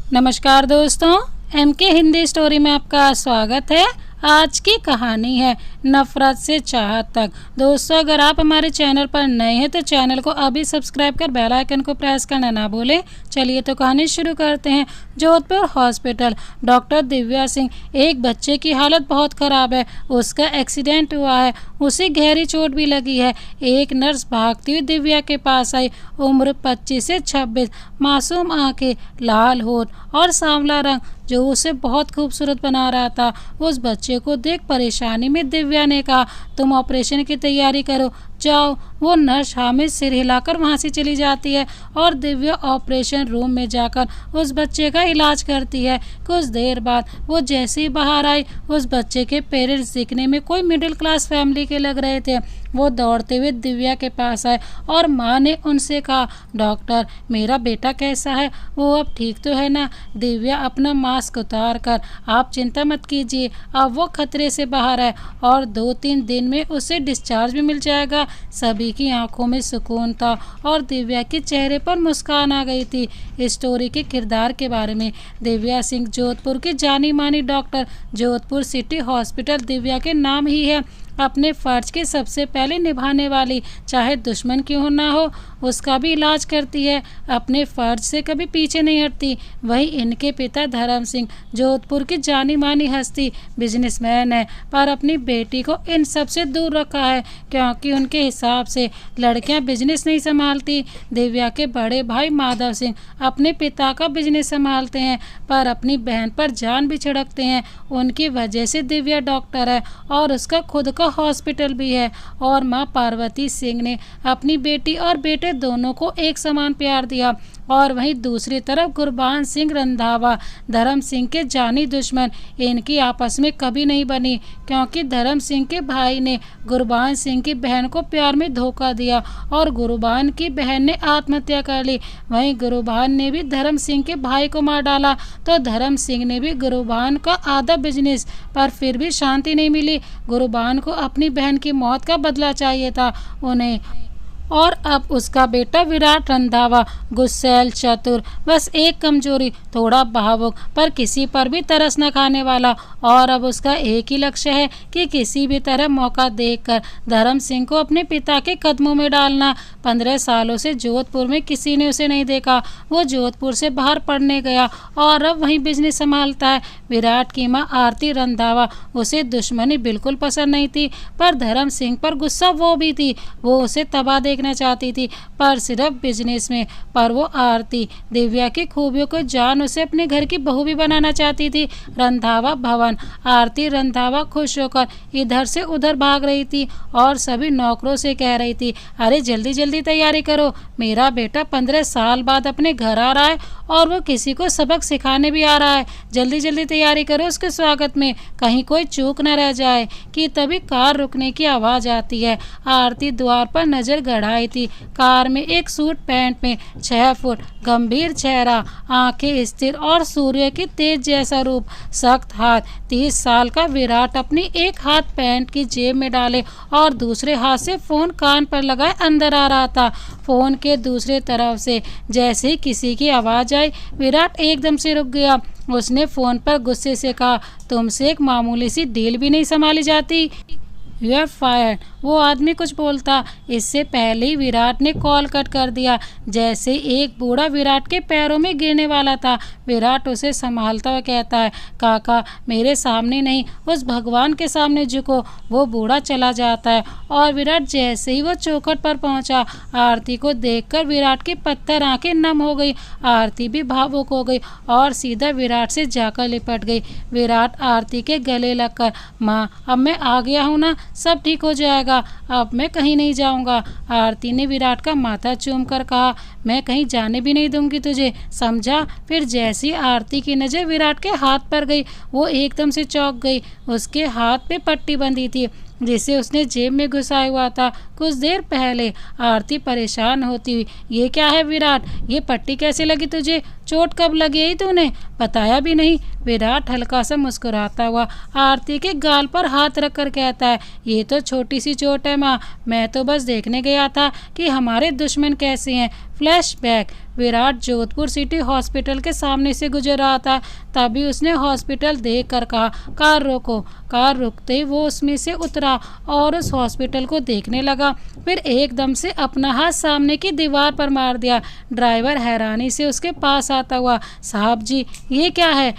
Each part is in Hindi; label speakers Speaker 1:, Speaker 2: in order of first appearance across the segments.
Speaker 1: नमस्कार दोस्तों, MK हिंदी स्टोरी में आपका स्वागत है। आज की कहानी है नफरत से चाहत तक। दोस्तों, अगर आप हमारे चैनल पर नए हैं तो चैनल को अभी सब्सक्राइब कर बेल आइकन को प्रेस करना ना भूलें। चलिए तो कहानी शुरू करते हैं। जोधपुर हॉस्पिटल। डॉक्टर दिव्या सिंह। एक बच्चे की हालत बहुत ख़राब है, उसका एक्सीडेंट हुआ है, उसे गहरी चोट भी लगी है। एक नर्स भागती हुई दिव्या के पास आई। उम्र 25 से 26, मासूम आंखें, लाल होठ और सांवला रंग जो उसे बहुत खूबसूरत बना रहा था। उस बच्चे को देख परेशानी में दिव्या ने कहा, तुम ऑपरेशन की तैयारी करो, जाओ। वो नर्स हामिद सिर हिलाकर वहाँ से चली जाती है और दिव्या ऑपरेशन रूम में जाकर उस बच्चे का इलाज करती है। कुछ देर बाद वो जैसे ही बाहर आई, उस बच्चे के पेरेंट्स दिखने में कोई मिडिल क्लास फैमिली के लग रहे थे। वो दौड़ते हुए दिव्या के पास आए और माँ ने उनसे कहा, डॉक्टर, मेरा बेटा कैसा है? वो अब ठीक तो है ना? दिव्या अपना मास्क उतार कर, आप चिंता मत कीजिए, अब वो खतरे से बाहर है और 2-3 दिन में उसे डिस्चार्ज भी मिल जाएगा। सभी की आंखों में सुकून था और दिव्या के चेहरे पर मुस्कान आ गई थी। स्टोरी के किरदार के बारे में। दिव्या सिंह जोधपुर की जानी मानी doctor, Jodhpur city hospital Divya के नाम ही है। अपने फ़र्ज के सबसे पहले निभाने वाली, चाहे दुश्मन क्यों ना हो, उसका भी इलाज करती है। अपने फ़र्ज से कभी पीछे नहीं हटती। वही इनके पिता धर्म सिंह जोधपुर की जानी मानी हस्ती, बिजनेसमैन है, पर अपनी बेटी को इन सब से दूर रखा है क्योंकि उनके हिसाब से लड़कियां बिजनेस नहीं संभालती। दिव्या के बड़े भाई माधव सिंह अपने पिता का बिजनेस संभालते हैं पर अपनी बहन पर जान भी छिड़कते हैं। उनकी वजह से दिव्या डॉक्टर है और उसका खुद का हॉस्पिटल भी है। और मां पार्वती सिंह ने अपनी बेटी और बेटे दोनों को एक समान प्यार दिया। और वहीं दूसरी तरफ गुरबान सिंह रंधावा, धर्म सिंह के जानी दुश्मन, इनकी आपस में कभी नहीं बनी क्योंकि धर्म सिंह के भाई ने गुरबान सिंह की बहन को प्यार में धोखा दिया और गुरबान की बहन ने आत्महत्या कर ली। वहीं गुरबान ने भी धर्म सिंह के भाई को मार डाला तो धर्म सिंह ने भी गुरबान का आधा बिजनेस, पर फिर भी शांति नहीं मिली। गुरबान को अपनी बहन की मौत का बदला चाहिए था उन्हें। और अब उसका बेटा विराट रंधावा, गुस्सैल, चतुर, बस एक कमजोरी, थोड़ा भावुक, पर किसी पर भी तरस न खाने वाला। और अब उसका एक ही लक्ष्य है कि किसी भी तरह मौका देखकर धर्म सिंह को अपने पिता के कदमों में डालना। 15 सालों से जोधपुर में किसी ने उसे नहीं देखा। वो जोधपुर से बाहर पढ़ने गया और अब वहीं बिजनेस संभालता है। विराट की माँ आरती रंधावा, उसे दुश्मनी बिल्कुल पसंद नहीं थी पर धर्म सिंह पर गुस्सा वो भी थी। वो उसे तबाह देखना चाहती थी पर सिर्फ बिजनेस में। पर वो आरती दिव्या की खूबियों को जान उसे अपने घर की बहू भी बनाना चाहती थी। रंधावा भवन। आरती रंधावा खुश होकर इधर से उधर भाग रही थी और सभी नौकरों से कह रही थी, अरे जल्दी जल्दी तैयारी करो, मेरा बेटा 15 साल बाद अपने घर आ रहा है और वो किसी को सबक सिखाने भी आ रहा है। जल्दी जल्दी तैयारी करो उसके स्वागत में, कहीं कोई चूक न रह जाए। कि तभी कार रुकने की आवाज़ आती है। आरती द्वार पर नजर गड़ाई थी। कार में एक सूट पैंट में 6 फुट, गंभीर चेहरा, आंखें स्थिर और सूर्य की तेज जैसा रूप, सख्त हाथ, 30 साल का विराट अपनी एक हाथ पैंट की जेब में डाले और दूसरे हाथ से फोन कान पर लगाए अंदर आ रहा था। फोन के दूसरे तरफ से जैसे ही किसी की आवाज़ आई, विराट एकदम से रुक गया। उसने फोन पर गुस्से से कहा, तुमसे एक मामूली सी डील भी नहीं संभाली जाती? You are fired. वो आदमी कुछ बोलता, इससे पहले ही विराट ने कॉल कट कर दिया। जैसे एक बूढ़ा विराट के पैरों में गिरने वाला था। विराट उसे संभालता हुआ कहता है, काका, मेरे सामने नहीं, उस भगवान के सामने झुको। वो बूढ़ा चला जाता है और विराट जैसे ही वो चौखट पर पहुंचा, आरती को देखकर विराट की पत्थर आंखें नम हो गई। आरती भी भावुक हो गई और सीधा विराट से जाकर लिपट गई। विराट आरती के गले लगकर, माँ, अब मैं आ गया हूँ ना, सब ठीक हो जाएगा, अब मैं कहीं नहीं जाऊंगा। आरती ने विराट का माथा चूमकर कहा, मैं कहीं जाने भी नहीं दूंगी तुझे, समझा? फिर जैसी आरती की नज़र विराट के हाथ पर गई, वो एकदम से चौंक गई। उसके हाथ पे पट्टी बंधी थी जिसे उसने जेब में घुसाया हुआ था कुछ देर पहले। आरती परेशान होती हुई, ये क्या है विराट, ये पट्टी कैसे लगी तुझे? चोट कब लगी है तूने? बताया भी नहीं। विराट हल्का सा मुस्कुराता हुआ आरती के गाल पर हाथ रखकर कहता है, ये तो छोटी सी चोट है माँ, मैं तो बस देखने गया था कि हमारे दुश्मन कैसे हैं। Flashback. Virat Jodhpur city hospital के सामने से गुजर रहा था। तभी उसने हॉस्पिटल देखकर कहा, कार रोको। कार रुकते ही वो उसमें से उतरा और उस हॉस्पिटल को देखने लगा। फिर एकदम से अपना हाथ सामने की दीवार पर मार दिया। ड्राइवर हैरानी से उसके पास आता हुआ, साहब जी ये क्या है?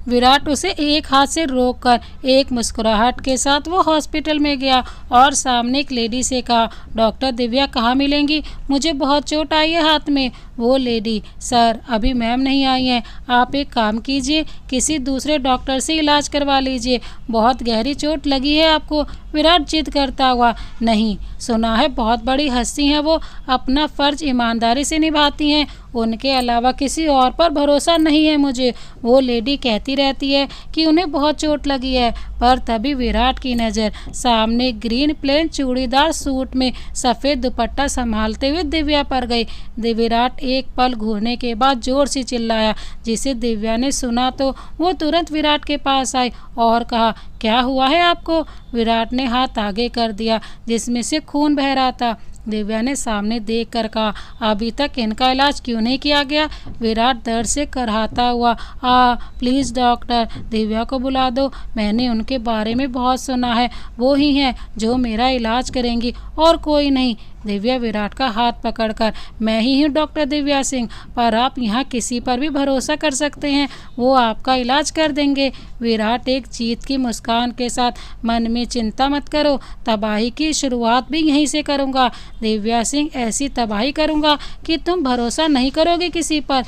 Speaker 1: विराट उसे एक हाथ से रोककर एक मुस्कुराहट के साथ वो हॉस्पिटल में गया और सामने एक लेडी से कहा, डॉक्टर दिव्या कहाँ मिलेंगी? मुझे बहुत चोट आई है हाथ में। वो लेडी, सर अभी मैम नहीं आई हैं, आप एक काम कीजिए, किसी दूसरे डॉक्टर से इलाज करवा लीजिए, बहुत गहरी चोट लगी है आपको। विराट जिद करता हुआ, नहीं, सुना है बहुत बड़ी हस्ती हैं वो, अपना फ़र्ज ईमानदारी से निभाती हैं, उनके अलावा किसी और पर भरोसा नहीं है मुझे। वो लेडी कहती रहती है कि उन्हें बहुत चोट लगी है। पर तभी विराट की नज़र सामने ग्रीन प्लेन चूड़ीदार सूट में सफ़ेद दुपट्टा संभालते हुए दिव्या पर गई। विराट एक पल घूरने के बाद जोर से चिल्लाया, जिसे दिव्या ने सुना तो वो तुरंत विराट के पास आई और कहा, क्या हुआ है आपको? विराट ने हाथ आगे कर दिया जिसमें से खून बह रहा था। दिव्या ने सामने देख कर कहा, अभी तक इनका इलाज क्यों नहीं किया गया? विराट दर्द से कराहता हुआ, प्लीज़ डॉक्टर दिव्या को बुला दो, मैंने उनके बारे में बहुत सुना है, वो ही हैं जो मेरा इलाज करेंगी और कोई नहीं। दिव्या विराट का हाथ पकड़कर, मैं ही हूँ डॉक्टर दिव्या सिंह, पर आप यहाँ किसी पर भी भरोसा कर सकते हैं, वो आपका इलाज कर देंगे। विराट एक जीत की मुस्कान के साथ, मन में चिंता मत करो, तबाही की शुरुआत भी यहीं से करूँगा। दिव्या सिंह, ऐसी तबाही करूँगा कि तुम भरोसा नहीं करोगे किसी पर।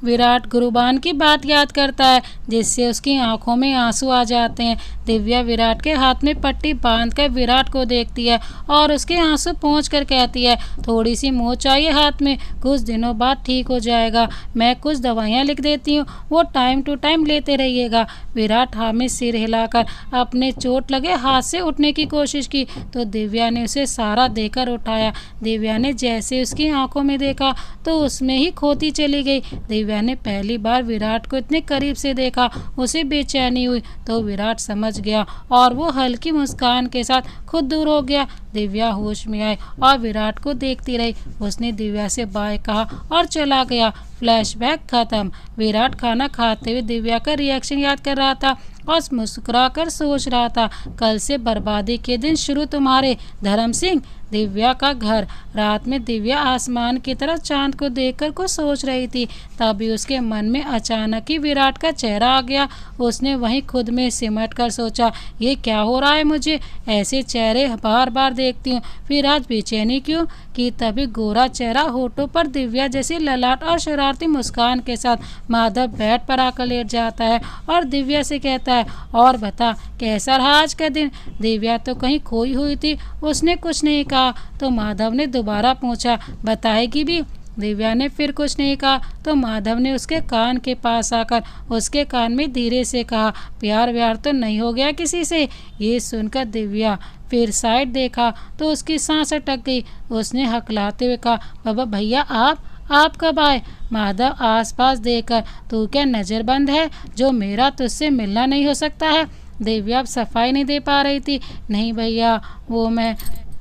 Speaker 1: विराट गुरुबान की बात याद करता है जिससे उसकी आंखों में आंसू आ जाते हैं। दिव्या विराट के हाथ में पट्टी बांधकर विराट को देखती है और उसके आंसू पोंछ कर कहती है, थोड़ी सी मोच चाहिए हाथ में, कुछ दिनों बाद ठीक हो जाएगा, मैं कुछ दवाइयाँ लिख देती हूँ, वो टाइम टू टाइम लेते रहिएगा। विराट हाँ में सिर हिलाकर अपने चोट लगे हाथ से उठने की कोशिश की तो दिव्या ने उसे सहारा देकर उठाया। दिव्या ने जैसे उसकी आंखों में देखा तो उसमें ही खोती चली गई। दिव्या ने पहली बार विराट को इतने करीब से देखा, उसे बेचैनी हुई तो विराट समझ गया और वो हल्की मुस्कान के साथ खुद दूर हो गया। दिव्या होश में आई और विराट को देखती रही। उसने दिव्या से बाय कहा और चला गया। फ्लैशबैक खत्म। विराट खाना खाते हुए दिव्या का रिएक्शन याद कर रहा था और मुस्कुरा कर सोच रहा था, कल से बर्बादी के दिन शुरू तुम्हारे। धर्म सिंह। दिव्या का घर। रात में दिव्या आसमान की तरफ चांद को देखकर कुछ सोच रही थी। तभी उसके मन में अचानक ही विराट का चेहरा आ गया। उसने वहीं खुद में सिमट कर सोचा, ये क्या हो रहा है मुझे? ऐसे चेहरे बार बार देखती हूँ, फिर आज बेचैनी क्यों? कि तभी गोरा चेहरा, होठों पर दिव्या जैसी ललाट और शरारती मुस्कान के साथ माधव बेड पर आकर लेट जाता है और दिव्या से कहता है, और बता कैसा रहा आज का दिन? दिव्या तो कहीं खोई हुई थी, उसने कुछ नहीं कहा तो माधव ने दोबारा पूछा, बताएगी भी? दिव्या ने फिर कुछ नहीं कहा तो माधव ने उसके कान के पास आकर उसके कान में धीरे से कहा, प्यार व्यार तो नहीं हो गया किसी से? ये सुनकर दिव्या फिर साइड देखा तो उसकी सांस अटक गई। उसने हकलाते हुए कहा, बाबा भैया आप कब आए? माधव आसपास देखकर, तू क्या नज़रबंद है जो मेरा तुझसे मिलना नहीं हो सकता है? दिव्या अब सफाई नहीं दे पा रही थी। नहीं भैया, वो मैं।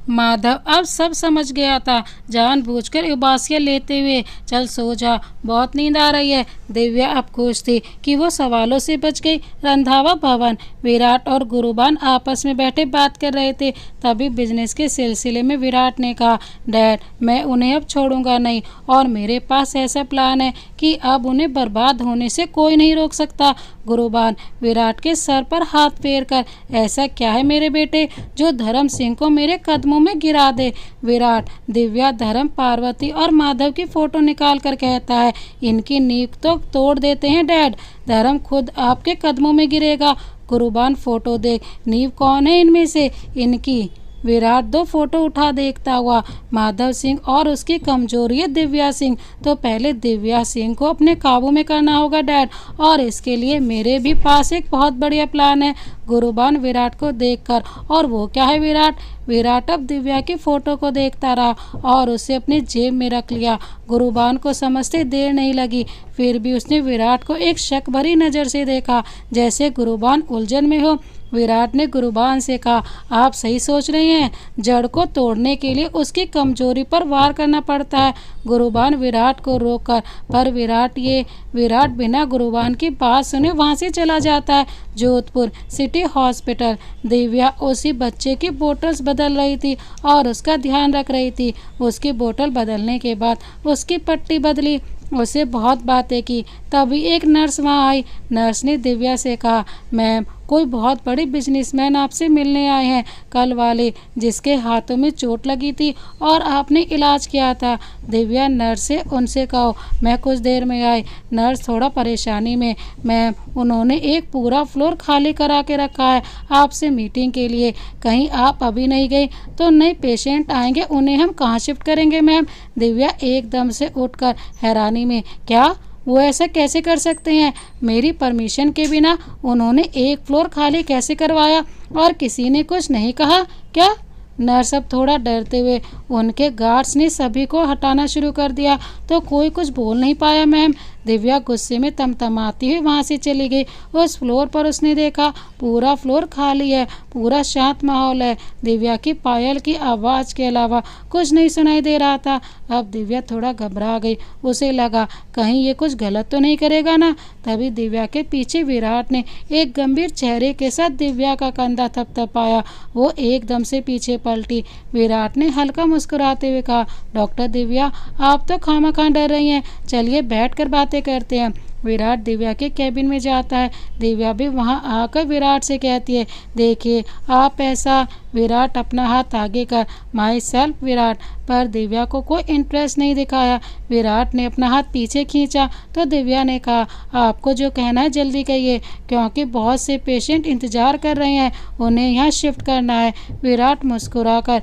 Speaker 1: माधव अब सब समझ गया था, जानबूझकर उबासियाँ लेते हुए, चल सो जा, बहुत नींद आ रही है। दिव्या अब खुश थी कि वो सवालों से बच गई। रंधावा भवन। विराट और गुरुबान आपस में बैठे बात कर रहे थे। तभी बिजनेस के सिलसिले में विराट ने कहा, डैड मैं उन्हें अब छोड़ूंगा नहीं और मेरे पास ऐसा प्लान है कि अब उन्हें बर्बाद होने से कोई नहीं रोक सकता। गुरुबान विराट के सर पर हाथ फेर कर, ऐसा क्या है मेरे बेटे जो धर्म सिंह को मेरे कदमों में गिरा दे? विराट दिव्या, धर्म, पार्वती और माधव की फोटो निकाल कर कहता है, इनकी नींव तो तोड़ देते हैं डैड, धर्म खुद आपके कदमों में गिरेगा। गुरुबान फोटो देख, नींव कौन है इनमें से? इनकी। विराट दो फोटो उठा देखता हुआ, माधव सिंह और उसकी कमजोरी है दिव्या सिंह। तो पहले दिव्या सिंह को अपने काबू में करना होगा डैड, और इसके लिए मेरे भी पास एक बहुत बढ़िया प्लान है। गुरुबान विराट को देखकर। और वो क्या है विराट? विराट अब दिव्या की फोटो को देखता रहा और उसे अपनी जेब में रख लिया। गुरुबान को समझते देर नहीं लगी, फिर भी उसने विराट को एक शक भरी नज़र से देखा, जैसे गुरुबान उलझन में हो। विराट ने गुरुबान से कहा, आप सही सोच रही हैं, जड़ को तोड़ने के लिए उसकी कमजोरी पर वार करना पड़ता है। गुरुबान विराट को रोककर, पर विराट बिना गुरुबान की बात सुने वहां से चला जाता है। Jodhpur city hospital. दिव्या उसी बच्चे की बोतल्स बदल रही थी और उसका ध्यान रख रही थी। उसकी बोतल बदलने के बाद उसकी पट्टी बदली, उसे बहुत बातें की। तभी एक नर्स वहां आई। नर्स ने दिव्या से कहा, मैम कोई बहुत बड़े बिजनेसमैन आपसे मिलने आए हैं, कल वाले जिसके हाथों में चोट लगी थी और आपने इलाज किया था। दिव्या नर्स से उनसे कहो मैं कुछ देर में आई। नर्स थोड़ा परेशानी में, मैम उन्होंने एक पूरा फ्लोर खाली करा के रखा है आपसे मीटिंग के लिए। कहीं आप अभी नहीं गई तो नए पेशेंट आएंगे, उन्हें हम कहाँ शिफ्ट करेंगे मैम? दिव्या एकदम से उठकर हैरानी में, क्या वो ऐसा कैसे कर सकते हैं? मेरी परमिशन के बिना उन्होंने एक फ्लोर खाली कैसे करवाया और किसी ने कुछ नहीं कहा क्या? नर्स अब थोड़ा डरते हुए, उनके गार्ड्स ने सभी को हटाना शुरू कर दिया तो कोई कुछ बोल नहीं पाया मैम। दिव्या गुस्से में तमतमाती हुई वहां से चली गई। उस फ्लोर पर उसने देखा पूरा फ्लोर खाली है, पूरा शांत माहौल है। दिव्या की पायल की आवाज़ के अलावा कुछ नहीं सुनाई दे रहा था। अब दिव्या थोड़ा घबरा गई, उसे लगा कहीं ये कुछ गलत तो नहीं करेगा ना। तभी दिव्या के पीछे विराट ने एक गंभीर चेहरे के साथ दिव्या का कंधा थपथपाया। वो एकदम से पीछे पलटी। विराट ने हल्का मुस्कुराते हुए कहा, डॉक्टर दिव्या आप तो खामखा डर रही हैं, चलिए बैठकर बातें करते हैं। विराट दिव्या के कैबिन में जाता है। दिव्या भी वहां आकर विराट से कहती है, देखिए आप ऐसा। विराट अपना हाथ आगे कर, माई सेल्फ विराट। पर दिव्या को कोई इंटरेस्ट नहीं दिखाया। विराट ने अपना हाथ पीछे खींचा तो दिव्या ने कहा, आपको जो कहना है जल्दी कहिए, क्योंकि बहुत से पेशेंट इंतजार कर रहे हैं, उन्हें यहाँ शिफ्ट करना है। विराट मुस्कुराकर,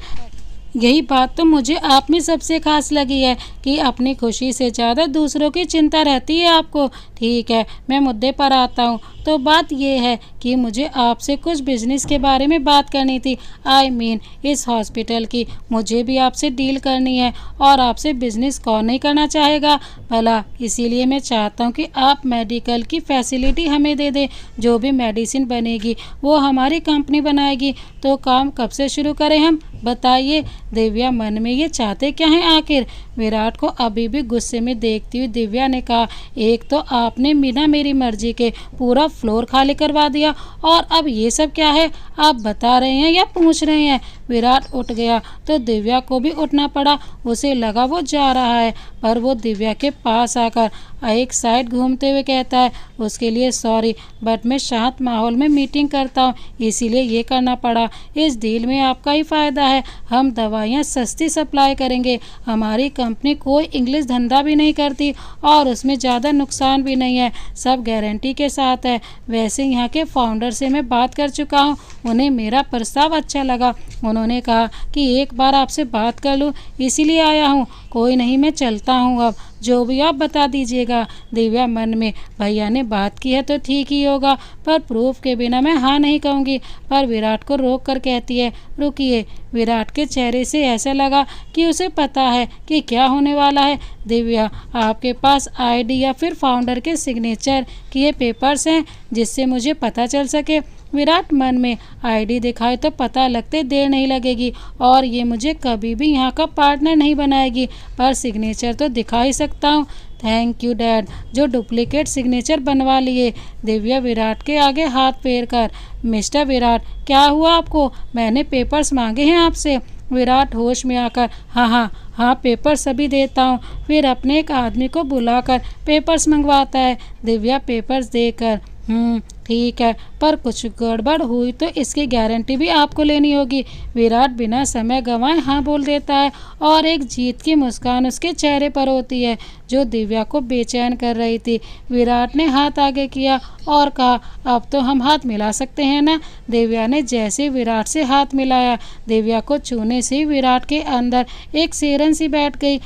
Speaker 1: यही बात तो मुझे आप में सबसे खास लगी है कि अपनी खुशी से ज़्यादा दूसरों की चिंता रहती है आपको। ठीक है, मैं मुद्दे पर आता हूँ। तो बात यह है कि मुझे आपसे कुछ बिजनेस के बारे में बात करनी थी। आई मीन इस हॉस्पिटल की मुझे भी आपसे डील करनी है, और आपसे बिजनेस कौन नहीं करना चाहेगा भला। इसीलिए मैं चाहता हूँ कि आप मेडिकल की फैसिलिटी हमें दे दें। जो भी मेडिसिन बनेगी वो हमारी कंपनी बनाएगी। तो काम कब से शुरू करें हम, बताइए। दिव्या मन में ये चाहते क्या हैं आखिर? विराट को अभी भी गुस्से में देखती हुई दिव्या ने कहा, एक तो आपने बिना मेरी मर्जी के पूरा फ्लोर खाली करवा दिया, और अब ये सब क्या है? आप बता रहे हैं या पूछ रहे हैं? विराट उठ गया तो दिव्या को भी उठना पड़ा। उसे लगा वो जा रहा है, पर वो दिव्या के पास आकर एक साइड घूमते हुए कहता है, उसके लिए सॉरी, बट मैं शांत माहौल में मीटिंग करता हूँ, इसीलिए ये करना पड़ा। इस डील में आपका ही फ़ायदा है। हम दवाइयाँ सस्ती सप्लाई करेंगे। हमारी कंपनी कोई इंग्लिश धंधा भी नहीं करती और उसमें ज़्यादा नुकसान भी नहीं है, सब गारंटी के साथ है। वैसे यहाँ के फाउंडर से मैं बात कर चुका हूँ, उन्हें मेरा प्रस्ताव अच्छा लगा। उन्होंने कहा कि एक बार आपसे बात कर लूँ, इसीलिए आया हूँ। कोई नहीं, मैं चलता हूँ, अब जो भी आप बता दीजिएगा। दिव्या मन में, भैया ने बात की है तो ठीक ही होगा, पर प्रूफ के बिना मैं हाँ नहीं कहूँगी। पर विराट को रोक कर कहती है, रुकिए। विराट के चेहरे से ऐसा लगा कि उसे पता है कि क्या होने वाला है। दिव्या, आपके पास आईडी या फिर फाउंडर के सिग्नेचर किए पेपर्स हैं जिससे मुझे पता चल सके? विराट मन में, आईडी दिखाए तो पता लगते देर नहीं लगेगी, और ये मुझे कभी भी यहाँ का पार्टनर नहीं बनाएगी, पर सिग्नेचर तो दिखा ही सकता हूँ। थैंक यू डैड, जो डुप्लीकेट सिग्नेचर बनवा लिए। दिव्या विराट के आगे हाथ फेर कर, मिस्टर विराट क्या हुआ आपको? मैंने पेपर्स मांगे हैं आपसे। विराट होश में आकर, हाँ पेपर सभी देता हूँ। फिर अपने एक आदमी को बुलाकर पेपर्स मंगवाता है। दिव्या पेपर्स देकर, ठीक है, पर कुछ गड़बड़ हुई तो इसकी गारंटी भी आपको लेनी होगी। विराट बिना समय गंवाए हाँ बोल देता है, और एक जीत की मुस्कान उसके चेहरे पर होती है जो दिव्या को बेचैन कर रही थी। विराट ने हाथ आगे किया और कहा, अब तो हम हाथ मिला सकते हैं ना? दिव्या ने जैसे विराट से हाथ मिलाया, दिव्या को छूने से ही विराट के अंदर एक सिरन सी बैठ गई।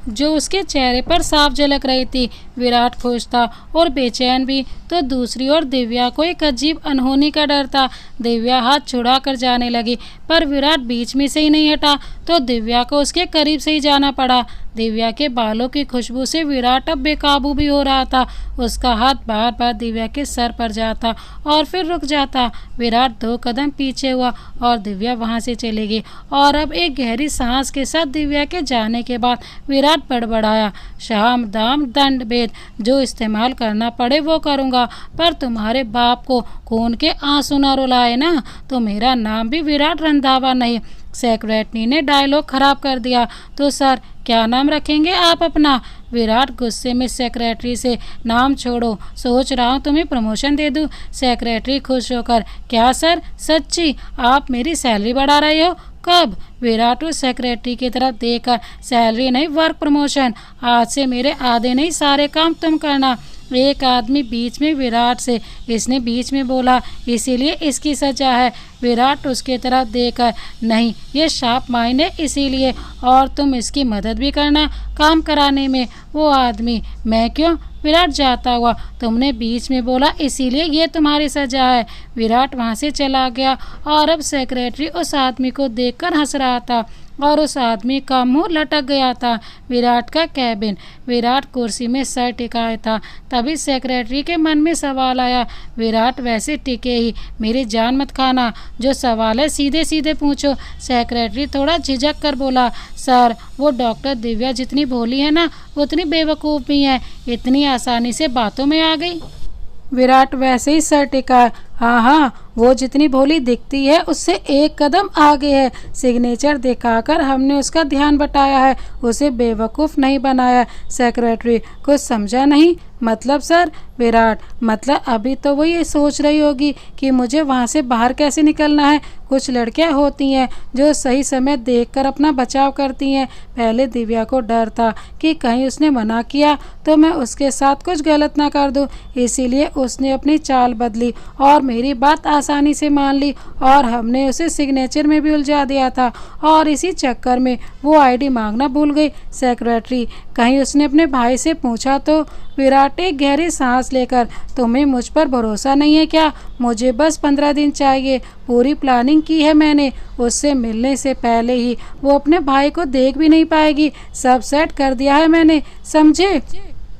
Speaker 1: जो उसके चेहरे पर साफ झलक रही थी। विराट खुश था और बेचैन भी। तो दूसरी ओर दिव्या को एक अजीब अनहोनी का डर था। दिव्या हाथ छुड़ा कर जाने लगी, पर विराट बीच में से ही नहीं हटा, तो दिव्या को उसके करीब से ही जाना पड़ा। दिव्या के बालों की खुशबू से विराट अब बेकाबू भी हो रहा था। उसका हाथ बार बार दिव्या के सर पर जाता और फिर रुक जाता। विराट 2 कदम पीछे हुआ और दिव्या वहां से चली गई। और अब एक गहरी सांस के साथ दिव्या के जाने के बाद विराट बड़बड़ाया, शाम दाम दंड भेद, जो इस्तेमाल करना पड़े वो करूँगा, पर तुम्हारे बाप को खून के आंसू न रुलाए ना, तो मेरा नाम भी विराट रंधावा नहीं। सेक्रेटरी ने डायलॉग खराब कर दिया। तो सर क्या नाम रखेंगे आप अपना? विराट गुस्से में सेक्रेटरी से, नाम छोड़ो, सोच रहा हूँ तुम्हें प्रमोशन दे दूँ। सेक्रेटरी खुश होकर, क्या सर सच्ची आप मेरी सैलरी बढ़ा रहे हो? कब? विराट उस सेक्रेटरी की तरफ देखकर, सैलरी नहीं वर्क प्रमोशन। आज से मेरे आधे नहीं सारे काम तुम करना। एक आदमी बीच में विराट से, इसने बीच में बोला, इसीलिए इसकी सजा है। विराट उसके तरफ देखकर, नहीं ये शार्प माइंड है इसीलिए, और तुम इसकी मदद भी करना काम कराने में। वो आदमी, मैं क्यों? विराट जाता हुआ, तुमने बीच में बोला इसीलिए ये तुम्हारी सजा है। विराट वहाँ से चला गया और अब सेक्रेटरी उस आदमी को देखकर हंस रहा था और उस आदमी का मुंह लटक गया था। विराट का कैबिन। विराट कुर्सी में सर टिकाए था। तभी सेक्रेटरी के मन में सवाल आया। विराट वैसे टिके ही, मेरी जान मत खाना, जो सवाल है सीधे सीधे पूछो। सेक्रेटरी थोड़ा झिझक कर बोला, सर वो डॉक्टर दिव्या जितनी भोली है ना, उतनी बेवकूफ़ भी है, इतनी आसानी से बातों में आ गई। विराट वैसे ही सर टिका, हाँ हाँ, वो जितनी भोली दिखती है उससे 1 कदम आगे है। सिग्नेचर दिखाकर हमने उसका ध्यान बटाया है, उसे बेवकूफ़ नहीं बनाया। सेक्रेटरी, कुछ समझा नहीं? मतलब सर? विराट, मतलब अभी तो वो ये सोच रही होगी कि मुझे वहाँ से बाहर कैसे निकलना है। कुछ लड़कियाँ होती हैं जो सही समय देखकर अपना बचाव करती हैं। पहले दिव्या को डर था कि कहीं उसने मना किया तो मैं उसके साथ कुछ गलत ना कर दूँ, इसीलिए उसने अपनी चाल बदली और मेरी बात आसानी से मान ली, और हमने उसे सिग्नेचर में भी उलझा दिया था, और इसी चक्कर में वो आईडी मांगना भूल गई। सेक्रेटरी, कहीं उसने अपने भाई से पूछा तो? विराट एक गहरी सांस लेकर, तुम्हें मुझ पर भरोसा नहीं है क्या? मुझे बस 15 दिन चाहिए, पूरी प्लानिंग की है मैंने। उससे मिलने से पहले ही वो अपने भाई को देख भी नहीं पाएगी। सब सेट कर दिया है मैंने, समझे?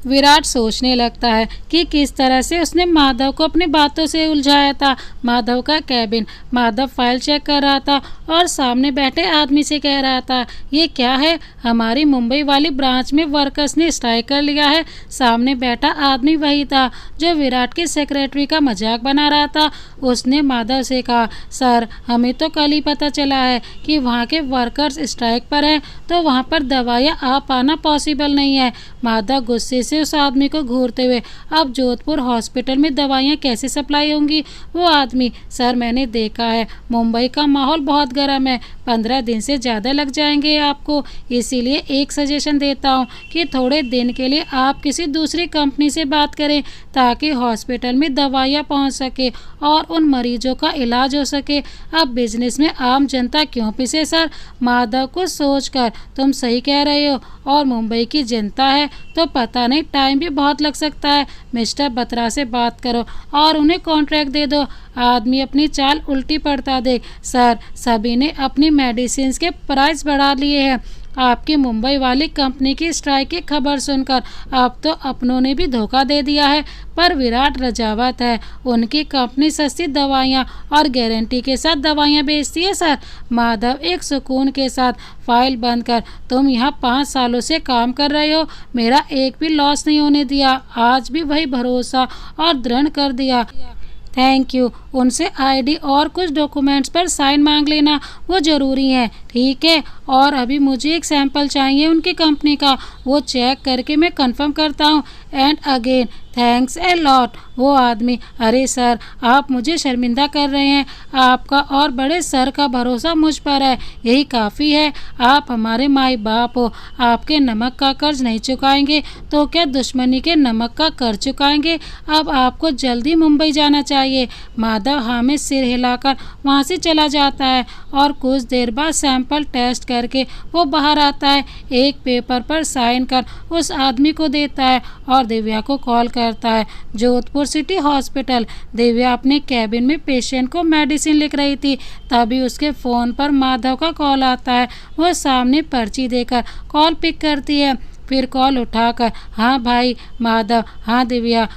Speaker 1: विराट सोचने लगता है कि किस तरह से उसने माधव को अपनी बातों से उलझाया था। माधव का कैबिन। माधव फाइल चेक कर रहा था और सामने बैठे आदमी से कह रहा था, ये क्या है? हमारी मुंबई वाली ब्रांच में वर्कर्स ने स्ट्राइक कर लिया है। सामने बैठा आदमी वही था जो विराट के सेक्रेटरी का मजाक बना रहा था। उसने माधव से कहा, सर हमें तो कल ही पता चला है कि वहाँ के वर्कर्स स्ट्राइक पर हैं, तो वहाँ पर दवाइयाँ आ पाना पॉसिबल नहीं है। माधव गुस्से से उस आदमी को घूरते हुए, अब जोधपुर हॉस्पिटल में दवाइयाँ कैसे सप्लाई होंगी? वो आदमी, सर मैंने देखा है मुंबई का माहौल बहुत गर्म है, 15 दिन से ज़्यादा लग जाएंगे आपको। इसीलिए एक सजेशन देता हूँ कि थोड़े दिन के लिए आप किसी दूसरी कंपनी से बात करें, ताकि हॉस्पिटल में दवाइयाँ पहुँच सके और उन मरीजों का इलाज हो सके। अब बिजनेस में आम जनता क्यों पिसे सर? माधव को सोचकर, तुम सही कह रहे हो, और मुंबई की जनता है तो पता नहीं टाइम भी बहुत लग सकता है। मिस्टर बत्रा से बात करो और उन्हें कॉन्ट्रैक्ट दे दो। आदमी अपनी चाल उल्टी पड़ता देख, सर सभी ने अपनी मेडिसिन के प्राइस बढ़ा लिए हैं। आपकी मुंबई वाली कंपनी की स्ट्राइक की खबर सुनकर अब तो अपनों ने भी धोखा दे दिया है। पर विराट रजावत है, उनकी कंपनी सस्ती दवाइयाँ और गारंटी के साथ दवाइयाँ बेचती है सर। माधव एक सुकून के साथ, फाइल बंद कर, तुम यहाँ 5 सालों से काम कर रहे हो, मेरा एक भी लॉस नहीं होने दिया, आज भी वही भरोसा और दृढ़ कर दिया। Thank you. उनसे आईडी और कुछ डॉक्यूमेंट्स पर साइन मांग लेना, वो ज़रूरी है, ठीक है? और अभी मुझे एक सैंपल चाहिए उनकी कंपनी का, वो चेक करके मैं कंफर्म करता हूँ। And again thanks a lot. वो आदमी, अरे सर आप मुझे शर्मिंदा कर रहे हैं, आपका और बड़े सर का भरोसा मुझ पर है, यही काफ़ी है। आप हमारे माई बाप हो, आपके नमक का कर्ज नहीं चुकाएंगे तो क्या दुश्मनी के नमक का कर्ज चुकाएंगे। अब आपको जल्दी मुंबई जाना चाहिए। माधव हाँ में सिर हिलाकर वहाँ से चला जाता है और कुछ देर बाद सैंपल टेस्ट करके वो बाहर आता है, एक पेपर पर साइन कर उस आदमी को देता है और दिव्या को कॉल करता है। Jodhpur city hospital. दिव्या अपने कैबिन में पेशेंट को मेडिसिन लिख रही थी, तभी उसके फ़ोन पर माधव का कॉल आता है। वह सामने पर्ची देकर कॉल पिक करती है, फिर कॉल उठाकर, हाँ भाई माधव। हाँ दिव्या,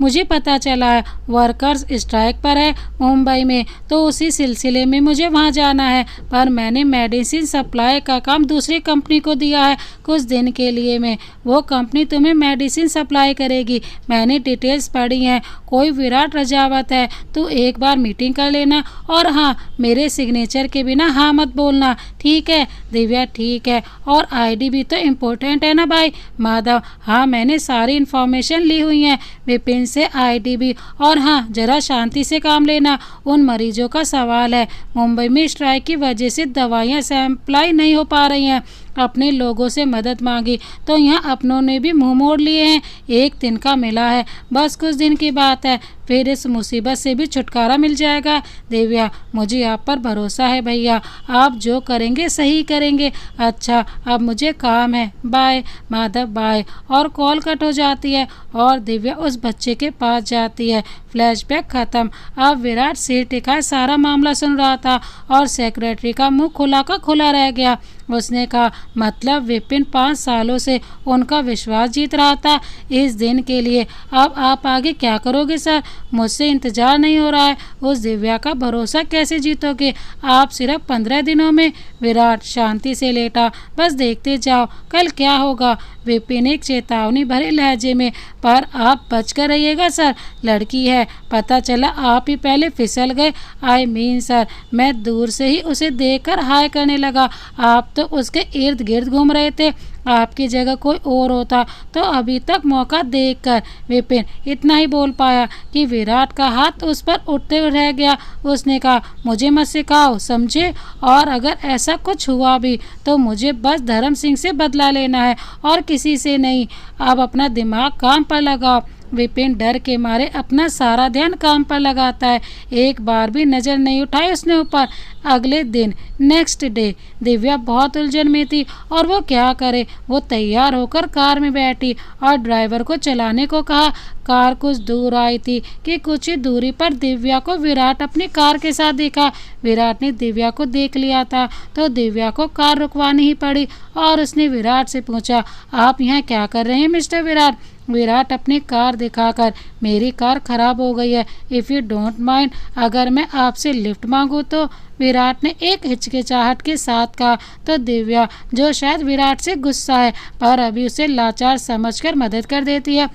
Speaker 1: मुझे पता चला है वर्कर्स स्ट्राइक पर है मुंबई में, तो उसी सिलसिले में मुझे वहां जाना है, पर मैंने मेडिसिन सप्लाई का काम दूसरी कंपनी को दिया है कुछ दिन के लिए। मैं वो कंपनी तुम्हें मेडिसिन सप्लाई करेगी। मैंने डिटेल्स पढ़ी हैं, कोई विराट रजावत है, तो एक बार मीटिंग कर लेना और हाँ मेरे सिग्नेचर के बिना हाँ मत बोलना, ठीक है। दिव्या ठीक है, और आईडी भी तो इम्पोर्टेंट है ना भाई। माधव हाँ मैंने सारी इन्फॉर्मेशन ली हुई है विपिन से, आईडी भी। और हाँ जरा शांति से काम लेना, उन मरीजों का सवाल है। मुंबई में स्ट्राइक की वजह से दवाइयाँ सप्लाई नहीं हो पा रही हैं, अपने लोगों से मदद मांगी तो यहाँ अपनों ने भी मुंह मोड़ लिए हैं। एक दिन का मिला है, बस कुछ दिन की बात है, फिर इस मुसीबत से भी छुटकारा मिल जाएगा। दिव्या मुझे आप पर भरोसा है भैया, आप जो करेंगे सही करेंगे। अच्छा अब मुझे काम है, बाय। माधव बाय, और कॉल कट हो जाती है और दिव्या उस बच्चे के पास जाती है। फ्लैशबैक खत्म। अब विराट सिर टिकाए सारा मामला सुन रहा था और सेक्रेटरी का मुंह खुला का खुला रह गया। उसने कहा, मतलब विपिन 5 सालों से उनका विश्वास जीत रहा था इस दिन के लिए, अब आप आगे क्या करोगे सर? मुझसे इंतजार नहीं हो रहा है। उस दिव्या का भरोसा कैसे जीतोगे आप सिर्फ 15 दिनों में? विराट शांति से लेटा, बस देखते जाओ कल क्या होगा। विपिन एक चेतावनी भरे लहजे में, पर आप बच कर रहिएगा सर, लड़की है, पता चला आप ही पहले फिसल गए। आई मीन सर, मैं दूर से ही उसे देखकर हाय करने लगा, आप तो उसके इर्द गिर्द घूम रहे थे। आपकी जगह कोई और होता तो अभी तक मौका देखकर। विपिन इतना ही बोल पाया कि विराट का हाथ उस पर उठते रह गया। उसने कहा, मुझे मत सिखाओ समझे, और अगर ऐसा कुछ हुआ भी तो मुझे बस धर्म सिंह से बदला लेना है और किसी से नहीं। अब अपना दिमाग काम पर लगाओ। विपिन डर के मारे अपना सारा ध्यान काम पर लगाता है, एक बार भी नज़र नहीं उठाई उसने ऊपर। अगले दिन नेक्स्ट डे दिव्या बहुत उलझन में थी और वो क्या करे। वो तैयार होकर कार में बैठी और ड्राइवर को चलाने को कहा। कार कुछ दूर आई थी कि कुछ ही दूरी पर दिव्या को विराट अपनी कार के साथ देखा। विराट ने दिव्या को देख लिया था तो दिव्या को कार रुकवानी ही पड़ी और उसने विराट से पूछा, आप यहाँ क्या कर रहे हैं मिस्टर विराट? विराट अपनी कार दिखाकर, मेरी कार खराब हो गई है, इफ़ यू डोंट माइंड अगर मैं आपसे लिफ्ट मांगूं तो? विराट ने एक हिचकिचाहट के साथ कहा तो दिव्या, जो शायद विराट से गुस्सा है पर अभी उसे लाचार समझकर मदद कर देती है।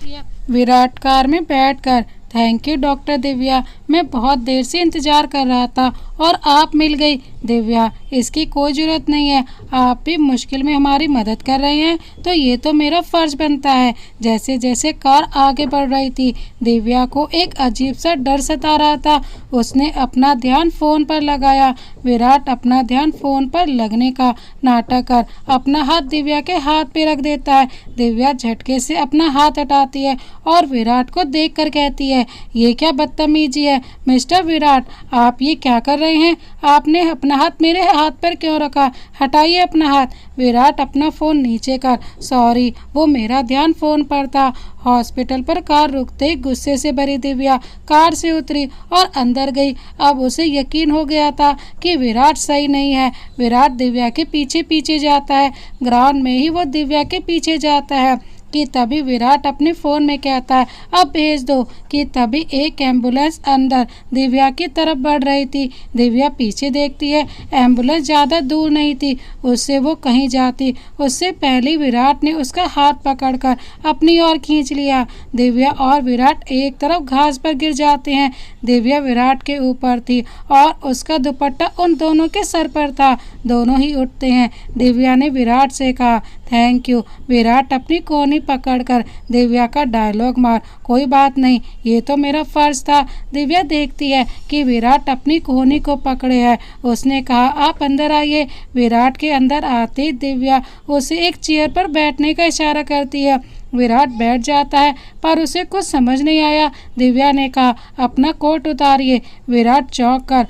Speaker 1: विराट कार में बैठकर, थैंक यू डॉक्टर दिव्या, मैं बहुत देर से इंतज़ार कर रहा था और आप मिल गई। दिव्या, इसकी कोई ज़रूरत नहीं है, आप भी मुश्किल में हमारी मदद कर रहे हैं तो ये तो मेरा फ़र्ज़ बनता है। जैसे जैसे कार आगे बढ़ रही थी दिव्या को एक अजीब सा डर सता रहा था। उसने अपना ध्यान फ़ोन पर लगाया। विराट अपना ध्यान फ़ोन पर लगने का नाटक कर अपना हाथ दिव्या के हाथ पे रख देता है। दिव्या झटके से अपना हाथ हटाती है और विराट को देख कर कहती है, ये क्या बदतमीजी है मिस्टर विराट, आप ये क्या कर रहे हैं? आपने अपना हाथ मेरे हाथ पर क्यों रखा? हटाइए अपना हाथ। विराट अपना फ़ोन नीचे कर, सॉरी वो मेरा ध्यान फ़ोन पर था। हॉस्पिटल पर कार रुकते ही गुस्से से भरी दिव्या कार से उतरी और अंदर गई। अब उसे यकीन हो गया था कि विराट सही नहीं है। विराट दिव्या के पीछे पीछे जाता है, ग्राउंड में ही वो दिव्या के पीछे जाता है कि तभी विराट अपने फ़ोन में कहता है, अब भेज दो, कि तभी एक एम्बुलेंस अंदर दिव्या की तरफ बढ़ रही थी। दिव्या पीछे देखती है, एम्बुलेंस ज़्यादा दूर नहीं थी, उससे वो कहीं जाती उससे पहले विराट ने उसका हाथ पकड़कर अपनी ओर खींच लिया। दिव्या और विराट एक तरफ घास पर गिर जाते हैं। दिव्या विराट के ऊपर थी और उसका दुपट्टा उन दोनों के सर पर था। दोनों ही उठते हैं। दिव्या ने विराट से कहा, थैंक यू। विराट अपनी कोहनी पकड़कर दिव्या का डायलॉग मार, कोई बात नहीं, ये तो मेरा फर्ज था। दिव्या देखती है कि विराट अपनी कोहनी को पकड़े है। उसने कहा, आप अंदर आइए। विराट के अंदर आते ही दिव्या उसे एक चेयर पर बैठने का इशारा करती है। विराट बैठ जाता है पर उसे कुछ समझ नहीं आया। दिव्या ने कहा, अपना कोट उतारिए। विराट चौंक कर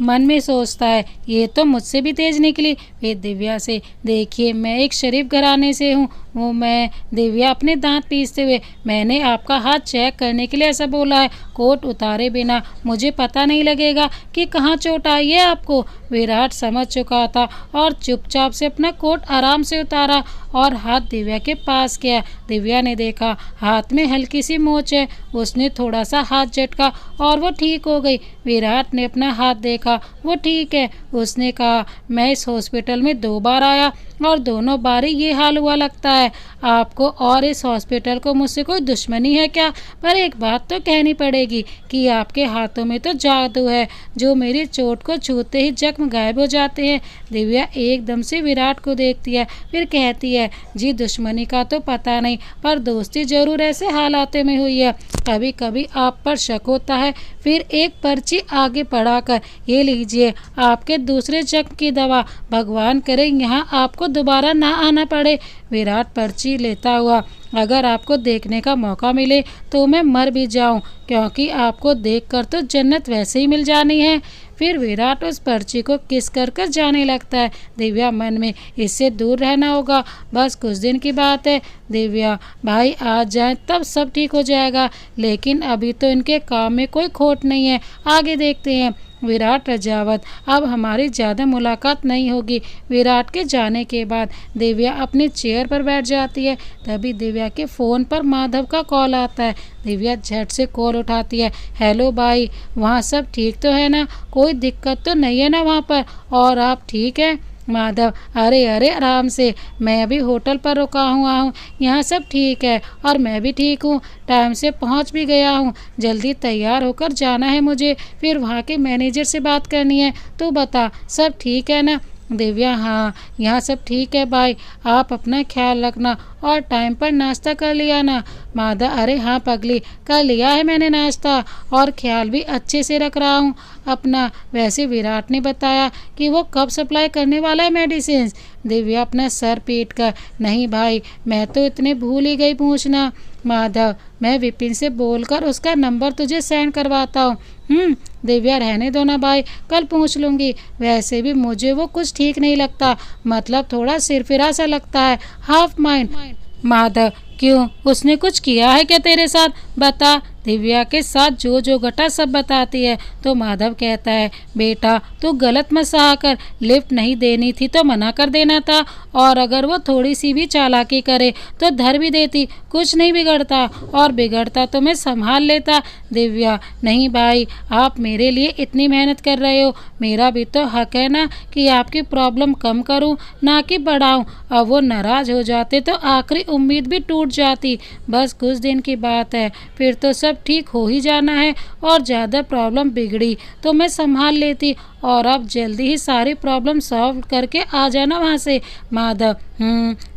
Speaker 1: मन में सोचता है, ये तो मुझसे भी तेज निकली। फिर दिव्या से, देखिए मैं एक शरीफ घराने से हूँ। वो मैं दिव्या अपने दांत पीसते हुए, मैंने आपका हाथ चेक करने के लिए ऐसा बोला है। कोट उतारे बिना मुझे पता नहीं लगेगा कि कहाँ चोट आई है आपको। विराट समझ चुका था और चुपचाप से अपना कोट आराम से उतारा और हाथ दिव्या के पास किया। दिव्या ने देखा हाथ में हल्की सी मोच है। उसने थोड़ा सा हाथ झटका और वो ठीक हो गई। विराट ने अपना हाथ देखा, वो ठीक है। उसने कहा, मैं इस हॉस्पिटल में 2 बार आया और दोनों बार ही ये हाल हुआ लगता है आपको, और इस हॉस्पिटल को मुझसे कोई दुश्मनी है क्या? पर एक बात तो कहनी पड़ेगी कि आपके हाथों में तो जादू है, जो मेरी चोट को छूते ही जख्म गायब हो जाते हैं। दिव्या एकदम से विराट को देखती है, फिर कहती है, जी दुश्मनी का तो पता नहीं, पर दोस्ती जरूर ऐसे हालातों में हुई है। कभी कभी आप पर शक होता है। फिर एक पर्ची आगे बढ़ाकर, ये लीजिए आपके दूसरे जख्म की दवा, भगवान करे यहाँ आपको दोबारा ना आना पड़े। विराट पर्ची लेता हुआ, अगर आपको देखने का मौका मिले तो मैं मर भी जाऊं, क्योंकि आपको देखकर तो जन्नत वैसे ही मिल जानी है। फिर विराट उस पर्ची को किस कर कर जाने लगता है। दिव्या मन में, इससे दूर रहना होगा, बस कुछ दिन की बात है। दिव्या, भाई आ जाए तब सब ठीक हो जाएगा, लेकिन अभी तो इनके काम में कोई खोट नहीं है, आगे देखते हैं। विराट रजावत, अब हमारी ज़्यादा मुलाकात नहीं होगी। विराट के जाने के बाद दिव्या अपनी चेयर पर बैठ जाती है। तभी दिव्या के फ़ोन पर माधव का कॉल आता है। दिव्या झट से कॉल उठाती है। हेलो भाई, वहाँ सब ठीक तो है ना? कोई दिक्कत तो नहीं है ना वहाँ पर? और आप ठीक हैं? माधव, अरे अरे आराम से, मैं अभी होटल पर रुका हुआ हूँ, यहाँ सब ठीक है और मैं भी ठीक हूँ, टाइम से पहुँच भी गया हूँ। जल्दी तैयार होकर जाना है मुझे, फिर वहाँ के मैनेजर से बात करनी है। तो बता, सब ठीक है ना? दिव्या, हाँ यहाँ सब ठीक है भाई, आप अपना ख्याल रखना और टाइम पर नाश्ता कर लिया ना? माधव, अरे हाँ पगली, कर लिया है मैंने नाश्ता और ख्याल भी अच्छे से रख रहा हूँ अपना। वैसे विराट ने बताया कि वो कब सप्लाई करने वाला है मेडिसिन? दिव्या अपना सर पीट कर, नहीं भाई, मैं तो इतने भूल ही गई पूछना। माधव, मैं विपिन से बोलकर उसका नंबर तुझे सेंड करवाता हूँ। दिव्या, रहने दो ना भाई, कल पूछ लूँगी। वैसे भी मुझे वो कुछ ठीक नहीं लगता, मतलब थोड़ा सिरफिरा सा लगता है, हाफ माइंड। माधव, क्यों, उसने कुछ किया है क्या तेरे साथ? बता। दिव्या के साथ जो जो घटा सब बताती है। तो माधव कहता है, बेटा तू गलत मत सहा कर, लिफ्ट नहीं देनी थी तो मना कर देना था, और अगर वो थोड़ी सी भी चालाकी करे तो धर भी देती, कुछ नहीं बिगड़ता, और बिगड़ता तो मैं संभाल लेता। दिव्या, नहीं भाई, आप मेरे लिए इतनी मेहनत कर रहे हो, मेरा भी तो हक है ना कि आपकी प्रॉब्लम कम करूं, ना कि बढ़ाऊं। अब वो नाराज हो जाते तो आखिरी उम्मीद भी टूट जाती। बस कुछ दिन की बात है, फिर तो सब ठीक हो ही जाना है, और ज़्यादा प्रॉब्लम बिगड़ी तो मैं संभाल लेती, और अब जल्दी ही सारी प्रॉब्लम सॉल्व करके आ जाना वहाँ से। माधव,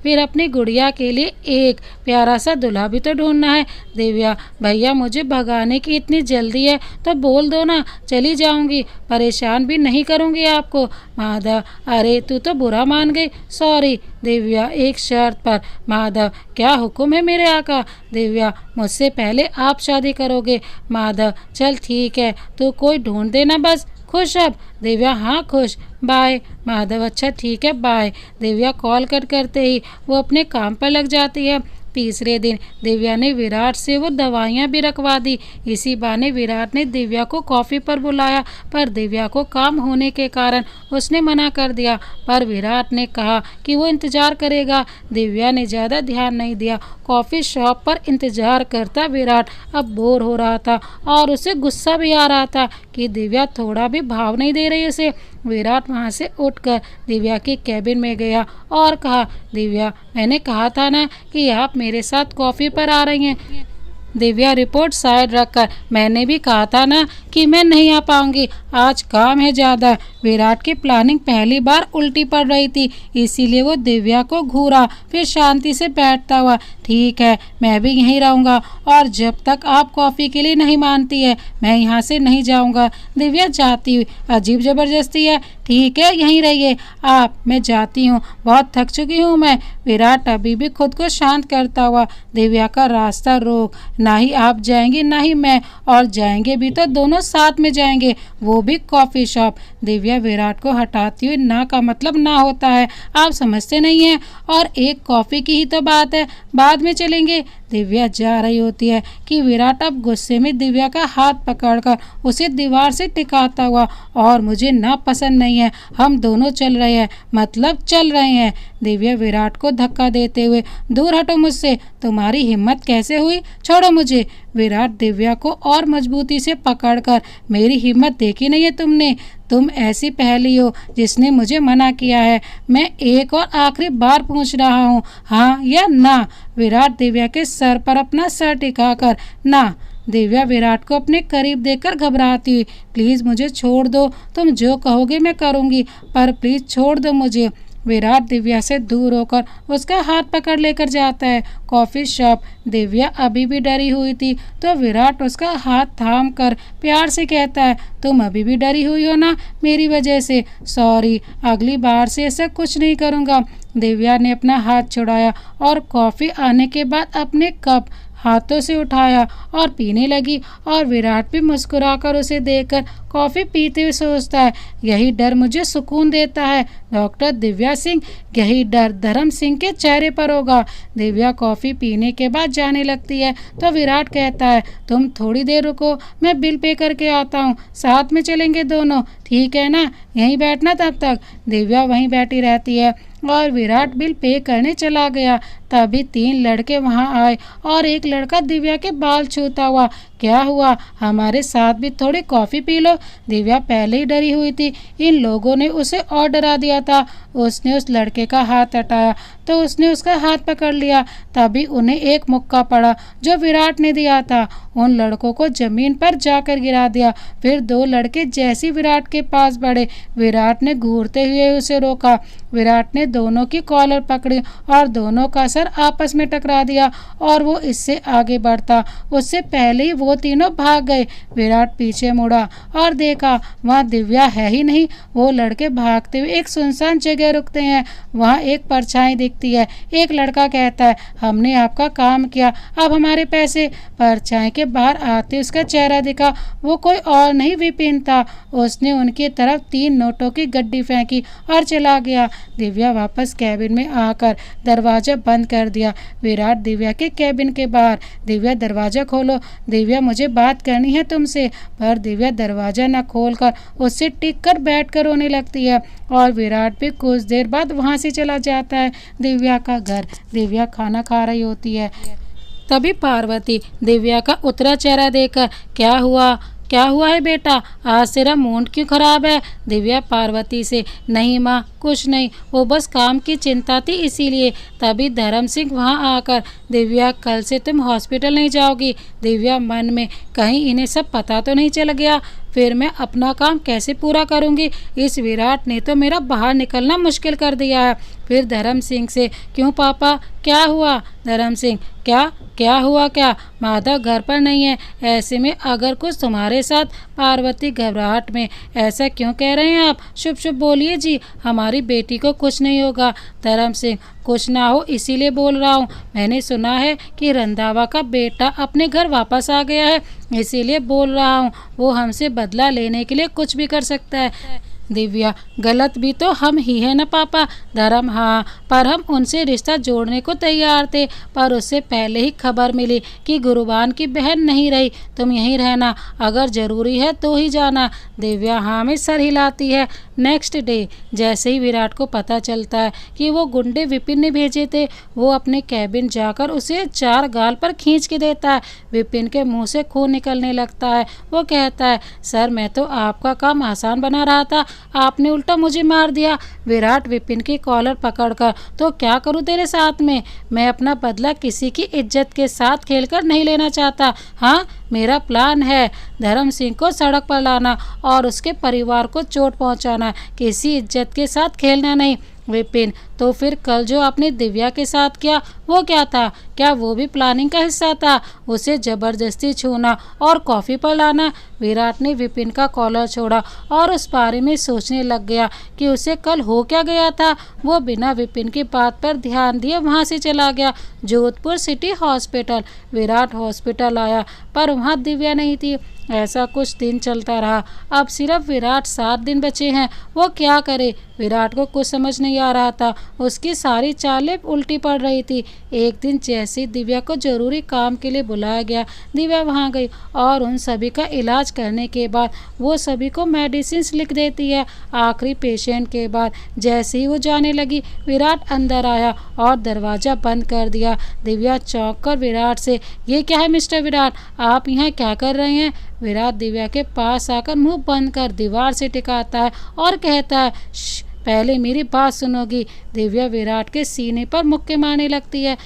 Speaker 1: फिर अपनी गुड़िया के लिए एक प्यारा सा दूल्हा भी तो ढूंढना है। दिव्या, भैया मुझे भगाने की इतनी जल्दी है तो बोल दो ना, चली जाऊंगी, परेशान भी नहीं करूंगी आपको। माधव, अरे तू तो बुरा मान गई, सॉरी। दिव्या, एक शर्त पर। माधव, क्या हुक्म है मेरे आका? दिव्या, मुझसे पहले आप शादी करोगे। माधव, चल ठीक है, तू कोई ढूंढ देना बस। खुश अब? दिव्या, हाँ खुश, बाय। माधव, अच्छा ठीक है, बाय। दिव्या कॉल कट करते ही वो अपने काम पर लग जाती है। तीसरे दिन दिव्या ने विराट से वो दवाइयाँ भी रखवा दी। इसी बहाने विराट ने दिव्या को कॉफ़ी पर बुलाया, पर दिव्या को काम होने के कारण उसने मना कर दिया। पर विराट ने कहा कि वो इंतज़ार करेगा। दिव्या ने ज़्यादा ध्यान नहीं दिया। कॉफ़ी शॉप पर इंतज़ार करता विराट अब बोर हो रहा था, और उसे गुस्सा भी आ रहा था कि दिव्या थोड़ा भी भाव नहीं दे रही उसे। विराट वहाँ से उठकर दिव्या के कैबिन में गया और कहा, दिव्या, मैंने कहा था ना कि आप मेरे साथ कॉफ़ी पर आ रही हैं। दिव्या रिपोर्ट साइड रखकर, मैंने भी कहा था ना कि मैं नहीं आ पाऊंगी, आज काम है ज़्यादा। विराट की प्लानिंग पहली बार उल्टी पड़ रही थी, इसीलिए वो दिव्या को घूरा, फिर शांति से बैठता हुआ, ठीक है मैं भी यहीं रहूँगा और जब तक आप कॉफ़ी के लिए नहीं मानती है मैं यहाँ से नहीं जाऊँगा। दिव्या जाती हुई, अजीब ज़बरदस्ती है, ठीक है यहीं रहिए आप, मैं जाती हूँ, बहुत थक चुकी हूँ मैं। विराट अभी भी खुद को शांत करता हुआ, दिव्या का रास्ता रोक, ना ही आप जाएंगी ना ही मैं, और जाएंगे भी तो दोनों साथ में जाएंगे, वो भी कॉफ़ी शॉप। दिव्या विराट को हटाती हुई, ना का मतलब ना होता है, आप समझते नहीं हैं, और एक कॉफ़ी की ही तो बात है, बाद में चलेंगे। दिव्या जा रही होती है कि विराट अब गुस्से में दिव्या का हाथ पकड़कर उसे दीवार से टिकाता हुआ, और मुझे ना पसंद नहीं है, हम दोनों चल रहे हैं, मतलब चल रहे हैं। दिव्या विराट को धक्का देते हुए, दूर हटो मुझसे, तुम्हारी हिम्मत कैसे हुई, छोड़ो मुझे। विराट दिव्या को और मजबूती से पकड़कर, मेरी हिम्मत देखी नहीं है तुमने, तुम ऐसी पहली हो जिसने मुझे मना किया है, मैं एक और आखिरी बार पूछ रहा हूँ, हाँ या ना। विराट दिव्या के सर पर अपना सर टिकाकर, ना। दिव्या विराट को अपने करीब देखकर घबराती हुई, प्लीज़ मुझे छोड़ दो, तुम जो कहोगे मैं करूँगी, पर प्लीज़ छोड़ दो मुझे। विराट दिव्या से दूर होकर उसका हाथ पकड़ लेकर जाता है कॉफ़ी शॉप। दिव्या अभी भी डरी हुई थी तो विराट उसका हाथ थाम कर प्यार से कहता है, तुम अभी भी डरी हुई हो ना मेरी वजह से, सॉरी, अगली बार से ऐसा कुछ नहीं करूँगा। दिव्या ने अपना हाथ छुड़ाया और कॉफ़ी आने के बाद अपने कप हाथों से उठाया और पीने लगी, और विराट भी मुस्कुराकर उसे देखकर कॉफ़ी पीते हुए सोचता है, यही डर मुझे सुकून देता है डॉक्टर दिव्या सिंह, यही डर धर्म सिंह के चेहरे पर होगा। दिव्या कॉफ़ी पीने के बाद जाने लगती है तो विराट कहता है, तुम थोड़ी देर रुको, मैं बिल पे करके आता हूँ, साथ में चलेंगे दोनों, ठीक है ना, यहीं बैठना तब तक। दिव्या वहीं बैठी रहती है और विराट बिल पे करने चला गया। तभी 3 लड़के वहां आए और एक लड़का दिव्या के बाल छूता हुआ, क्या हुआ, हमारे साथ भी थोड़ी कॉफ़ी पी लो। दिव्या पहले ही डरी हुई थी, इन लोगों ने उसे और डरा दिया था। उसने उस लड़के का हाथ हटाया तो उसने उसका हाथ पकड़ लिया, तभी उन्हें एक मुक्का पड़ा जो विराट ने दिया था, उन लड़कों को जमीन पर जाकर गिरा दिया। फिर 2 लड़के जैसे विराट के पास बढ़े, विराट ने घूरते हुए उसे रोका। विराट ने दोनों की कॉलर पकड़ी और दोनों का सर आपस में टकरा दिया और वो इससे आगे बढ़ता उससे पहले ही वो तीनों भाग गए। विराट पीछे मुड़ा और देखा वहाँ दिव्या है ही नहीं। वो लड़के भागते हुए एक सुनसान जगह रुकते हैं, वहाँ एक परछाई दिखती है। एक लड़का कहता है, हमने आपका काम किया, अब हमारे पैसे। परछाई के बाहर आते उसका चेहरा दिखा, वो कोई और नहीं विपिन था। उसने उनकी तरफ 3 नोटों की गड्डी फेंकी और चला गया। दिव्या वापस कैबिन में आकर दरवाजा बंद कर दिया। विराट दिव्या के कैबिन के बाहर, दिव्या दरवाजा खोलो, दिव्या मुझे बात करनी है तुमसे। पर दिव्या दरवाजा न खोलकर उससे टिक कर बैठ कर रोने लगती है और विराट भी कुछ देर बाद वहाँ से चला जाता है दिव्या का घर। दिव्या खाना खा रही होती है, तभी पार्वती दिव्या का उतरा चेहरा देखकर, क्या हुआ है बेटा, आज तेरा मूड क्यों खराब है। दिव्या पार्वती से, नहीं माँ कुछ नहीं, वो बस काम की चिंता थी इसीलिए। तभी धर्म सिंह वहाँ आकर, दिव्या कल से तुम हॉस्पिटल नहीं जाओगी। दिव्या मन में, कहीं इन्हें सब पता तो नहीं चल गया, फिर मैं अपना काम कैसे पूरा करूंगी। इस विराट ने तो मेरा बाहर निकलना मुश्किल कर दिया है। फिर धर्म सिंह से, क्यों पापा क्या हुआ। धर्म सिंह, क्या हुआ क्या, माधव घर पर नहीं है, ऐसे में अगर कुछ तुम्हारे साथ। पार्वती घबराहट में, ऐसा क्यों कह रहे हैं आप, शुभ शुभ बोलिए जी, हमारी बेटी को कुछ नहीं होगा। धर्म सिंह, कुछ ना हो इसीलिए बोल रहा हूँ, मैंने सुना है कि रंधावा का बेटा अपने घर वापस आ गया है, इसीलिए बोल रहा हूँ, वो हमसे बदला लेने के लिए कुछ भी कर सकता है। दिव्या, गलत भी तो हम ही है ना पापा। धर्म, हाँ, पर हम उनसे रिश्ता जोड़ने को तैयार थे, पर उससे पहले ही खबर मिली कि गुरुबान की बहन नहीं रही, तुम यहीं रहना, अगर ज़रूरी है तो ही जाना। दिव्या हाँ में सर हिलाती है। नेक्स्ट डे जैसे ही विराट को पता चलता है कि वो गुंडे विपिन ने भेजे थे, वो अपने कैबिन जाकर उसे 4 गाल पर खींच के देता है। विपिन के मुंह से खून निकलने लगता है। वो कहता है, सर मैं तो आपका काम आसान बना रहा था, आपने उल्टा मुझे मार दिया। विराट विपिन की कॉलर पकड़कर, तो क्या करूं तेरे साथ में? मैं अपना बदला किसी की इज्जत के साथ खेलकर नहीं लेना चाहता। हाँ, मेरा प्लान है धर्म सिंह को सड़क पर लाना और उसके परिवार को चोट पहुंचाना, किसी इज्जत के साथ खेलना नहीं। विपिन, तो फिर कल जो आपने दिव्या के साथ किया वो क्या था? क्या वो भी प्लानिंग का हिस्सा था? उसे जबरदस्ती छूना और कॉफ़ी पर लाना? विराट ने विपिन का कॉलर छोड़ा और उस बारे में सोचने लग गया कि उसे कल हो क्या गया था। वो बिना विपिन की बात पर ध्यान दिए वहाँ से चला गया। Jodhpur city hospital. Virat hospital आया पर वहाँ दिव्या नहीं थी। ऐसा कुछ दिन चलता रहा। अब सिर्फ विराट 7 दिन बचे हैं। वो क्या करे? विराट को कुछ समझ नहीं आ रहा था। उसकी सारी चालें उल्टी पड़ रही थी। एक दिन जैसे दिव्या को जरूरी काम के लिए बुलाया गया, दिव्या वहां गई और उन सभी का इलाज करने के बाद वो सभी को मेडिसिन लिख देती है। आखिरी पेशेंट के बाद जैसे ही वो जाने लगी, विराट अंदर आया और दरवाज़ा बंद कर दिया। दिव्या चौंक कर विराट से, ये क्या है मिस्टर विराट, आप यहाँ क्या कर रहे हैं? विराट दिव्या के पास आकर मुंह बंद कर दीवार से टिकाता है और कहता है, पहले मेरी बात सुनोगी। दिव्या विराट के सीने पर मुक्के मारने लगती है,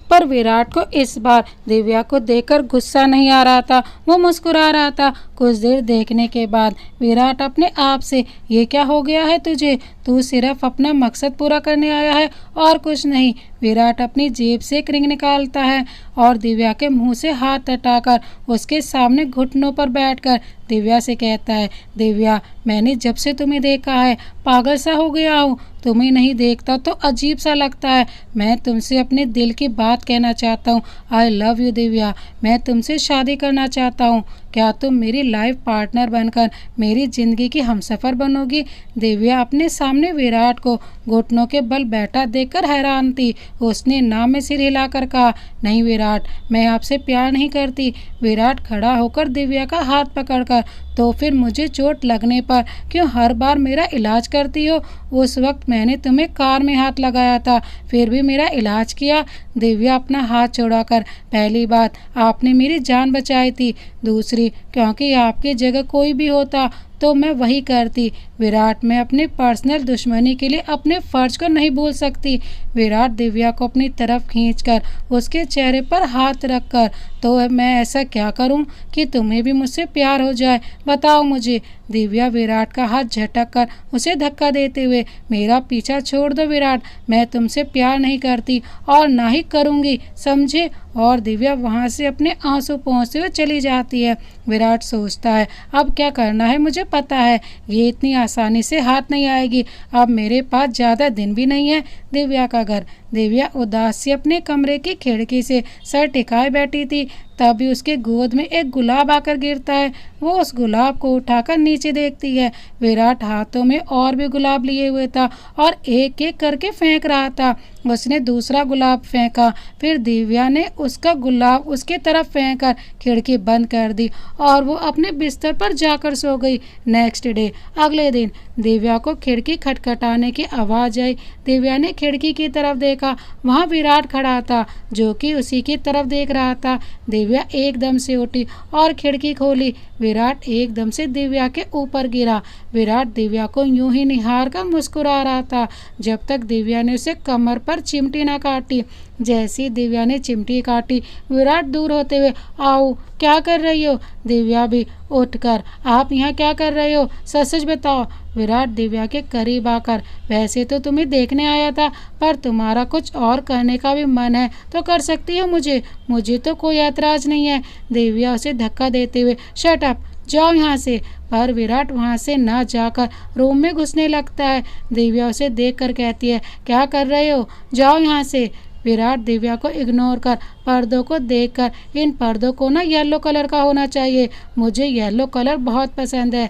Speaker 1: पर विराट को इस बार दिव्या को देखकर गुस्सा नहीं आ रहा था। वो मुस्कुरा रहा था। कुछ देर देखने के बाद विराट अपने आप से, ये क्या हो गया है तुझे? तू सिर्फ अपना मकसद पूरा करने आया है और कुछ नहीं। विराट अपनी जेब से एक रिंग निकालता है और दिव्या के मुंह से हाथ हटाकर उसके सामने घुटनों पर बैठकर दिव्या से कहता है, दिव्या, मैंने जब से तुम्हें देखा है पागल सा हो गया हूँ। तुम्हें नहीं देखता तो अजीब सा लगता है। मैं तुमसे अपने दिल की बात कहना चाहता हूँ। I love you Divya. मैं तुमसे शादी करना चाहता हूँ। क्या तुम मेरी लाइफ पार्टनर बनकर मेरी ज़िंदगी की हमसफ़र बनोगी? दिव्या अपने सामने विराट को घुटनों के बल बैठा देखकर हैरान थी। उसने ना में सिर हिलाकर कहा, नहीं विराट, मैं आपसे प्यार नहीं करती। विराट खड़ा होकर दिव्या का हाथ पकड़कर, तो फिर मुझे चोट लगने पर क्यों हर बार मेरा इलाज करती हो? उस वक्त मैंने तुम्हें कार में हाथ लगाया था, फिर भी मेरा इलाज किया। दिव्या अपना हाथ छोड़ाकर, पहली बात, आपने मेरी जान बचाई थी। दूसरी, क्योंकि आपकी जगह कोई भी होता तो मैं वही करती। विराट, मैं अपने पर्सनल दुश्मनी के लिए अपने फ़र्ज को नहीं भूल सकती। विराट दिव्या को अपनी तरफ खींचकर उसके चेहरे पर हाथ रखकर, तो मैं ऐसा क्या करूं कि तुम्हें भी मुझसे प्यार हो जाए? बताओ मुझे। दिव्या विराट का हाथ झटक कर उसे धक्का देते हुए, मेरा पीछा छोड़ दो विराट, मैं तुमसे प्यार नहीं करती और ना ही करूँगी, समझे? और दिव्या वहाँ से अपने आंसू पोंछते हुए चली जाती है। विराट सोचता है, अब क्या करना है मुझे पता है, ये इतनी आसानी से हाथ नहीं आएगी। अब मेरे पास ज़्यादा दिन भी नहीं है। दिव्या का घर। दिव्या उदास सी अपने कमरे की खिड़की से सर टिकाए बैठी थी। तभी उसके गोद में एक गुलाब आकर गिरता है। वो उस गुलाब को उठाकर नीचे देखती है। विराट हाथों में और भी गुलाब लिए हुए था और एक एक करके फेंक रहा था। उसने दूसरा गुलाब फेंका, फिर दिव्या ने उसका गुलाब उसकी तरफ फेंककर खिड़की बंद कर दी और वो अपने बिस्तर पर जाकर सो गई। नेक्स्ट डे, अगले दिन, दिव्या को खिड़की खटखटाने की आवाज़ आई। दिव्या ने खिड़की की तरफ देखा। वहाँ विराट खड़ा था जो कि उसी की तरफ देख रहा था। दिव्या एकदम से उठी और खिड़की खोली। विराट एकदम से दिव्या के ऊपर गिरा। विराट दिव्या को यूं ही निहार कर मुस्कुरा रहा था जब तक दिव्या ने उसे कमर पर चिमटी न काटी। जैसी दिव्या ने चिमटी काटी, विराट दूर होते हुए, आओ, क्या कर रही हो? दिव्या भी उठकर, आप यहाँ क्या कर रहे हो? सच सच बताओ। विराट दिव्या के करीब आकर, वैसे तो तुम्हें देखने आया था, पर तुम्हारा कुछ और करने का भी मन है तो कर सकती हो। मुझे तो कोई ऐतराज़ नहीं है। दिव्या उसे धक्का देते हुए, शट अप, जाओ यहाँ से। पर विराट वहाँ से ना जाकर रूम में घुसने लगता है। दिव्या उसे देखकर कहती है, क्या कर रहे हो? जाओ यहाँ से। विराट दिव्या को इग्नोर कर पर्दों को देखकर, इन पर्दों को ना येलो कलर का होना चाहिए, मुझे येलो कलर बहुत पसंद है।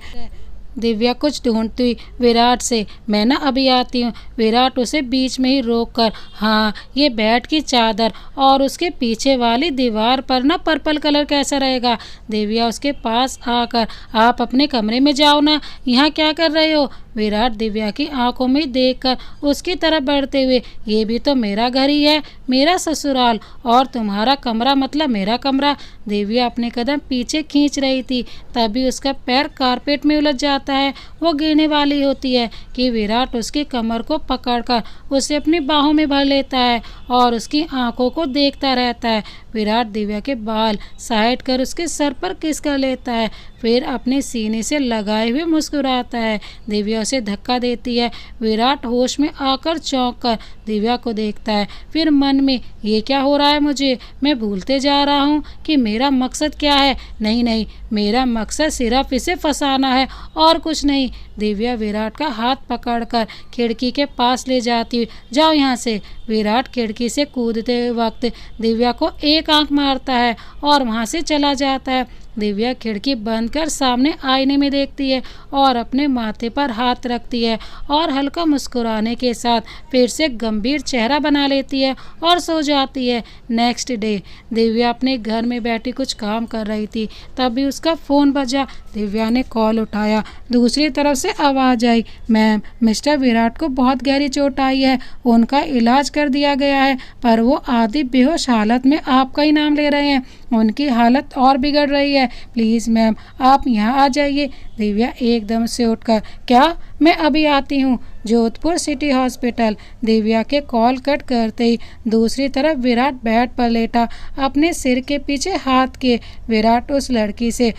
Speaker 1: दिव्या कुछ ढूंढती हुई विराट से, मैं ना अभी आती हूँ। विराट उसे बीच में ही रोककर, हाँ, ये बेड की चादर और उसके पीछे वाली दीवार पर ना पर्पल कलर कैसा रहेगा? दिव्या उसके पास आकर, आप अपने कमरे में जाओ ना, यहाँ क्या कर रहे हो? विराट दिव्या की आंखों में देखकर उसकी तरफ बढ़ते हुए, ये भी तो मेरा घर ही है, मेरा ससुराल, और तुम्हारा कमरा मतलब मेरा कमरा। दिव्या अपने कदम पीछे खींच रही थी, तभी उसका पैर कारपेट में उलझ जाता है। वो गिरने वाली होती है कि विराट उसकी कमर को पकड़कर उसे अपनी बाहों में भर लेता है और उसकी आंखों को देखता रहता है। विराट दिव्या के बाल साइड कर उसके सर पर किस कर लेता है, फिर अपने सीने से लगाए हुए मुस्कुराता है। दिव्या उसे धक्का देती है। विराट होश में आकर चौंक कर दिव्या को देखता है, फिर मन में, ये क्या हो रहा है मुझे, मैं भूलते जा रहा हूँ कि मेरा मकसद क्या है। नहीं नहीं, मेरा मकसद सिर्फ इसे फंसाना है और कुछ नहीं। दिव्या विराट का हाथ पकड़कर खिड़की के पास ले जाती हुई, जाओ यहाँ से। विराट खिड़की से कूदते वक्त दिव्या को एक आंख मारता है और वहाँ से चला जाता है। दिव्या खिड़की बंद कर सामने आईने में देखती है और अपने माथे पर हाथ रखती है और हल्का मुस्कुराने के साथ फिर से गंभीर चेहरा बना लेती है और सो जाती है। नेक्स्ट डे दिव्या अपने घर में बैठी कुछ काम कर रही थी, तभी उसका फ़ोन बजा। दिव्या ने कॉल उठाया। दूसरी तरफ से आवाज़ आई, मैम, मिस्टर विराट को बहुत गहरी चोट आई है, उनका इलाज कर दिया गया है, पर वो आधी बेहोश हालत में आपका ही नाम ले रहे हैं, उनकी हालत और बिगड़ रही है, प्लीज़ मैम आप यहाँ आ जाइए। दिव्या एकदम से उठकर, क्या, मैं अभी आती हूँ, जोधपुर सिटी हॉस्पिटल। दिव्या के कॉल कट करते ही दूसरी तरफ विराट बेड पर लेटा अपने सिर के पीछे हाथ किए। विराट उस लड़की से,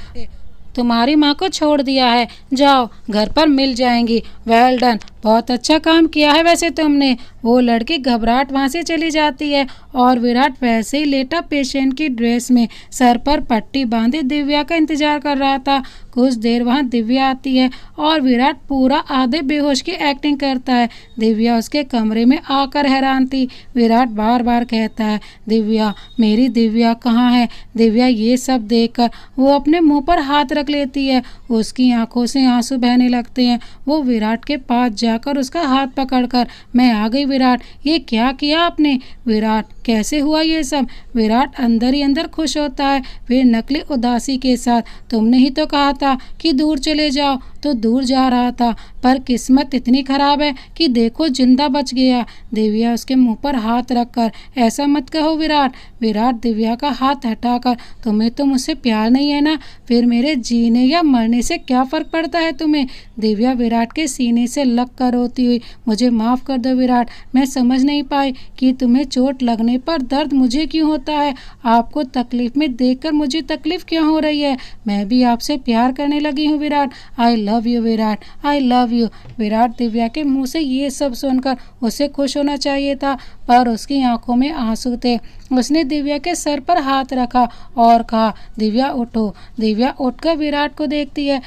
Speaker 1: तुम्हारी माँ को छोड़ दिया है, जाओ घर पर मिल जाएंगी। वेल डन, बहुत अच्छा काम किया है वैसे तुमने। वो लड़की घबराहट वहाँ से चली जाती है और विराट वैसे ही लेटा पेशेंट की ड्रेस में सर पर पट्टी बांधे दिव्या का इंतजार कर रहा था। कुछ देर वहाँ दिव्या आती है और विराट पूरा आधे बेहोश की एक्टिंग करता है। दिव्या उसके कमरे में आकर हैरान थी। विराट बार बार कहता है, दिव्या, मेरी दिव्या कहाँ है। दिव्या ये सब देखकर वो अपने मुंह पर हाथ रख लेती है। उसकी आंखों से आंसू बहने लगते हैं। वो विराट के पास जाकर उसका हाथ पकड़कर, मैं आ गई विराट, ये क्या किया आपने। विराट, कैसे हुआ ये सब। विराट अंदर ही अंदर खुश होता है, फिर नकली उदासी के साथ, तुमने ही तो कहा था कि दूर चले जाओ, तो दूर जा रहा था, पर किस्मत इतनी खराब है कि देखो जिंदा बच गया। दिव्या उसके मुंह पर हाथ रखकर, ऐसा मत कहो विराट। विराट दिव्या का हाथ हटाकर, तुम्हें तो मुझसे प्यार नहीं है ना, फिर मेरे जीने या मरने से क्या फर्क पड़ता है तुम्हें। दिव्या विराट के सीने से लग कर रोती हुई, मुझे माफ़ कर दो विराट, मैं समझ नहीं पाई कि तुम्हें चोट लगने पर दर्द मुझे क्यों होता है, आपको तकलीफ में देखकर मुझे तकलीफ क्यों हो रही है। मैं भी आपसे प्यार करने लगी हूँ Virat, I love you Virat, I love you. Virat Divya के मुंह से ये सब सुनकर उसे खुश होना चाहिए था, पर उसकी आंखों में आंसू थे। उसने दिव्या के सर पर हाथ रखा और कहा, दिव्या उठो। दिव्या उठकर विराट को देखती है।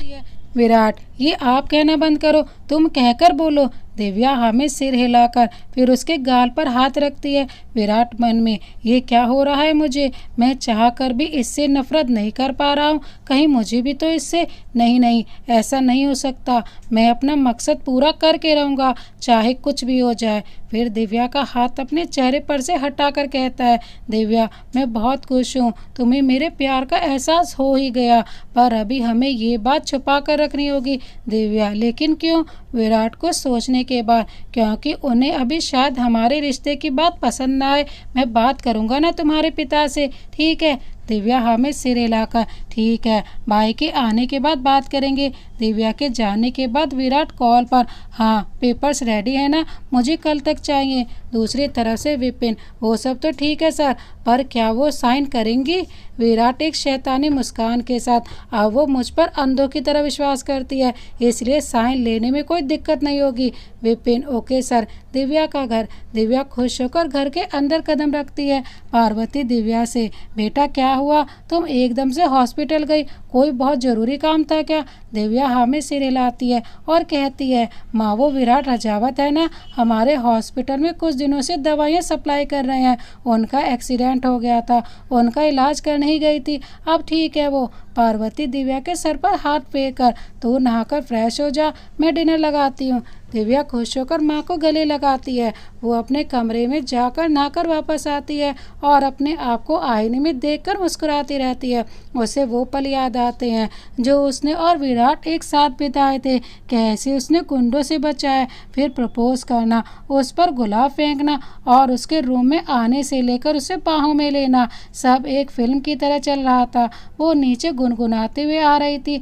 Speaker 1: विराट, ये आप कहना बंद करो, तुम कहकर बोलो। दिव्या हमें सिर हिलाकर फिर उसके गाल पर हाथ रखती है। विराट मन में, ये क्या हो रहा है मुझे, मैं चाह कर भी इससे नफरत नहीं कर पा रहा हूँ, कहीं मुझे भी तो इससे, नहीं नहीं, ऐसा नहीं हो सकता, मैं अपना मकसद पूरा करके रहूँगा, चाहे कुछ भी हो जाए। फिर दिव्या का हाथ अपने चेहरे पर से हटाकर कहता है, दिव्या, मैं बहुत खुश हूँ, तुम्हें मेरे प्यार का एहसास हो ही गया, पर अभी हमें ये बात छुपा कर रखनी होगी। दिव्या, लेकिन क्यों। विराट को सोचने के बाद, क्योंकि उन्हें अभी शायद हमारे रिश्ते की बात पसंद ना आए, मैं बात करूँगा ना तुम्हारे पिता से, ठीक है। दिव्या हमें सिर हिलाकर, ठीक है, भाई के आने के बाद बात करेंगे। दिव्या के जाने के बाद विराट कॉल पर, हाँ पेपर्स रेडी है ना, मुझे कल तक चाहिए। दूसरी तरफ से विपिन, वो सब तो ठीक है सर, पर क्या वो साइन करेंगी। विराट एक शैतानी मुस्कान के साथ, अब वो मुझ पर अंधों की तरह विश्वास करती है, इसलिए साइन लेने में कोई दिक्कत नहीं होगी। Vipin, okay sir. दिव्या का घर। दिव्या खुश होकर घर के अंदर कदम रखती है। पार्वती दिव्या से, बेटा क्या हुआ, तुम एकदम से हॉस्पिटल गई, कोई बहुत ज़रूरी काम था क्या। दिव्या हमें सिर हिलाती है और कहती है, माँ वो विराट रजावत है ना, हमारे हॉस्पिटल में कुछ दिनों से दवाइयाँ सप्लाई कर रहे हैं, उनका एक्सीडेंट हो गया था, उनका इलाज करने ही गई थी, अब ठीक है वो। पार्वती दिव्या के सर पर हाथ फेर कर, तू नहाकर फ्रेश हो जा, मैं डिनर लगाती हूँ। दिव्या खुश होकर माँ को गले लगाती है। वो अपने कमरे में जाकर नहाकर वापस आती है और अपने आप को आईने में देखकर मुस्कुराती रहती है। उसे वो पल याद आते हैं जो उसने और विराट एक साथ बिताए थे। कैसे उसने गुंडों से बचाया, फिर प्रपोज करना, उस पर गुलाब फेंकना और उसके रूम में आने से लेकर उसे बाहों में लेना, सब एक फिल्म की तरह चल रहा था। वो नीचे गुनगुनाते हुए आ रही थी।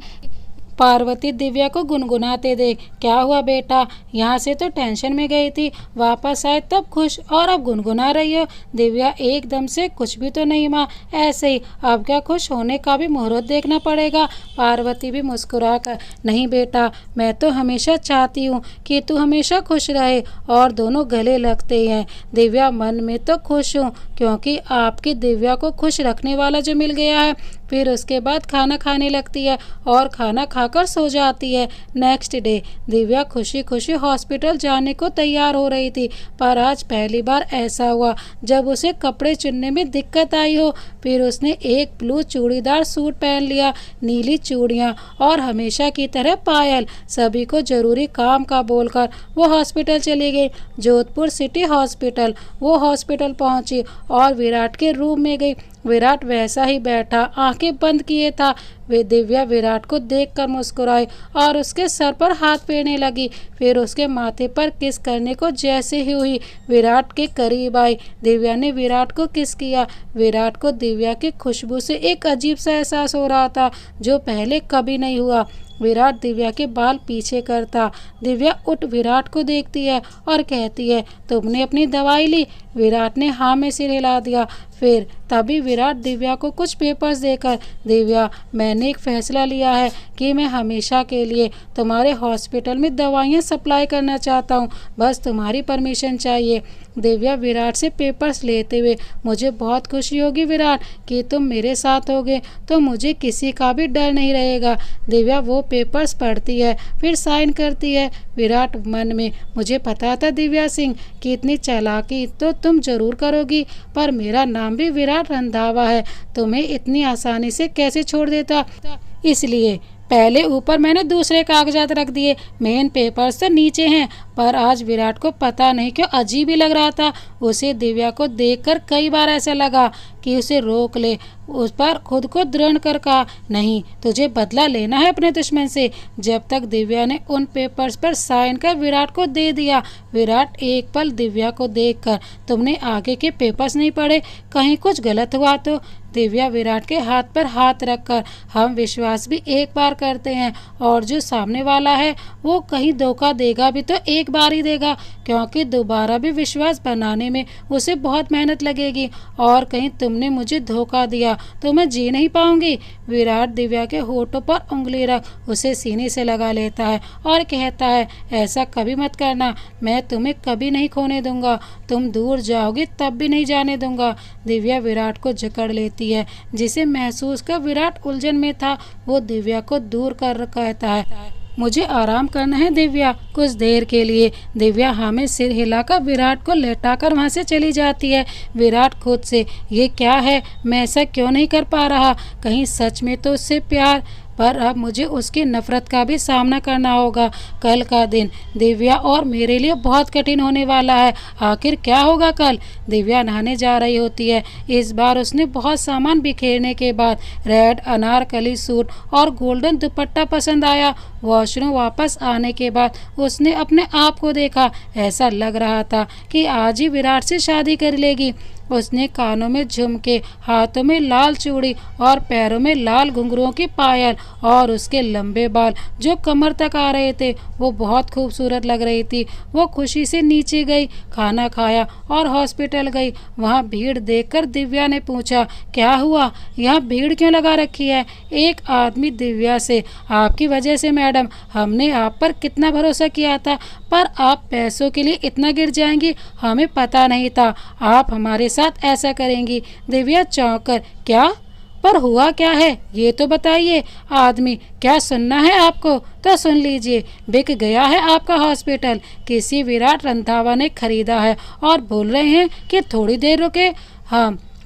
Speaker 1: पार्वती दिव्या को गुनगुनाते देख, क्या हुआ बेटा, यहाँ से तो टेंशन में गई थी, वापस आए तब खुश और अब गुनगुना रही हो। दिव्या एकदम से, कुछ भी तो नहीं माँ, ऐसे ही। अब क्या खुश होने का भी मुहूर्त देखना पड़ेगा। पार्वती भी मुस्कुरा कर, नहीं बेटा, मैं तो हमेशा चाहती हूँ कि तू हमेशा खुश रहे। और दोनों गले लगते हैं। दिव्या मन में तो खुश हूँ क्योंकि आपकी दिव्या को खुश रखने वाला जो मिल गया है। फिर उसके बाद खाना खाने लगती है और खाना खाकर सो जाती है। नेक्स्ट डे दिव्या खुशी खुशी हॉस्पिटल जाने को तैयार हो रही थी, पर आज पहली बार ऐसा हुआ जब उसे कपड़े चुनने में दिक्कत आई हो। फिर उसने एक ब्लू चूड़ीदार सूट पहन लिया, नीली चूड़ियाँ और हमेशा की तरह पायल। सभी को जरूरी काम का बोलकर वो हॉस्पिटल चली गई, जोधपुर सिटी हॉस्पिटल। वो हॉस्पिटल पहुंची और विराट के रूम में गई। विराट वैसा ही बैठा, आंखें बंद किए था। वे दिव्या विराट को देखकर मुस्कुराई और उसके सर पर हाथ फेरने लगी। फिर उसके माथे पर किस करने को जैसे ही हुई, विराट के करीब आई। दिव्या ने विराट को किस किया। विराट को दिव्या की खुशबू से एक अजीब सा एहसास हो रहा था जो पहले कभी नहीं हुआ। विराट दिव्या के बाल पीछे करता। दिव्या उठ विराट को देखती है और कहती है, तुमने अपनी दवाई ली। विराट ने हाँ में सिर हिला दिया। फिर तभी विराट दिव्या को कुछ पेपर्स देकर, दिव्या, मैंने एक फैसला लिया है कि मैं हमेशा के लिए तुम्हारे हॉस्पिटल में दवाइयाँ सप्लाई करना चाहता हूँ, बस तुम्हारी परमिशन चाहिए। दिव्या विराट से पेपर्स लेते हुए, मुझे बहुत खुशी होगी विराट कि तुम मेरे साथ होगे, तो मुझे किसी का भी डर नहीं रहेगा। दिव्या वो पेपर्स पढ़ती है, फिर साइन करती है। विराट मन में, मुझे पता था दिव्या सिंह कि इतनी चालाकी तो तुम जरूर करोगी, पर मेरा नाम भी विराट रंधावा है, तुम्हें इतनी आसानी से कैसे छोड़ देता। इसलिए पहले ऊपर मैंने दूसरे कागजात रख दिए, मेन पेपर्स तो नीचे हैं। पर आज विराट को पता नहीं क्यों अजीब ही लग रहा था। उसे दिव्या को देखकर कई बार ऐसा लगा कि उसे रोक ले। उस पर खुद को दृढ़ कर कहा, नहीं, तुझे बदला लेना है अपने दुश्मन से। जब तक दिव्या ने उन पेपर्स पर साइन कर विराट को दे दिया। विराट एक पल दिव्या को देखकर, तुमने आगे के पेपर्स नहीं पढ़े, कहीं कुछ गलत हुआ तो। दिव्या विराट के हाथ पर हाथ रखकर, हम विश्वास भी एक बार करते हैं और जो सामने वाला है वो कहीं धोखा देगा भी तो एक बार ही देगा, क्योंकि दोबारा भी विश्वास बनाने में उसे बहुत मेहनत लगेगी। और कहीं तुमने मुझे धोखा दिया तो मैं जी नहीं पाऊंगी। विराट दिव्या के होठों पर उंगली रख उसे सीने से लगा लेता है और कहता है, ऐसा कभी मत करना, मैं तुम्हें कभी नहीं खोने दूंगा, तुम दूर जाओगे तब भी नहीं जाने दूंगा। दिव्या विराट को जकड़ लेती है, जिसे महसूस कर विराट उलझन में था। वो दिव्या को दूर कर कहता है, मुझे आराम करना है दिव्या, कुछ देर के लिए। दिव्या हाँ में सिर हिलाकर विराट को लेटाकर वहाँ से चली जाती है। विराट खुद से, ये क्या है, मैं ऐसा क्यों नहीं कर पा रहा, कहीं सच में तो उससे प्यार, पर अब मुझे उसकी नफरत का भी सामना करना होगा। कल का दिन दिव्या और मेरे लिए बहुत कठिन होने वाला है। आखिर क्या होगा कल। दिव्या नहाने जा रही होती है। इस बार उसने बहुत सामान बिखेरने के बाद रेड अनारकली सूट और गोल्डन दुपट्टा पसंद आया। वॉशरूम वापस आने के बाद उसने अपने आप को देखा। ऐसा लग रहा था कि आज ही विराट से शादी कर लेगी। उसने कानों में झुमके, हाथों में लाल चूड़ी और पैरों में लाल घुंघरुओं की पायल और उसके लंबे बाल जो कमर तक आ रहे थे, वो बहुत खूबसूरत लग रही थी। वो खुशी से नीचे गई, खाना खाया और हॉस्पिटल गई। वहाँ भीड़ देखकर दिव्या ने पूछा, क्या हुआ, यहाँ भीड़ क्यों लगा रखी है। एक आदमी दिव्या से, आपकी वजह से मैडम, हमने आप पर कितना भरोसा किया था, पर आप पैसों के लिए इतना गिर जाएंगी, हमें पता नहीं था आप हमारे साथ ऐसा करेंगी। दिव्या चौंक कर, क्या, पर हुआ क्या है ये तो बताइए। आदमी, क्या सुनना है आपको तो सुन लीजिए, बिक गया है आपका हॉस्पिटल, किसी विराट रंधावा ने खरीदा है और बोल रहे हैं कि थोड़ी देर रुके।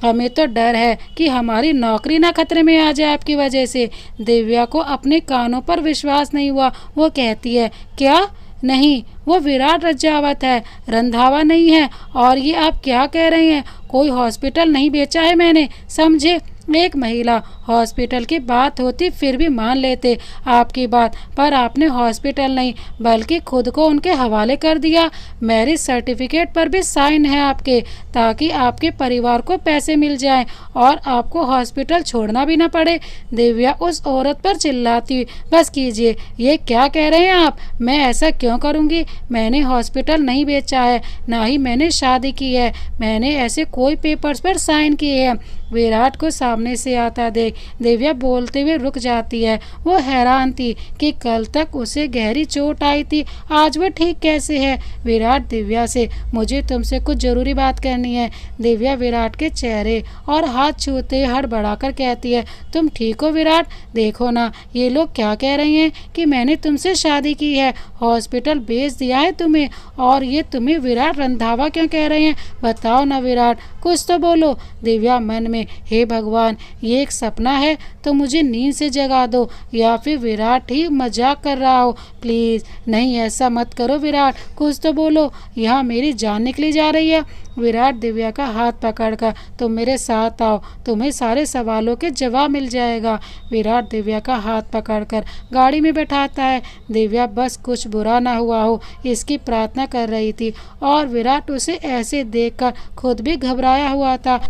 Speaker 1: हमें तो डर है कि हमारी नौकरी ना खतरे में आ जाए आपकी वजह से। दिव्या को अपने कानों पर विश्वास नहीं हुआ। वो कहती है, क्या, नहीं, वो विराट रजावत है, रंधावा नहीं है। और ये आप क्या कह रहे हैं? कोई हॉस्पिटल नहीं बेचा है मैंने, समझे। एक महिला, हॉस्पिटल की बात होती फिर भी मान लेते आपकी बात, पर आपने हॉस्पिटल नहीं बल्कि खुद को उनके हवाले कर दिया। मैरिज सर्टिफिकेट पर भी साइन है आपके, ताकि आपके परिवार को पैसे मिल जाएं और आपको हॉस्पिटल छोड़ना भी ना पड़े। दिव्या उस औरत पर चिल्लाती, बस कीजिए, ये क्या कह रहे हैं आप? मैं ऐसा क्यों करूँगी? मैंने हॉस्पिटल नहीं बेचा है, ना ही मैंने शादी की है। मैंने ऐसे कोई पेपर्स पर साइन किए हैं। विराट को सामने से आता देख दिव्या बोलते हुए रुक जाती है। वो हैरान थी कि कल तक उसे गहरी चोट आई थी, आज वो ठीक कैसे है। विराट दिव्या से, मुझे तुमसे कुछ जरूरी बात करनी है। दिव्या विराट के चेहरे और हाथ छूते हड़बड़ाकर कहती है, तुम ठीक हो विराट? देखो ना, ये लोग क्या कह रहे हैं कि मैंने तुमसे शादी की है, हॉस्पिटल भेज दिया है तुम्हें, और ये तुम्हें विराट रंधावा क्यों कह रहे हैं? बताओ ना विराट, कुछ तो बोलो। दिव्या मन में, हे भगवान, ये एक सपना है तो मुझे नींद से जगा दो, या फिर विराट ही मजाक कर रहा हो। प्लीज़ नहीं, ऐसा मत करो विराट, कुछ तो बोलो, यहाँ मेरी जान निकली जा रही है। विराट दिव्या का हाथ पकड़कर, तुम मेरे साथ आओ, तुम्हें सारे सवालों के जवाब मिल जाएगा। विराट दिव्या का हाथ पकड़कर गाड़ी में बैठाता है। दिव्या बस कुछ बुरा ना हुआ हो इसकी प्रार्थना कर रही थी, और विराट उसे ऐसे देखकर खुद भी घबराया हुआ था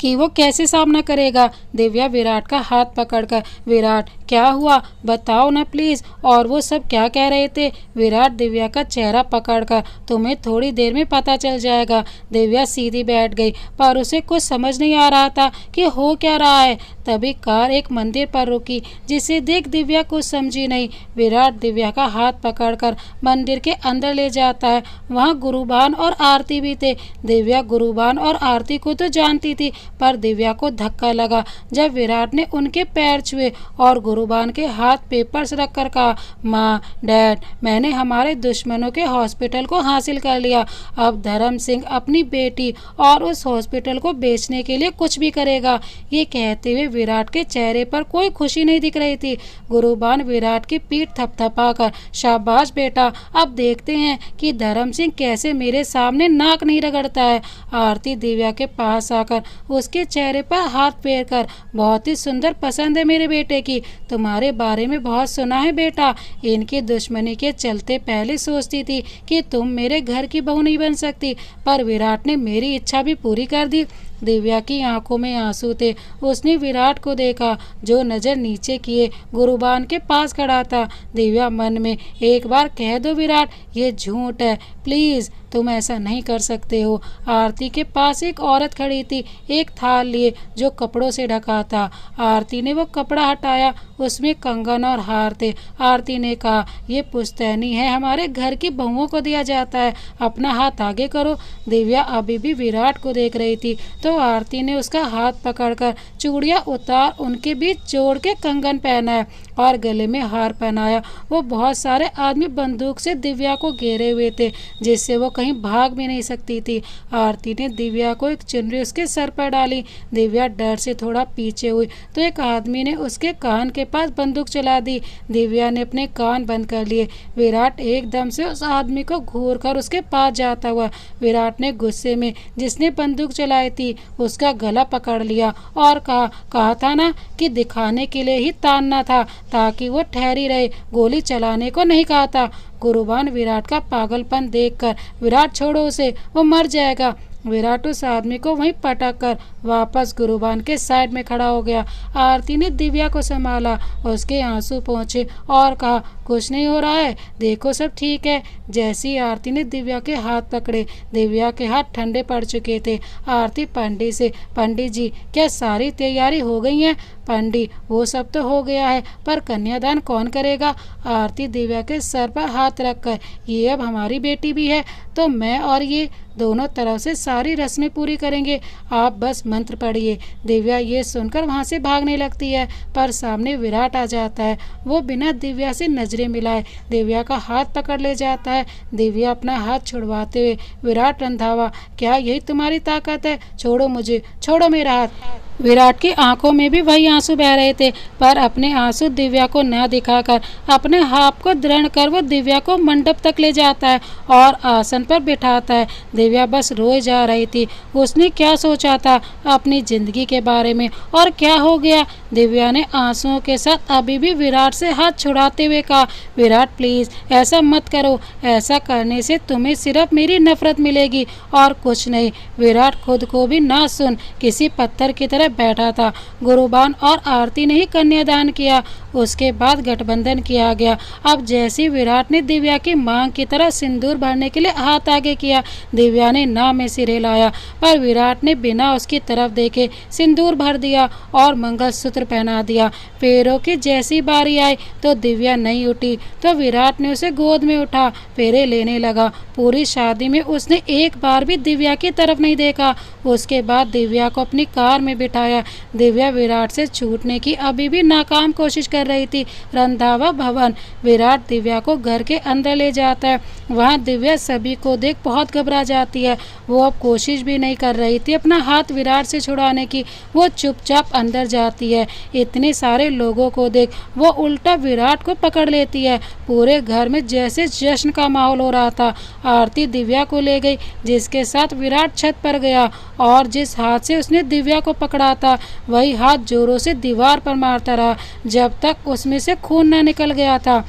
Speaker 1: कि वो कैसे सामना करेगा। दिव्या विराट का हाथ पकड़कर, विराट क्या हुआ, बताओ ना प्लीज़, और वो सब क्या कह रहे थे? विराट दिव्या का चेहरा पकड़कर, तुम्हें थोड़ी देर में पता चल जाएगा। दिव्या सीधी बैठ गई, पर उसे कुछ समझ नहीं आ रहा था कि हो क्या रहा है। तभी कार एक मंदिर पर रुकी, जिसे देख दिव्या कुछ समझी नहीं। विराट दिव्या का हाथ पकड़कर मंदिर के अंदर ले जाता है। वहाँ गुरुबान और आरती भी थे। दिव्या गुरुबान और आरती को तो जानती थी, पर दिव्या को धक्का लगा जब विराट ने उनके पैर छुए और गुरुबान के हाथ पेपर्स रखकर कहा, माँ, डैड, मैंने हमारे दुश्मनों के हॉस्पिटल को हासिल कर लिया। अब धर्म सिंह अपनी बेटी और उस हॉस्पिटल को बेचने के लिए कुछ भी करेगा। ये कहते हुए विराट के चेहरे पर कोई खुशी नहीं दिख रही थी। गुरुबान विराट की पीठ थपथपाकर, शाबाश बेटा, अब देखते हैं कि धर्म सिंह कैसे मेरे सामने नाक नहीं रगड़ता है। आरती दिव्या के पास आकर उसके चेहरे पर हाथ फेर कर, बहुत ही सुंदर पसंद है मेरे बेटे की, तुम्हारे बारे में बहुत सुना है बेटा। इनकी दुश्मनी के चलते पहले सोचती थी कि तुम मेरे घर की बहू नहीं बन सकती, पर विराट ने मेरी इच्छा भी पूरी कर दी। दिव्या की आंखों में आंसू थे। उसने विराट को देखा, जो नज़र नीचे किए गुरुबान के पास खड़ा था। दिव्या मन में, एक बार कह दो विराट, ये झूठ है, प्लीज़ तुम ऐसा नहीं कर सकते हो। आरती के पास एक औरत खड़ी थी, एक थाल लिए जो कपड़ों से ढका था। आरती ने वो कपड़ा हटाया, उसमें कंगन और हार थे। आरती ने कहा, ये पुश्तैनी है, हमारे घर की बहुओं को दिया जाता है, अपना हाथ आगे करो। दिव्या अभी भी विराट को देख रही थी, तो आरती ने उसका हाथ पकड़कर चूड़ियाँ उतार उनके बीच जोड़ के कंगन पहनाया और गले में हार पहनाया। वो बहुत सारे आदमी बंदूक से दिव्या को घेरे हुए थे, जिससे वो कहीं भाग भी नहीं सकती थी। आरती ने दिव्या को एक चुनरी उसके सर पर डाली। दिव्या डर से थोड़ा पीछे हुई तो एक आदमी ने उसके कान के पास बंदूक चला दी। दिव्या ने अपने कान बंद कर लिए। विराट एकदम से उस आदमी को घूर कर उसके पास जाता हुआ, विराट ने गुस्से में जिसने बंदूक चलाई थी उसका गला पकड़ लिया और कहा था ना कि दिखाने के लिए ही तानना था, ताकि वो ठहरी रहे, गोली चलाने को नहीं कहा था। गुरुबान विराट का पागलपन देखकर, विराट छोड़ो उसे, वो मर जाएगा। विराट उस आदमी को वहीं पटक कर वापस गुरुबान के साइड में खड़ा हो गया। आरती ने दिव्या को संभाला, उसके आंसू पहुंचे और कहा, कुछ नहीं हो रहा है, देखो सब ठीक है। जैसी आरती ने दिव्या के हाथ पकड़े, दिव्या के हाथ ठंडे पड़ चुके थे। आरती पंडित से, पंडित जी, क्या सारी तैयारी हो गई है? पंडित, वो सब तो हो गया है, पर कन्यादान कौन करेगा? आरती दिव्या के सर पर हाथ रखकर, ये अब हमारी बेटी भी है, तो मैं और ये दोनों तरफ से सारी रस्में पूरी करेंगे, आप बस मंत्र पढ़िए। दिव्या ये सुनकर वहाँ से भागने लगती है, पर सामने विराट आ जाता है। वो बिना दिव्या से नजरें मिलाए दिव्या का हाथ पकड़ ले जाता है। दिव्या अपना हाथ छुड़वाते हुए, विराट रंधावा, क्या यही तुम्हारी ताकत है? छोड़ो मुझे, छोड़ो मेरा हाथ। विराट की आंखों में भी वही आंसू बह रहे थे, पर अपने आंसू दिव्या को न दिखाकर अपने हाथ को दृढ़ कर वो दिव्या को मंडप तक ले जाता है और आसन पर बिठाता है। दिव्या बस रोए जा रही थी। उसने क्या सोचा था अपनी जिंदगी के बारे में और क्या हो गया। दिव्या ने आंसुओं के साथ अभी भी विराट से हाथ छुड़ाते हुए कहा, विराट प्लीज ऐसा मत करो, ऐसा करने से तुम्हें सिर्फ मेरी नफरत मिलेगी और कुछ नहीं। विराट खुद को भी ना सुन किसी पत्थर की तरह बैठा था। गुरुबान और आरती ने ही कन्यादान किया, उसके बाद गठबंधन किया गया। अब जैसे विराट ने दिव्या की मांग की तरह सिंदूर भरने के लिए हाथ आगे किया, दिव्या ने ना में सिर हिलाया, पर विराट ने बिना उसकी तरफ देखे सिंदूर भर दिया और मंगलसूत्र पहना दिया। फेरों की जैसी बारी आई तो दिव्या नहीं उठी तो विराट ने उसे गोद में उठा, फेरे लेने लगा। पूरी शादी में उसने एक बार भी दिव्या की तरफ नहीं देखा। उसके बाद दिव्या को अपनी कार में बिठाया। दिव्या विराट से छूटने की अभी भी नाकाम कोशिश कर रही थी। रंधावा भवन। विराट दिव्या को घर के अंदर ले जाता है। वहाँ दिव्या सभी को देख बहुत घबरा जाती है। वो अब कोशिश भी नहीं कर रही थी अपना हाथ विराट से छुड़ाने की। वो चुपचाप अंदर जाती है। इतने सारे लोगों को देख वो उल्टा विराट को पकड़ लेती है। पूरे घर में जैसे जश्न का माहौल हो रहा था। आरती दिव्या को ले गई, जिसके साथ विराट छत पर गया और जिस हाथ से उसने दिव्या को पकड़ा था वही हाथ जोरों से दीवार पर मारता रहा जब तक उसमें से खून न निकल गया था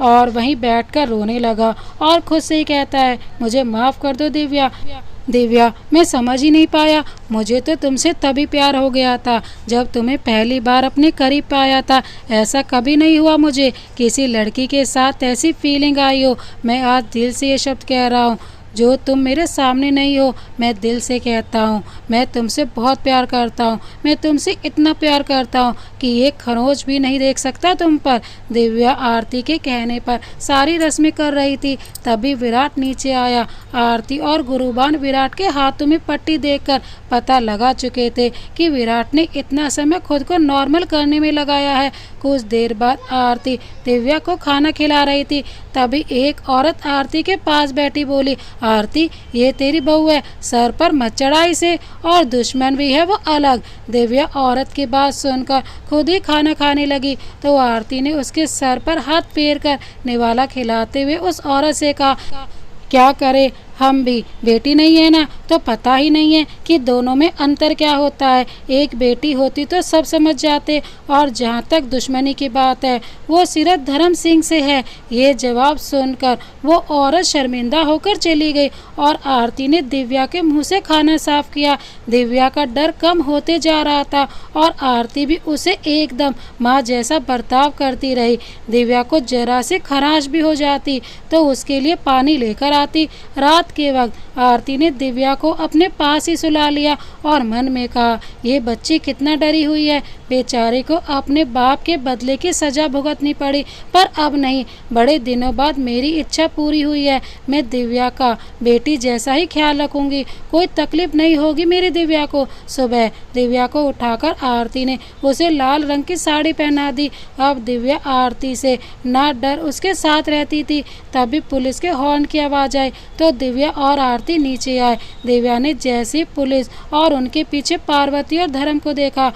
Speaker 1: और वहीं बैठकर रोने लगा और खुद से ही कहता है, मुझे माफ़ कर दो दिव्या। दिव्या, मैं समझ ही नहीं पाया। मुझे तो तुमसे तभी प्यार हो गया था जब तुम्हें पहली बार अपने करीब पाया था। ऐसा कभी नहीं हुआ मुझे किसी लड़की के साथ ऐसी फीलिंग आई हो। मैं आज दिल से ये शब्द कह रहा हूँ, जो तुम मेरे सामने नहीं हो। मैं दिल से कहता हूँ, मैं तुमसे बहुत प्यार करता हूँ। मैं तुमसे इतना प्यार करता हूँ कि एक खरोंच भी नहीं देख सकता तुम पर। दिव्या आरती के कहने पर सारी रस्में कर रही थी। तभी विराट नीचे आया। आरती और गुरुबान विराट के हाथों में पट्टी देखकर पता लगा चुके थे कि विराट ने इतना समय खुद को नॉर्मल करने में लगाया है। कुछ देर बाद आरती दिव्या को खाना खिला रही थी। तभी एक औरत आरती के पास बैठी बोली, आरती ये तेरी बहू है, सर पर मत चढ़ा इसे, और दुश्मन भी है वो अलग। दिव्या औरत की बात सुनकर खुद ही खाना खाने लगी तो आरती ने उसके सर पर हाथ फेर कर निवाला खिलाते हुए उस औरत से कहा, क्या करे हम भी, बेटी नहीं है ना तो पता ही नहीं है कि दोनों में अंतर क्या होता है। एक बेटी होती तो सब समझ जाते। और जहाँ तक दुश्मनी की बात है वो सिर्फ धर्म सिंह से है। ये जवाब सुनकर वो औरत शर्मिंदा होकर चली गई और आरती ने दिव्या के मुंह से खाना साफ किया। दिव्या का डर कम होते जा रहा था और आरती भी उसे एकदम माँ जैसा बर्ताव करती रही। दिव्या को जरा से खराश भी हो जाती तो उसके लिए पानी लेकर आती। रात के वक्त आरती ने दिव्या को अपने पास ही सुला लिया और मन में कहा, ये बच्ची कितना डरी हुई है। बेचारे को अपने बाप के बदले की सजा भुगतनी पड़ी, पर अब नहीं। बड़े दिनों बाद मेरी इच्छा पूरी हुई है। मैं दिव्या का बेटी जैसा ही ख्याल रखूंगी। कोई तकलीफ नहीं होगी मेरी दिव्या को। सुबह दिव्या को उठाकर आरती ने उसे लाल रंग की साड़ी पहना दी। अब दिव्या आरती से ना डर उसके साथ रहती थी। तभी पुलिस के हॉर्न की आवाज़ आई तो दिव्या और आरती नीचे आए। दिव्या ने जैसे पुलिस और उनके पीछे पार्वती और धर्म को देखा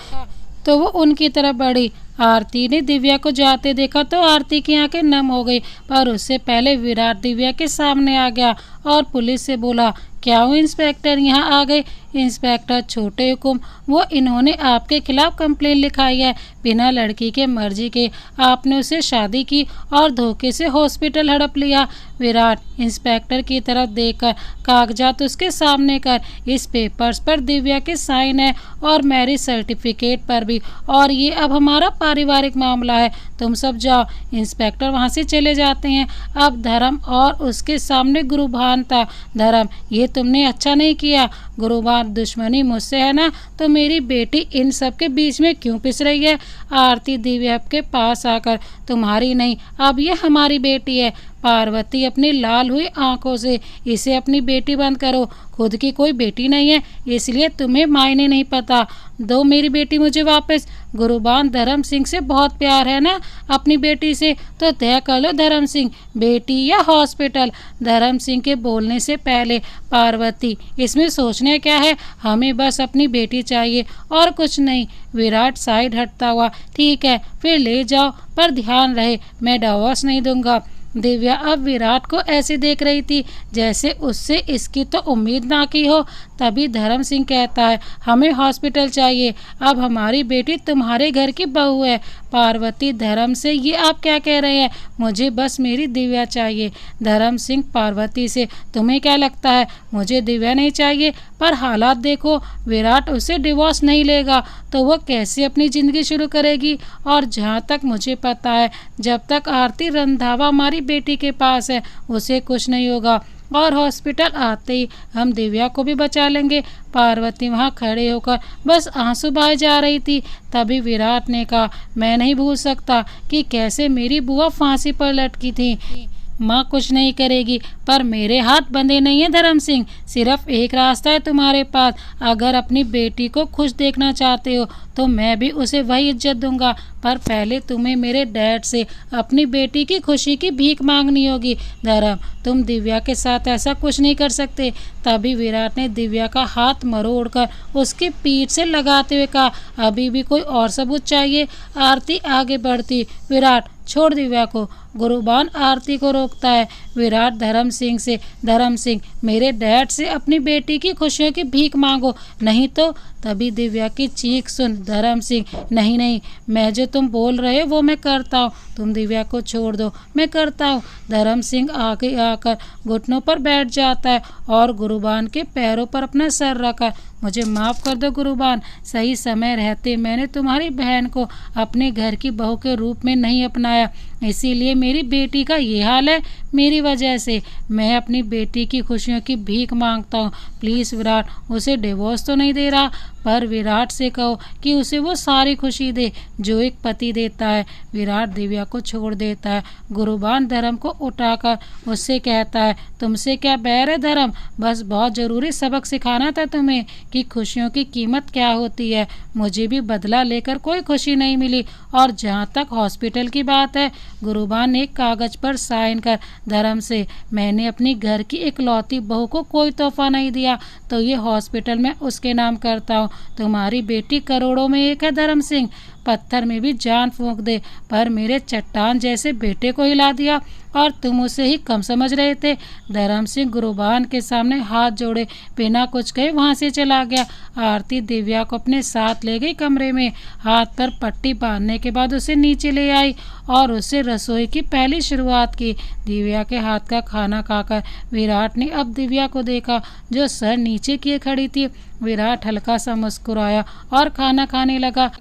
Speaker 1: तो वो उनकी तरफ बढ़ी। आरती ने दिव्या को जाते देखा तो आरती की आंखें नम हो गई, पर उससे पहले विराट दिव्या के सामने आ गया और पुलिस से बोला, क्या वो इंस्पेक्टर यहाँ आ गए? इंस्पेक्टर छोटे हुकुम, वो इन्होंने आपके खिलाफ कंप्लेन लिखाई है। बिना लड़की के मर्जी के आपने उससे शादी की और धोखे से हॉस्पिटल हड़प लिया। विराट इंस्पेक्टर की तरफ देखकर, कागजात उसके सामने कर। इस पेपर्स पर दिव्या के साइन है और मैरिज सर्टिफिकेट पर भी, और ये अब हमारा पारिवारिक मामला है। तुम सब जाओ। इंस्पेक्टर वहाँ से चले जाते हैं। अब धर्म और उसके सामने गुरुभान था। धर्म, ये तुमने अच्छा नहीं किया। गुरुभान, दुश्मनी मुझसे है ना, तो मेरी बेटी इन सब के बीच में क्यों पिस रही है? आरती दिव्या के पास आकर, तुम्हारी नहीं, अब ये हमारी बेटी है। पार्वती अपनी लाल हुई आंखों से, इसे अपनी बेटी बंद करो। खुद की कोई बेटी नहीं है, इसलिए तुम्हें मायने नहीं पता। दो मेरी बेटी मुझे वापस। गुरुबान, धर्म सिंह से बहुत प्यार है ना अपनी बेटी से, तो तय कर लो धर्म सिंह, बेटी या हॉस्पिटल। धर्म सिंह के बोलने से पहले पार्वती, इसमें सोचने क्या है, हमें बस अपनी बेटी चाहिए और कुछ नहीं। विराट साइड हटता हुआ, ठीक है फिर ले जाओ, पर ध्यान रहे मैं डिवोर्स नहीं दूंगा। दिव्या अब विराट को ऐसे देख रही थी जैसे उससे इसकी तो उम्मीद ना की हो। तभी धर्म सिंह कहता है, हमें हॉस्पिटल चाहिए, अब हमारी बेटी तुम्हारे घर की बहू है। पार्वती, धर्म से ये आप क्या कह रहे हैं, मुझे बस मेरी दिव्या चाहिए। धर्म सिंह पार्वती से, तुम्हें क्या लगता है मुझे दिव्या नहीं चाहिए, पर हालात देखो, विराट उसे डिवोर्स नहीं लेगा तो वो कैसे अपनी ज़िंदगी शुरू करेगी। और जहाँ तक मुझे पता है, जब तक आरती रंधावा हमारी बेटी के पास है उसे कुछ नहीं होगा, और हॉस्पिटल आते ही हम दिव्या को भी बचा लेंगे। पार्वती वहाँ खड़े होकर बस आंसू बहाए जा रही थी। तभी विराट ने कहा, मैं नहीं भूल सकता कि कैसे मेरी बुआ फांसी पर लटकी थी। माँ कुछ नहीं करेगी, पर मेरे हाथ बंधे नहीं है धर्म सिंह। सिर्फ एक रास्ता है तुम्हारे पास, अगर अपनी बेटी को खुश देखना चाहते हो तो मैं भी उसे वही इज्जत दूंगा, पर पहले तुम्हें मेरे डैड से अपनी बेटी की खुशी की भीख मांगनी होगी। धर्म, तुम दिव्या के साथ ऐसा कुछ नहीं कर सकते। तभी विराट ने दिव्या का हाथ मरोड़कर उसकी पीठ से लगाते हुए कहा, अभी भी कोई और सबूत चाहिए। आरती आगे बढ़ती, विराट छोड़ दिव्या को। गुरुबान आरती को रोकता है। विराट धर्म सिंह से, धर्म सिंह मेरे डैड से अपनी बेटी की खुशियों की भीख मांगो, नहीं तो। तभी दिव्या की चीख सुन धर्म सिंह, नहीं नहीं, मैं जो तुम बोल रहे हो वो मैं करता हूँ, तुम दिव्या को छोड़ दो, मैं करता हूँ। धर्म सिंह आगे आकर घुटनों पर बैठ जाता है और गुरुबान के पैरों पर अपना सर रखा, मुझे माफ़ कर दो गुरुबान, सही समय रहते मैंने तुम्हारी बहन को अपने घर की बहू के रूप में नहीं अपनाया, इसीलिए मेरी बेटी का ये हाल है। मेरी वजह से मैं अपनी बेटी की खुशियों की भीख मांगता हूँ। प्लीज़ विराट, उसे डिवोर्स तो नहीं दे रहा, पर विराट से कहो कि उसे वो सारी खुशी दे जो एक पति देता है। विराट दिव्या को छोड़ देता है। गुरुबान धर्म को उठाकर उससे कहता है, तुमसे क्या बैर है धर्म, बस बहुत ज़रूरी सबक सिखाना था तुम्हें कि खुशियों की कीमत क्या होती है। मुझे भी बदला लेकर कोई खुशी नहीं मिली। और जहाँ तक हॉस्पिटल की बात है, गुरुबान ने एक कागज़ पर साइन कर धर्म से, मैंने अपनी घर की इकलौती बहू को कोई तोहफा नहीं दिया, तो ये हॉस्पिटल मैं उसके नाम करता हूँ। तुम्हारी बेटी करोड़ों में एक है धर्म सिंह, पत्थर में भी जान फूंक दे, पर मेरे चट्टान जैसे बेटे को हिला दिया और तुम उसे ही कम समझ रहे थे। धर्म सिंह गुरुबान के सामने हाथ जोड़े बिना कुछ कहे वहाँ से चला गया। आरती दिव्या को अपने साथ ले गई कमरे में, हाथ पर पट्टी बांधने के बाद उसे नीचे ले आई और उससे रसोई की पहली शुरुआत की। दिव्या के हाथ का खाना खाकर विराट ने अब दिव्या को देखा जो सर नीचे किए खड़ी थी। विराट हल्का सा मुस्कुराया और खाना खाने लगा।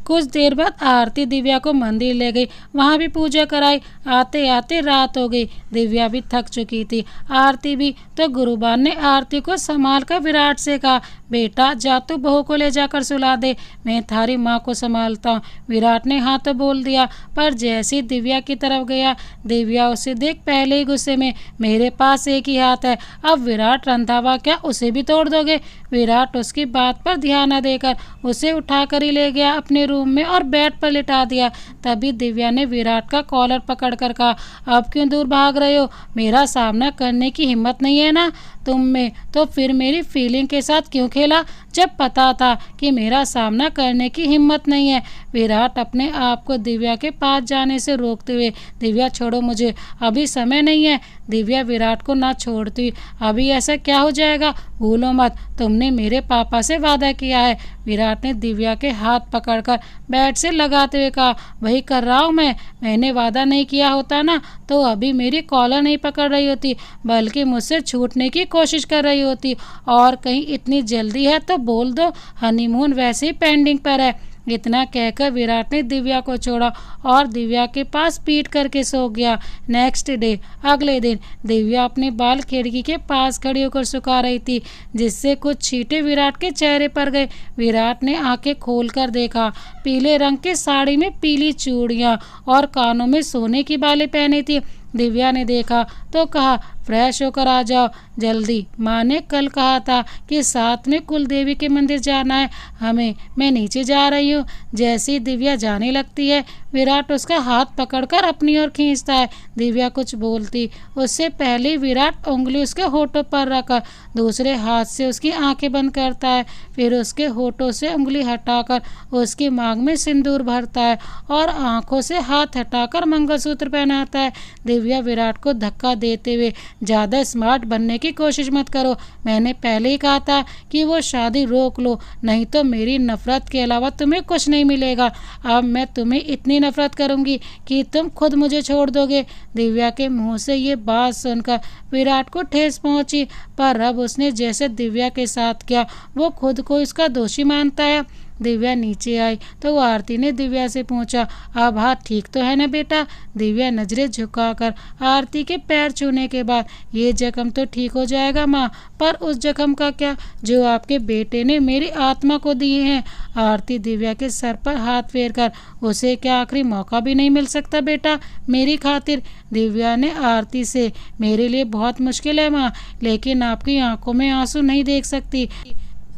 Speaker 1: कुछ देर बाद आरती दिव्या को मंदिर ले गई, वहाँ भी पूजा कराई। आते आते रात हो गई, दिव्या भी थक चुकी थी, आरती भी। तो गुरुबान ने आरती को संभाल कर विराट से कहा, बेटा जा तू बहू को ले जाकर सुला दे, मैं थारी माँ को संभालता हूँ। विराट ने हाँ तो बोल दिया, पर जैसे ही दिव्या की तरफ गया, दिव्या उसे देख पहले ही गुस्से में, मेरे पास एक ही हाथ है, अब विराट रंधावा क्या उसे भी तोड़ दोगे। विराट उसकी बात पर ध्यान न देकर उसे उठाकर ही ले गया अपने रूम में और बेड पर लिटा दिया। तभी दिव्या ने विराट का कॉलर पकड़कर कहा, अब क्यों दूर भाग रहे हो, मेरा सामना करने की हिम्मत नहीं है ना तुम में, तो फिर मेरी फीलिंग के साथ क्यों खेला जब पता था कि मेरा सामना करने की हिम्मत नहीं है। विराट अपने आप को दिव्या के पास जाने से रोकते हुए, दिव्या छोड़ो मुझे, अभी समय नहीं है। दिव्या विराट को ना छोड़ती, अभी ऐसा क्या हो जाएगा, भूलो मत, तुमने मेरे पापा से वादा किया है। विराट ने दिव्या के हाथ पकड़कर बेड से लगाते हुए कहा, वही कर रहा हूँ मैंने वादा नहीं किया होता ना तो अभी मेरी कॉलर नहीं पकड़ रही होती, बल्कि मुझसे छूटने की कोशिश कर रही होती। और कहीं इतनी जल्दी है तो बोल दो, हनीमून वैसे ही पेंडिंग पर है। इतना कहकर विराट ने दिव्या को छोड़ा और दिव्या के पास पीट करके सो गया। नेक्स्ट डे, अगले दिन, दिव्या अपने बाल खिड़की के पास खड़ी होकर सुखा रही थी, जिससे कुछ छींटे विराट के चेहरे पर गए। विराट ने आंखें खोलकर देखा, पीले रंग की साड़ी में पीली चूड़ियाँ और कानों में सोने की बालें पहनी थी। दिव्या ने देखा तो कहा, फ्रेश होकर आ जाओ जल्दी, माँ ने कल कहा था कि साथ में कुलदेवी के मंदिर जाना है हमें, मैं नीचे जा रही हूँ। जैसे ही दिव्या जाने लगती है विराट उसका हाथ पकड़कर अपनी ओर खींचता है। दिव्या कुछ बोलती उससे पहले विराट उंगली उसके होठों पर रखकर दूसरे हाथ से उसकी आंखें बंद करता है, फिर उसके होठों से उंगली हटाकर उसकी मांग में सिंदूर भरता है और आंखों से हाथ हटाकर मंगलसूत्र पहनाता है। दिव्या विराट को धक्का देते हुए, ज़्यादा स्मार्ट बनने की कोशिश मत करो, मैंने पहले ही कहा था कि वो शादी रोक लो, नहीं तो मेरी नफरत के अलावा तुम्हें कुछ नहीं मिलेगा। अब मैं तुम्हें इतनी नफरत करूंगी कि तुम खुद मुझे छोड़ दोगे। दिव्या के मुंह से ये बात सुनकर विराट को ठेस पहुंची, पर अब उसने जैसे दिव्या के साथ किया वो खुद को इसका दोषी मानता है। दिव्या नीचे आई तो आरती ने दिव्या से पूछा, अब हाथ ठीक तो है ना बेटा? दिव्या नजरें झुकाकर आरती के पैर छूने के बाद, ये जख्म तो ठीक हो जाएगा माँ, पर उस जख्म का क्या जो आपके बेटे ने मेरी आत्मा को दिए हैं? आरती दिव्या के सर पर हाथ फेरकर, उसे क्या आखिरी मौका भी नहीं मिल सकता बेटा मेरी खातिर? दिव्या ने आरती से, मेरे लिए बहुत मुश्किल है माँ, लेकिन आपकी आंखों में आंसू नहीं देख सकती।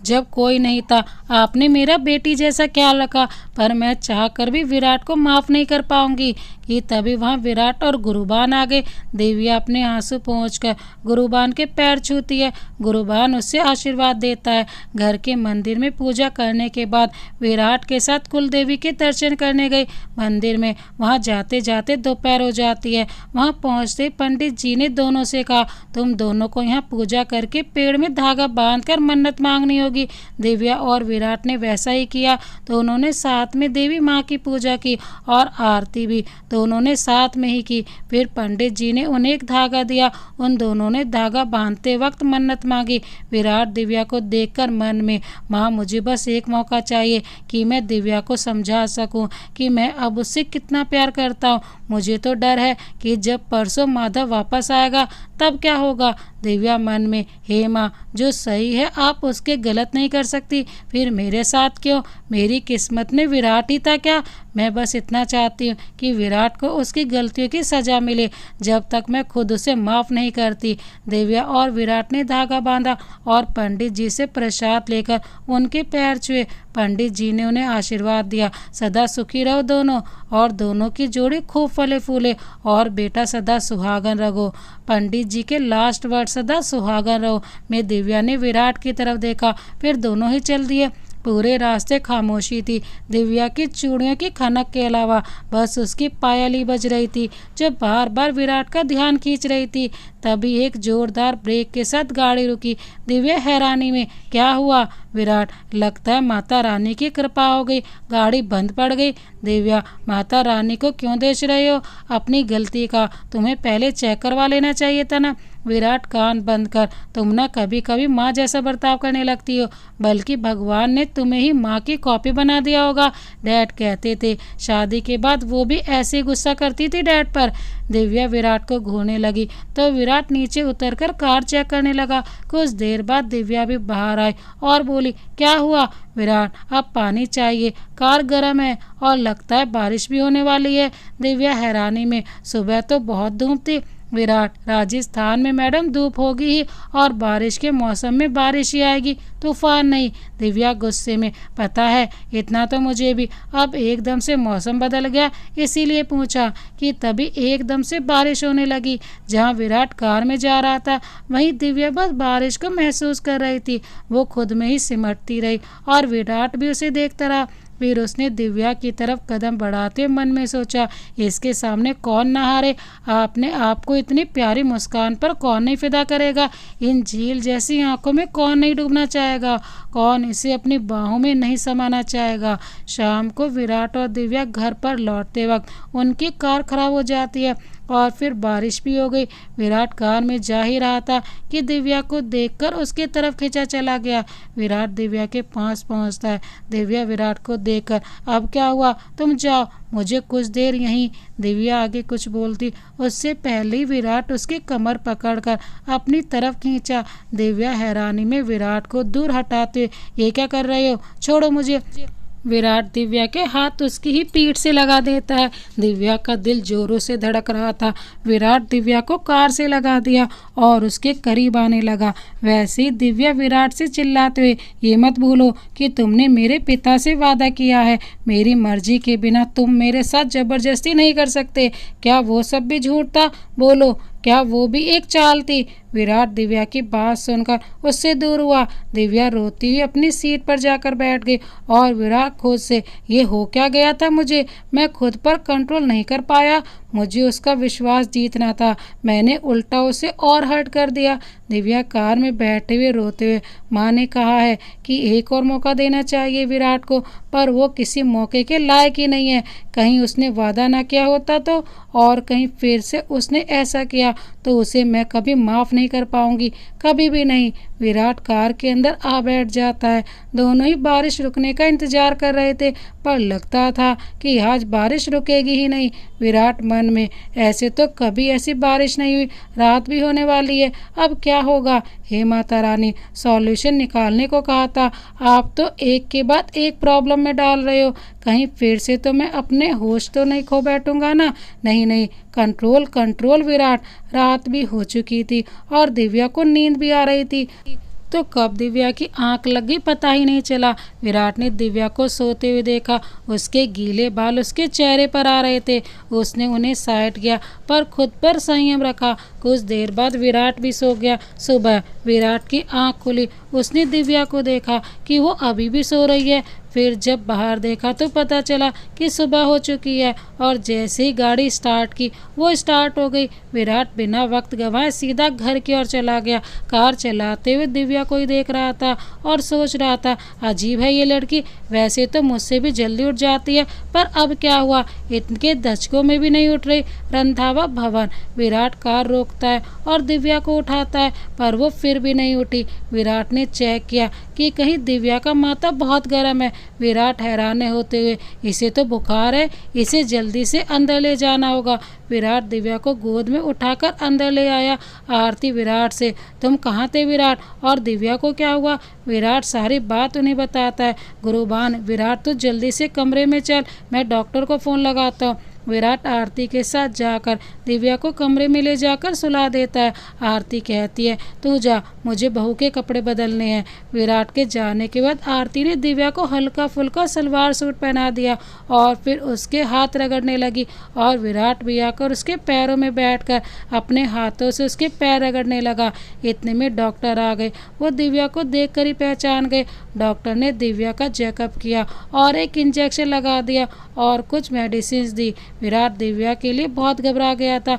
Speaker 1: जब कोई नहीं था आपने मेरा बेटी जैसा ख्याल रखा, पर मैं चाहकर भी विराट को माफ़ नहीं कर पाऊंगी। कि तभी वहाँ विराट और गुरुबान आ गए। दिव्या अपने आंसू पहुँचकर गुरुबान के पैर छूती है। गुरुबान उससे आशीर्वाद देता है। घर के मंदिर में पूजा करने के बाद विराट के साथ कुलदेवी के दर्शन करने गई मंदिर में। वहाँ जाते जाते दोपहर हो जाती है। वहाँ पहुँचते पंडित जी ने दोनों से कहा, तुम दोनों को यहाँ पूजा करके पेड़ में धागा बांधकर मन्नत मांगनी होगी। दिव्या और विराट ने वैसा ही किया तो उन्होंने साथ में देवी माँ की पूजा की और आरती भी दोनों ने साथ में ही की। फिर पंडित जी ने उन्हें एक धागा दिया। उन दोनों ने धागा बांधते वक्त मन्नत मांगी। विराट दिव्या को देखकर मन में, माँ मुझे बस एक मौका चाहिए कि मैं दिव्या को समझा सकूं कि मैं अब उससे कितना प्यार करता हूँ। मुझे तो डर है कि जब परसों माधव वापस आएगा तब क्या होगा। दिव्या मन में, हे माँ जो सही है आप उसके गलत नहीं कर सकती, फिर मेरे साथ क्यों? मेरी किस्मत में विराट ही था क्या? मैं बस इतना चाहती हूँ कि विराट को उसकी गलतियों की सज़ा मिले जब तक मैं खुद उसे माफ़ नहीं करती। दिव्या और विराट ने धागा बांधा और पंडित जी से प्रसाद लेकर उनके पैर छुए। पंडित जी ने उन्हें आशीर्वाद दिया, सदा सुखी रहो दोनों, और दोनों की जोड़ी खूब फले फूले, और बेटा सदा सुहागन रहो। पंडित जी के लास्ट वर्ड सदा सुहागन रहो में दिव्या ने विराट की तरफ देखा, फिर दोनों ही चल दिए। पूरे रास्ते खामोशी थी। दिव्या की चूड़ियों की खनक के अलावा बस उसकी पायल ही बज रही थी जो बार बार विराट का ध्यान खींच रही थी। तभी एक जोरदार ब्रेक के साथ गाड़ी रुकी। दिव्या हैरानी में, क्या हुआ? विराट, लगता है माता रानी की कृपा हो गई, गाड़ी बंद पड़ गई। दिव्या, माता रानी को क्यों देख रहे हो? अपनी गलती का तुम्हें पहले चेक करवा लेना चाहिए था ना। विराट, कान बंद कर, तुम ना कभी कभी माँ जैसा बर्ताव करने लगती हो, बल्कि भगवान ने तुम्हें ही माँ की कॉपी बना दिया होगा। डैड कहते थे शादी के बाद वो भी ऐसे ही गुस्सा करती थी डैड पर। दिव्या विराट को घूरने लगी तो विराट नीचे उतरकर कार चेक करने लगा। कुछ देर बाद दिव्या भी बाहर आई और बोली, क्या हुआ? विराट, अब पानी चाहिए, कार गर्म है और लगता है बारिश भी होने वाली है। दिव्या हैरानी में, सुबह तो बहुत धूप थी। विराट, राजस्थान में मैडम धूप होगी ही और बारिश के मौसम में बारिश ही आएगी, तूफान नहीं। दिव्या गुस्से में, पता है इतना तो मुझे भी, अब एकदम से मौसम बदल गया इसीलिए पूछा। कि तभी एकदम से बारिश होने लगी। जहां विराट कार में जा रहा था वहीं दिव्या बस बारिश को महसूस कर रही थी। वो खुद में ही सिमटती रही और विराट भी उसे देखता रहा। फिर उसने दिव्या की तरफ कदम बढ़ाते मन में सोचा, इसके सामने कौन न हारे। आपने आपको इतनी प्यारी मुस्कान पर कौन नहीं फिदा करेगा? इन झील जैसी आंखों में कौन नहीं डूबना चाहेगा? कौन इसे अपनी बाहों में नहीं समाना चाहेगा? शाम को विराट और दिव्या घर पर लौटते वक्त उनकी कार खराब हो जाती है और फिर बारिश भी हो गई। विराट कार में जा ही रहा था कि दिव्या को देखकर उसकी तरफ खींचा चला गया। विराट दिव्या के पास पहुंचता है। दिव्या विराट को देखकर, अब क्या हुआ? तुम जाओ, मुझे कुछ देर यहीं। दिव्या आगे कुछ बोलती उससे पहले ही विराट उसकी कमर पकड़कर अपनी तरफ खींचा। दिव्या हैरानी में विराट को दूर हटाते, ये क्या कर रहे हो? छोड़ो मुझे। विराट दिव्या के हाथ उसकी ही पीठ से लगा देता है। दिव्या का दिल जोरों से धड़क रहा था। विराट दिव्या को कार से लगा दिया और उसके करीब आने लगा। वैसे ही दिव्या विराट से चिल्लाते हुए, ये मत भूलो कि तुमने मेरे पिता से वादा किया है। मेरी मर्जी के बिना तुम मेरे साथ जबरदस्ती नहीं कर सकते। क्या वो सब भी झूठ था? बोलो, क्या वो भी एक चाल थी? विराट दिव्या की बात सुनकर उससे दूर हुआ। दिव्या रोती हुई अपनी सीट पर जाकर बैठ गई और विराट खुद से, ये हो क्या गया था मुझे? मैं खुद पर कंट्रोल नहीं कर पाया। मुझे उसका विश्वास जीतना था, मैंने उल्टा उसे और हर्ट कर दिया। दिव्या कार में बैठे हुए रोते हुए, माँ ने कहा है कि एक और मौका देना चाहिए विराट को, पर वो किसी मौके के लायक ही नहीं है। कहीं उसने वादा ना किया होता तो, और कहीं फिर से उसने ऐसा किया तो उसे मैं कभी माफ़ नहीं कर पाऊंगी, कभी भी नहीं। विराट कार के अंदर आ बैठ जाता है। दोनों ही बारिश रुकने का इंतजार कर रहे थे, पर लगता था कि आज बारिश रुकेगी ही नहीं। विराट मन में, ऐसे तो कभी ऐसी बारिश नहीं हुई, रात भी होने वाली है, अब क्या होगा? हे माता रानी, सॉल्यूशन निकालने को कहा था, आप तो एक के बाद एक प्रॉब्लम में डाल रहे हो। कहीं फिर से तो मैं अपने होश तो नहीं खो बैठूंगा ना? नहीं नहीं, कंट्रोल कंट्रोल विराट। रात भी हो चुकी थी और दिव्या को नींद भी आ रही थी, तो कब दिव्या की आंख लग गई पता ही नहीं चला। विराट ने दिव्या को सोते हुए देखा। उसके गीले बाल उसके चेहरे पर आ रहे थे। उसने उन्हें साइड किया पर खुद पर संयम रखा। कुछ देर बाद विराट भी सो गया। सुबह विराट की आंख खुली। उसने दिव्या को देखा कि वो अभी भी सो रही है। फिर जब बाहर देखा तो पता चला कि सुबह हो चुकी है और जैसे ही गाड़ी स्टार्ट की वो स्टार्ट हो गई। विराट बिना वक्त गंवाए सीधा घर की ओर चला गया। कार चलाते हुए दिव्या को ही देख रहा था और सोच रहा था, अजीब है ये लड़की, वैसे तो मुझसे भी जल्दी उठ जाती है, पर अब क्या हुआ? इनके दचकों में भी नहीं उठ रही। रंधावा भवन। विराट कार रोकता है और दिव्या को उठाता है, पर वो फिर भी नहीं उठी। विराट ने चेक किया कि कहीं दिव्या का माथा बहुत गर्म है। विराट हैरान होते हुए, इसे तो बुखार है, इसे जल्दी से अंदर ले जाना होगा। विराट दिव्या को गोद में उठाकर अंदर ले आया। आरती विराट से, तुम कहाँ थे विराट, और दिव्या को क्या हुआ? विराट सारी बात उन्हें बताता है। गुरुबान, विराट तो जल्दी से कमरे में चल, मैं डॉक्टर को फ़ोन लगाता हूँ। विराट आरती के साथ जाकर दिव्या को कमरे में ले जाकर सुला देता है। आरती कहती है, तू जा, मुझे बहू के कपड़े बदलने हैं। विराट के जाने के बाद आरती ने दिव्या को हल्का फुल्का सलवार सूट पहना दिया और फिर उसके हाथ रगड़ने लगी और विराट भी आकर उसके पैरों में बैठकर अपने हाथों से उसके पैर रगड़ने लगा। इतने में डॉक्टर आ गए। वो दिव्या को देखकर ही पहचान गए। डॉक्टर ने दिव्या का चेकअप किया और एक इंजेक्शन लगा दिया और कुछ मेडिसिन दी। विराट दिव्या के लिए बहुत घबरा गया था,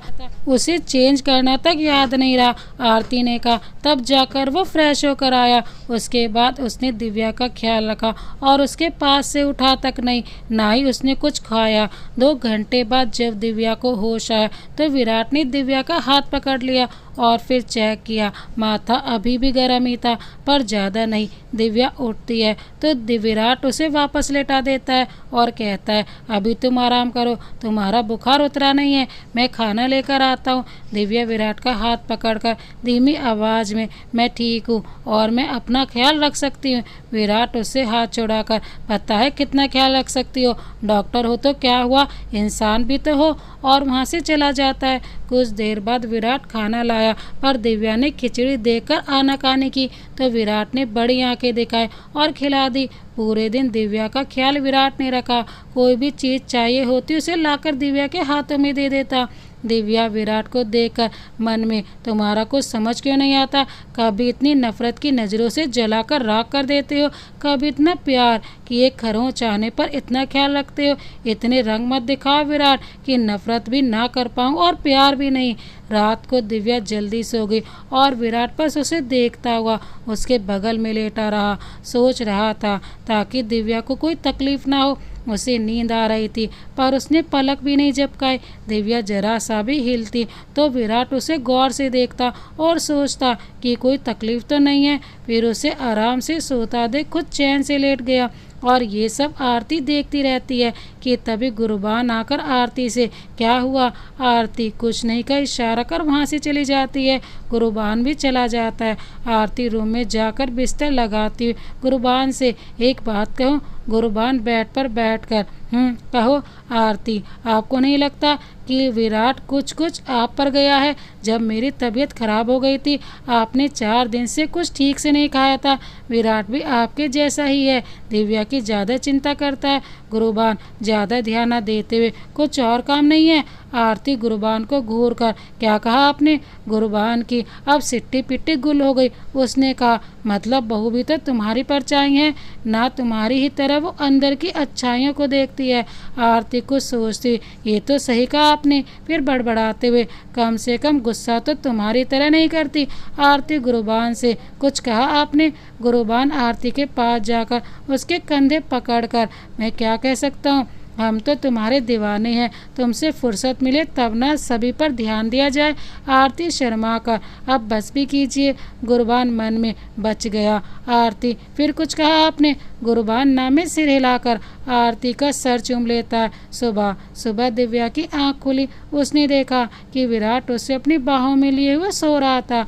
Speaker 1: उसे चेंज करना तक याद नहीं रहा। आरती ने कहा, तब जाकर वो फ्रेश होकर आया। उसके बाद उसने दिव्या का ख्याल रखा और उसके पास से उठा तक नहीं, ना ही उसने कुछ खाया। 2 घंटे बाद जब दिव्या को होश आया तो विराट ने दिव्या का हाथ पकड़ लिया और फिर चेक किया। माथा अभी भी गर्म ही था, पर ज़्यादा नहीं। दिव्या उठती है तो विराट उसे वापस लेटा देता है और कहता है, अभी तुम आराम करो, तुम्हारा बुखार उतरा नहीं है, मैं खाना लेकर आता हूँ। दिव्या विराट का हाथ पकड़कर धीमी आवाज़ में, मैं ठीक हूँ और मैं अपना ख्याल रख सकती हूँ। विराट उससे हाथ छुड़ाकर, पता है कितना ख्याल रख सकती हो, डॉक्टर हो तो क्या हुआ, इंसान भी तो हो, और वहाँ से चला जाता है। कुछ देर बाद विराट खाना लाया, पर दिव्या ने खिचड़ी देकर आनाकानी की तो विराट ने बड़ी आंखें दिखाई और खिला दी। पूरे दिन दिव्या का ख्याल विराट ने रखा। कोई भी चीज़ चाहिए होती उसे लाकर दिव्या के हाथों में दे देता। दिव्या विराट को देखकर मन में, तुम्हारा कुछ समझ क्यों नहीं आता? कभी इतनी नफरत की नज़रों से जलाकर राख कर देते हो, कभी इतना प्यार कि एक खरोंच चाहने पर इतना ख्याल रखते हो। इतने रंग मत दिखाओ विराट कि नफरत भी ना कर पाऊँ और प्यार भी नहीं। रात को दिव्या जल्दी सो गई और विराट बस उसे देखता हुआ उसके बगल में लेटा रहा। सोच रहा था ताकि दिव्या को कोई तकलीफ ना हो। उसे नींद आ रही थी, पर उसने पलक भी नहीं झपकाई। दिव्या जरा सा भी हिलती तो विराट उसे गौर से देखता और सोचता कि कोई तकलीफ तो नहीं है। फिर उसे आराम से सोता देख खुद चैन से लेट गया। और ये सब आरती देखती रहती है कि तभी गुरबान आकर आरती से, क्या हुआ? आरती कुछ नहीं का इशारा कर वहाँ से चली जाती है। गुरबान भी चला जाता है। आरती रूम में जाकर बिस्तर लगाती हुई गुरबान से, एक बात कहूँ, गुरबान बेड पर बैठकर कहो आरती, आपको नहीं लगता कि विराट कुछ कुछ आप पर गया है? जब मेरी तबीयत खराब हो गई थी, आपने 4 दिन से कुछ ठीक से नहीं खाया था। विराट भी आपके जैसा ही है, दिव्या की ज़्यादा चिंता करता है। गुरबान ज़्यादा ध्यान न देते हुए, कुछ और काम नहीं है? आरती गुरबान को घूर कर, क्या कहा आपने? गुरबान की अब सिट्टी पिट्टी गुल हो गई। उसने कहा, मतलब बहू भी तो तुम्हारी परछाई है ना, तुम्हारी ही तरह वो अंदर की अच्छाइयों को देखती है। आरती कुछ सोचती, ये तो सही कहा आपने। फिर बड़बड़ाते हुए, कम से कम गुस्सा तो तुम्हारी तरह नहीं करती। आरती गुरबान से, कुछ कहा आपने? गुरबान आरती के पास जाकर उसके कंधे पकड़कर, मैं क्या कह सकता हूँ, हम तो तुम्हारे दीवाने हैं, तुमसे फुर्सत मिले तब ना सभी पर ध्यान दिया जाए। आरती शर्मा कर, अब बस भी कीजिए। गुरबान मन में बच गया। आरती, फिर कुछ कहा आपने? गुरबान नामे सिर हिलाकर आरती का सर चूम लेता है। सुबह सुबह दिव्या की आंख खुली। उसने देखा कि विराट उसे अपनी बाहों में लिए हुए सो रहा था।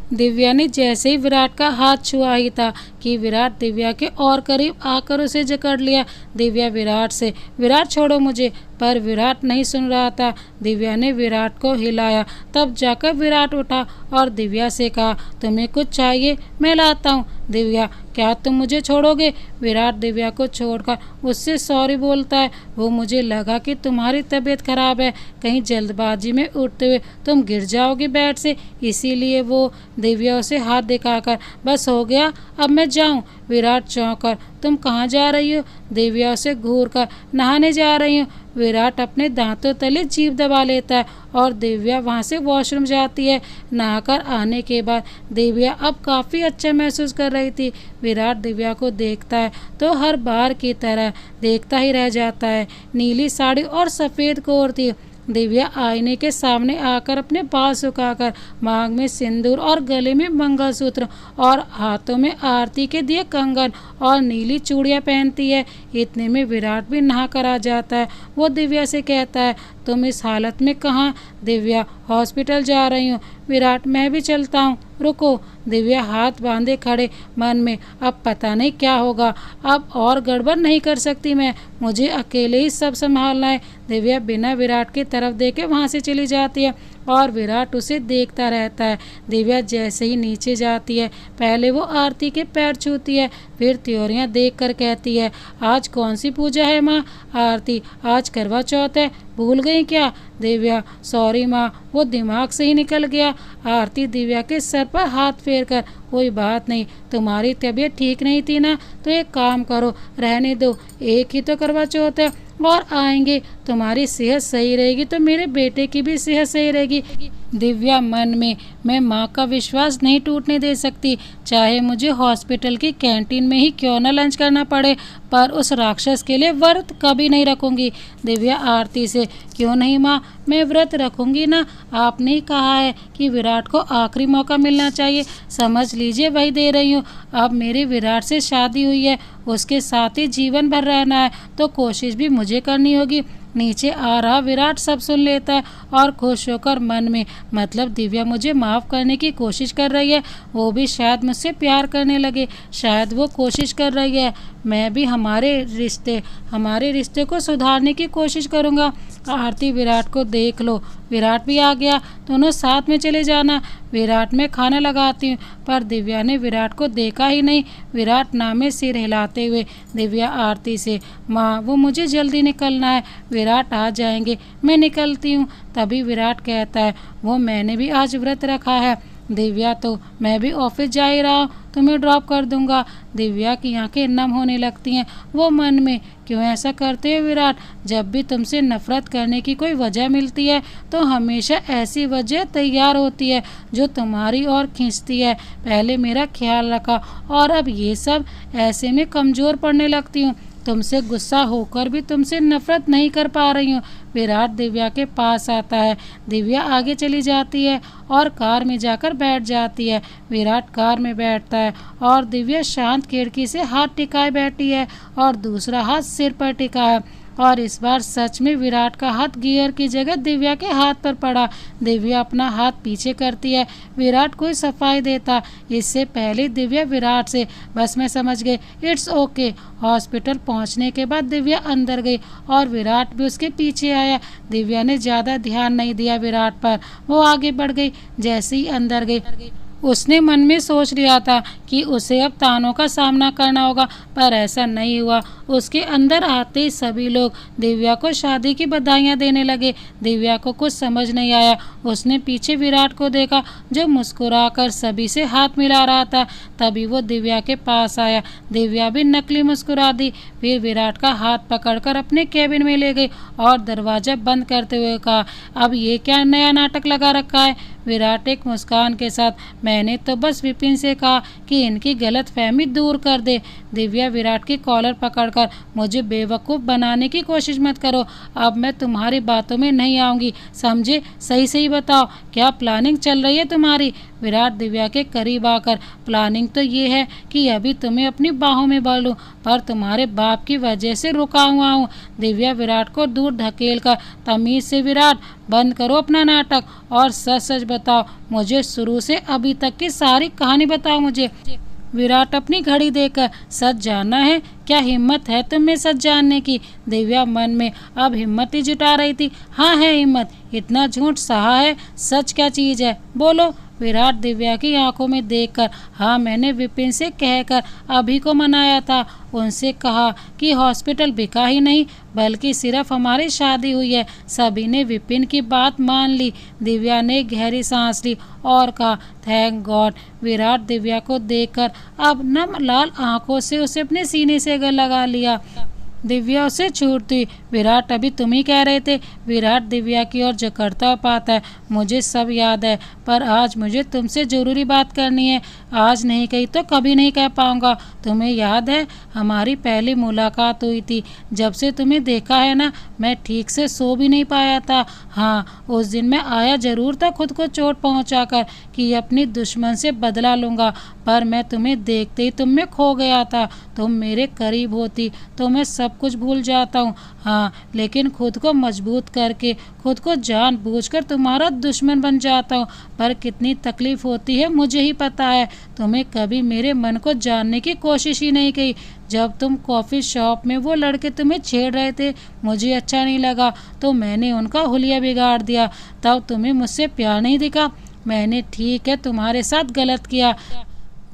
Speaker 1: दिव्या ने जैसे ही विराट का हाथ छुआ ही था कि विराट दिव्या के और करीब आकर उसे जकड़ लिया। दिव्या विराट से, विराट छोड़ो मुझे, पर विराट नहीं सुन रहा था। दिव्या ने विराट को हिलाया, तब जाकर विराट उठा और दिव्या से कहा, तुम्हें कुछ चाहिए? मैं लाता हूँ। दिव्या, क्या तुम मुझे छोड़ोगे? विराट दिव्या को छोड़कर उससे सॉरी बोलता है। वो, मुझे लगा कि तुम्हारी तबीयत खराब है, कहीं जल्दबाजी में उठते हुए तुम गिर जाओगे बेड से, इसीलिए वो। दिव्या उसे हाथ दिखाकर, बस हो गया, अब मैं जाऊं? विराट चौंकर, तुम कहाँ जा रही हो? दिव्या उसे घूर कर, नहाने जा रही हूँ। विराट अपने दांतों तले जीभ दबा लेता है और दिव्या वहाँ से वॉशरूम जाती है। नहाकर आने के बाद दिव्या अब काफ़ी अच्छा महसूस कर रही थी। विराट दिव्या को देखता है तो हर बार की तरह देखता ही रह जाता है। नीली साड़ी और सफ़ेद कोट थी। दिव्या आईने के सामने आकर अपने बाल सुखाकर, मांग में सिंदूर और गले में मंगलसूत्र और हाथों में आरती के दिए कंगन और नीली चूड़ियाँ पहनती है। इतने में विराट भी नहा कर आ जाता है। वो दिव्या से कहता है, तुम इस हालत में कहाँ? दिव्या, हॉस्पिटल जा रही हूँ। विराट, मैं भी चलता हूँ, रुको। दिव्या हाथ बांधे खड़े, मन में, अब पता नहीं क्या होगा, अब और गड़बड़ नहीं कर सकती मैं, मुझे अकेले ही सब संभालना है। दिव्या बिना विराट की तरफ देखे वहाँ से चली जाती है और विराट उसे देखता रहता है। दिव्या जैसे ही नीचे जाती है, पहले वो आरती के पैर छूती है, फिर त्योरियाँ देखकर कहती है, आज कौन सी पूजा है माँ? आरती, आज करवा चौथ है, भूल गई क्या? दिव्या, सॉरी माँ, वो दिमाग से ही निकल गया। आरती दिव्या के सर पर हाथ फेरकर, कोई बात नहीं, तुम्हारी तबीयत ठीक नहीं थी ना, तो एक काम करो, रहने दो, एक ही तो करवा चौथ है और आएंगे, तुम्हारी सेहत सही रहेगी तो मेरे बेटे की भी सेहत सही रहेगी। दिव्या मन में, मैं माँ का विश्वास नहीं टूटने दे सकती, चाहे मुझे हॉस्पिटल की कैंटीन में ही क्यों न लंच करना पड़े, पर उस राक्षस के लिए व्रत कभी नहीं रखूंगी। दिव्या आरती से, क्यों नहीं माँ, मैं व्रत रखूंगी ना, आपने ही कहा है कि विराट को आखिरी मौका मिलना चाहिए, समझ लीजिए वही दे रही हूँ। अब मेरी विराट से शादी हुई है, उसके साथ ही जीवन भर रहना है, तो कोशिश भी मुझे करनी होगी। नीचे आ रहा विराट सब सुन लेता है और खुश होकर मन में, मतलब दिव्या मुझे माफ़ करने की कोशिश कर रही है, वो भी शायद मुझसे प्यार करने लगे, शायद वो कोशिश कर रही है, मैं भी हमारे रिश्ते को सुधारने की कोशिश करूँगा। आरती, विराट को देख लो, विराट भी आ गया, दोनों साथ में चले जाना। विराट में खाना लगाती हूँ, पर दिव्या ने विराट को देखा ही नहीं। विराट नामे सिर हिलाते हुए, दिव्या आरती से, माँ वो मुझे जल्दी निकलना है, विराट आ जाएंगे, मैं निकलती हूँ। तभी विराट कहता है, वो मैंने भी आज व्रत रखा है। दिव्या, तो मैं भी ऑफिस जा ही रहा हूँ, तुम्हें ड्रॉप कर दूंगा। दिव्या की आंखें नम होने लगती हैं। वो मन में, क्यों ऐसा करते हो विराट? जब भी तुमसे नफरत करने की कोई वजह मिलती है तो हमेशा ऐसी वजह तैयार होती है जो तुम्हारी ओर खींचती है। पहले मेरा ख्याल रखा और अब ये सब, ऐसे में कमज़ोर पड़ने लगती हूँ। तुमसे गुस्सा होकर भी तुमसे नफरत नहीं कर पा रही हूँ। विराट दिव्या के पास आता है। दिव्या आगे चली जाती है और कार में जाकर बैठ जाती है। विराट कार में बैठता है और दिव्या शांत खिड़की से हाथ टिकाए बैठी है और दूसरा हाथ सिर पर टिका है। और इस बार सच में विराट का हाथ गियर की जगह दिव्या के हाथ पर पड़ा। दिव्या अपना हाथ पीछे करती है, विराट कोई सफाई देता। इससे पहले दिव्या विराट से, बस मैं समझ गई, इट्स ओके। हॉस्पिटल पहुंचने के बाद दिव्या अंदर गई और विराट भी उसके पीछे आया। दिव्या ने ज़्यादा ध्यान नहीं दिया विराट पर, वो आगे बढ़ गई। जैसे ही अंदर गई उसने मन में सोच लिया था कि उसे अब तानों का सामना करना होगा, पर ऐसा नहीं हुआ। उसके अंदर आते ही सभी लोग दिव्या को शादी की बधाइयाँ देने लगे। दिव्या को कुछ समझ नहीं आया। उसने पीछे विराट को देखा जो मुस्कुराकर सभी से हाथ मिला रहा था। तभी वो दिव्या के पास आया। दिव्या भी नकली मुस्कुरा दी, फिर विराट का हाथ पकड़कर अपने केबिन में ले गई और दरवाजा बंद करते हुए कहा, अब ये क्या नया नाटक लगा रखा है। विराट एक मुस्कान के साथ, मैंने तो बस विपिन से कहा कि इनकी गलत फहमी दूर कर दे। दिव्या विराट की कॉलर पकड़कर, मुझे बेवकूफ़ बनाने की कोशिश मत करो, अब मैं तुम्हारी बातों में नहीं आऊँगी, समझे। सही सही बताओ, क्या प्लानिंग चल रही है तुम्हारी। विराट दिव्या के करीब आकर, प्लानिंग तो ये है कि अभी तुम्हें अपनी बाहों में भर लूं, पर तुम्हारे बाप की वजह से रुका हुआ हूँ। दिव्या विराट को दूर धकेल कर, तमीज से विराट, बंद करो अपना नाटक और सच सच बताओ मुझे, शुरू से अभी तक की सारी कहानी बताओ मुझे। विराट अपनी घड़ी देखकर, सच जानना है, क्या हिम्मत है तुम में सच जानने की। दिव्या मन में अब हिम्मत ही जुटा रही थी। हाँ है हिम्मत, इतना झूठ सहा है, सच क्या चीज़ है, बोलो। विराट दिव्या की आंखों में देखकर, हाँ मैंने विपिन से कहकर अभी को मनाया था, उनसे कहा कि हॉस्पिटल बिका ही नहीं बल्कि सिर्फ हमारी शादी हुई है। सभी ने विपिन की बात मान ली। दिव्या ने गहरी सांस ली और कहा, थैंक गॉड। विराट दिव्या को देखकर अब नम लाल आंखों से उसे अपने सीने से गले लगा लिया। दिव्या उसे छूटती, विराट अभी तुम ही कह रहे थे। विराट दिव्या की ओर जकड़ता पाता है, मुझे सब याद है, पर आज मुझे तुमसे ज़रूरी बात करनी है। आज नहीं कही तो कभी नहीं कह पाऊंगा। तुम्हें याद है हमारी पहली मुलाकात हुई थी, जब से तुम्हें देखा है ना मैं ठीक से सो भी नहीं पाया था। हाँ उस दिन मैं आया ज़रूर था खुद को चोट पहुंचाकर कि अपनी दुश्मन से बदला लूँगा, पर मैं तुम्हें देखते ही तुम में खो गया था। तुम मेरे करीब होती तो मैं सब कुछ भूल जाता हूँ। हाँ लेकिन खुद को मजबूत करके खुद को जानबूझकर तुम्हारा दुश्मन बन जाता हूँ, पर कितनी तकलीफ होती है मुझे ही पता है। तुम्हें कभी मेरे मन को जानने की कोशिश ही नहीं की। जब तुम कॉफ़ी शॉप में वो लड़के तुम्हें छेड़ रहे थे, मुझे अच्छा नहीं लगा तो मैंने उनका हुलिया बिगाड़ दिया। तब तुम्हें मुझसे प्यार नहीं दिखा। मैंने ठीक है तुम्हारे साथ गलत किया,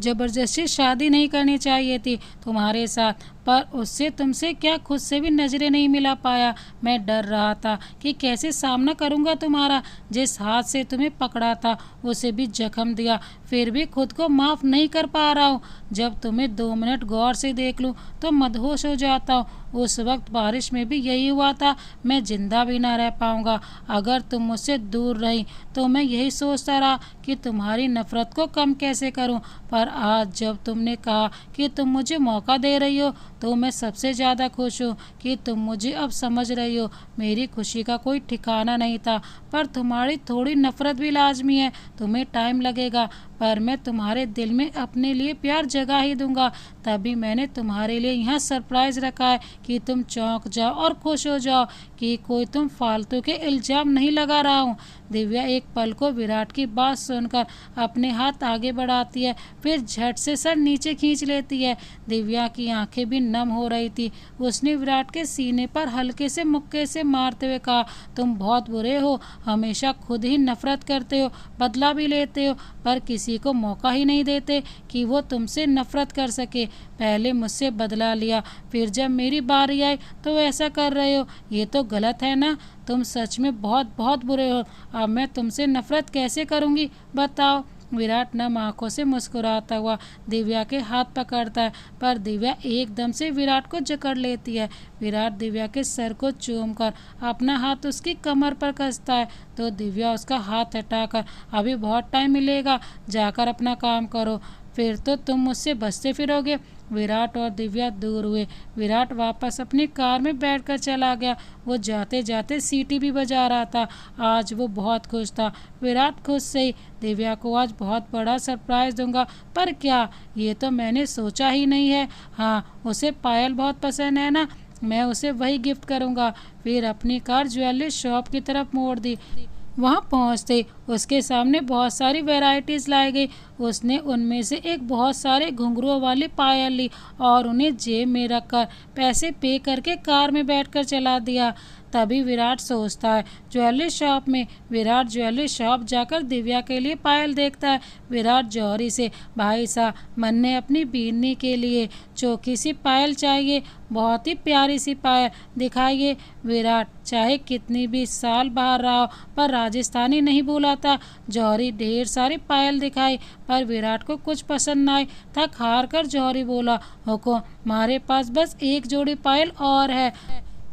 Speaker 1: ज़बरदस्ती शादी नहीं करनी चाहिए थी तुम्हारे साथ, पर उससे तुमसे क्या खुद से भी नज़रें नहीं मिला पाया। मैं डर रहा था कि कैसे सामना करूंगा तुम्हारा। जिस हाथ से तुम्हें पकड़ा था उसे भी जख्म दिया, फिर भी खुद को माफ़ नहीं कर पा रहा हूँ। जब तुम्हें 2 मिनट गौर से देख लूँ तो मदहोश हो जाता हूँ। उस वक्त बारिश में भी यही हुआ था, मैं जिंदा भी ना रह पाऊँगा अगर तुम मुझसे दूर रही। तो मैं यही सोचता रहा कि तुम्हारी नफ़रत को कम कैसे करूं, पर आज जब तुमने कहा कि तुम मुझे मौका दे रही हो तो मैं सबसे ज़्यादा खुश हूँ कि तुम मुझे अब समझ रही हो। मेरी खुशी का कोई ठिकाना नहीं था, पर तुम्हारी थोड़ी नफ़रत भी लाजमी है। तुम्हें टाइम लगेगा, पर मैं तुम्हारे दिल में अपने लिए प्यार जगा ही दूंगा। तभी मैंने तुम्हारे लिए यहाँ सरप्राइज़ रखा है कि तुम चौंक जाओ और खुश हो जाओ कि कोई तुम फालतू के इल्ज़ाम नहीं लगा रहा हूँ। दिव्या एक पल को विराट की बात सुनकर अपने हाथ आगे बढ़ाती है, फिर झट से सर नीचे खींच लेती है। दिव्या की आंखें भी नम हो रही थी। उसने विराट के सीने पर हल्के से मुक्के से मारते हुए कहा, तुम बहुत बुरे हो, हमेशा खुद ही नफरत करते हो, बदला भी लेते हो, पर किसी को मौका ही नहीं देते कि वो तुमसे नफरत कर सके। पहले मुझसे बदला लिया, फिर जब मेरी बारी आई तो ऐसा कर रहे हो, ये तो गलत है ना। तुम सच में बहुत बहुत बुरे हो। अब मैं तुमसे नफरत कैसे करूँगी बताओ। विराट नम आंखों से मुस्कुराता हुआ दिव्या के हाथ पकड़ता है, पर दिव्या एकदम से विराट को जकड़ लेती है। विराट दिव्या के सर को चूमकर अपना हाथ उसकी कमर पर कसता है, तो दिव्या उसका हाथ हटाकर, अभी बहुत टाइम मिलेगा, जाकर अपना काम करो, फिर तो तुम मुझसे बचते फिरोगे। विराट और दिव्या दूर हुए। विराट वापस अपनी कार में बैठकर चला गया। वो जाते जाते सीटी भी बजा रहा था। आज वो बहुत खुश था। विराट खुश से ही, दिव्या को आज बहुत बड़ा सरप्राइज़ दूंगा। पर क्या, ये तो मैंने सोचा ही नहीं है। हाँ उसे पायल बहुत पसंद है ना, मैं उसे वही गिफ्ट करूँगा। फिर अपनी कार ज्वेलरी शॉप की तरफ मोड़ दी। वहाँ पहुँचते उसके सामने बहुत सारी वैरायटीज़ लाई गई। उसने उनमें से एक बहुत सारे घुंघरुओं वाली पायल ली और उन्हें जेब में रखकर पैसे पे करके कार में बैठकर चला दिया। तभी विराट सोचता है ज्वेलरी शॉप में। विराट ज्वेलरी शॉप जाकर दिव्या के लिए पायल देखता है। विराट जौहरी से, भाई साहब मन्ने अपनी बीनी के लिए चौकी सी पायल चाहिए, बहुत ही प्यारी सी पायल दिखाइए। विराट चाहे कितनी भी साल बाहर रहा हो पर राजस्थानी नहीं भूलाता। जौहरी ढेर सारी पायल दिखाई पर विराट को कुछ पसंद न आई। थक हार कर जौहरी बोला, हुकुम हमारे पास बस एक जोड़ी पायल और है,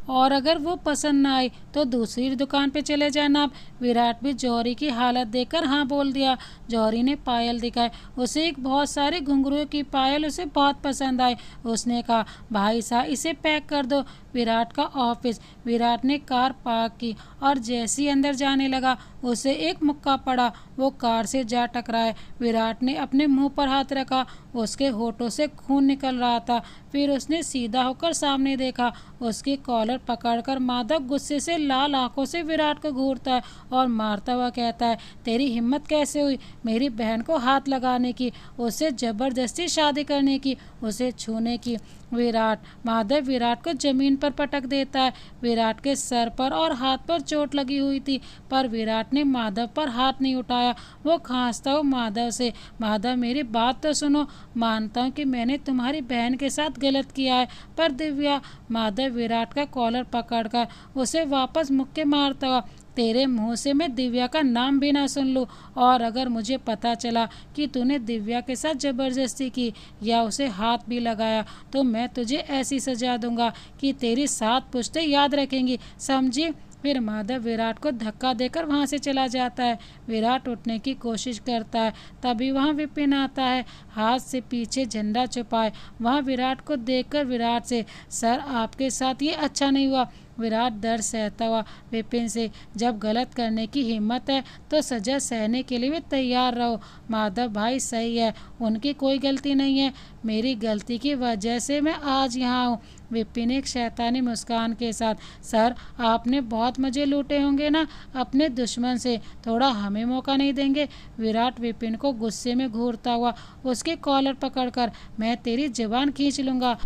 Speaker 1: और अगर वो पसंद ना आई तो दूसरी दुकान पे चले जाना आप। विराट भी जौहरी की हालत देखकर हाँ बोल दिया। जौहरी ने पायल दिखाई। उसे एक बहुत सारे घुंघरुओं की पायल उसे बहुत पसंद आई। उसने कहा, भाई साहब इसे पैक कर दो। विराट का ऑफिस। विराट ने कार पार्क की और जैसे ही अंदर जाने लगा उसे एक मुक्का पड़ा। वो कार से जा टकराए। विराट ने अपने मुंह पर हाथ रखा। उसके होठों से खून निकल रहा था। फिर उसने सीधा होकर सामने देखा। उसकी कॉलर पकड़कर माधव गुस्से से लाल आंखों से विराट को घूरता है और मारता हुआ कहता है, तेरी हिम्मत कैसे हुई मेरी बहन को हाथ लगाने की, उससे जबरदस्ती शादी करने की, उसे छूने की। माधव विराट को जमीन पर पटक देता है। विराट के सर पर और हाथ पर चोट लगी हुई थी पर विराट ने माधव पर हाथ नहीं उठाया। वो खांसता हुआ माधव से, माधव मेरी बात तो सुनो, मानता हूँ कि मैंने तुम्हारी बहन के साथ गलत किया है पर दिव्या। माधव विराट का कॉलर पकड़कर उसे वापस मुक्के मारता हुआ, तेरे मुंह से मैं दिव्या का नाम भी ना सुन लूं, और अगर मुझे पता चला कि तूने दिव्या के साथ जबरदस्ती की या उसे हाथ भी लगाया तो मैं तुझे ऐसी सजा दूंगा कि तेरी 7 पुश्तें याद रखेंगी, समझी। फिर माधव विराट को धक्का देकर वहां से चला जाता है। विराट उठने की कोशिश करता है तभी वहां विपिन आता है, हाथ से पीछे झंडा छुपाए। वहां विराट को देखकर विराट से, सर आपके साथ ये अच्छा नहीं हुआ। विराट डर सहता हुआ विपिन से, जब गलत करने की हिम्मत है तो सजा सहने के लिए भी तैयार रहो। माधव भाई सही है, उनकी कोई गलती नहीं है, मेरी गलती की वजह से मैं आज यहाँ हूँ। विपिन एक शैतानी मुस्कान के साथ, सर आपने बहुत मजे लूटे होंगे ना अपने दुश्मन से, थोड़ा हमें मौका नहीं देंगे। विराट विपिन को गुस्से में घूरता हुआ उसके कॉलर पकड़कर, मैं तेरी जुबान खींच लूंगा,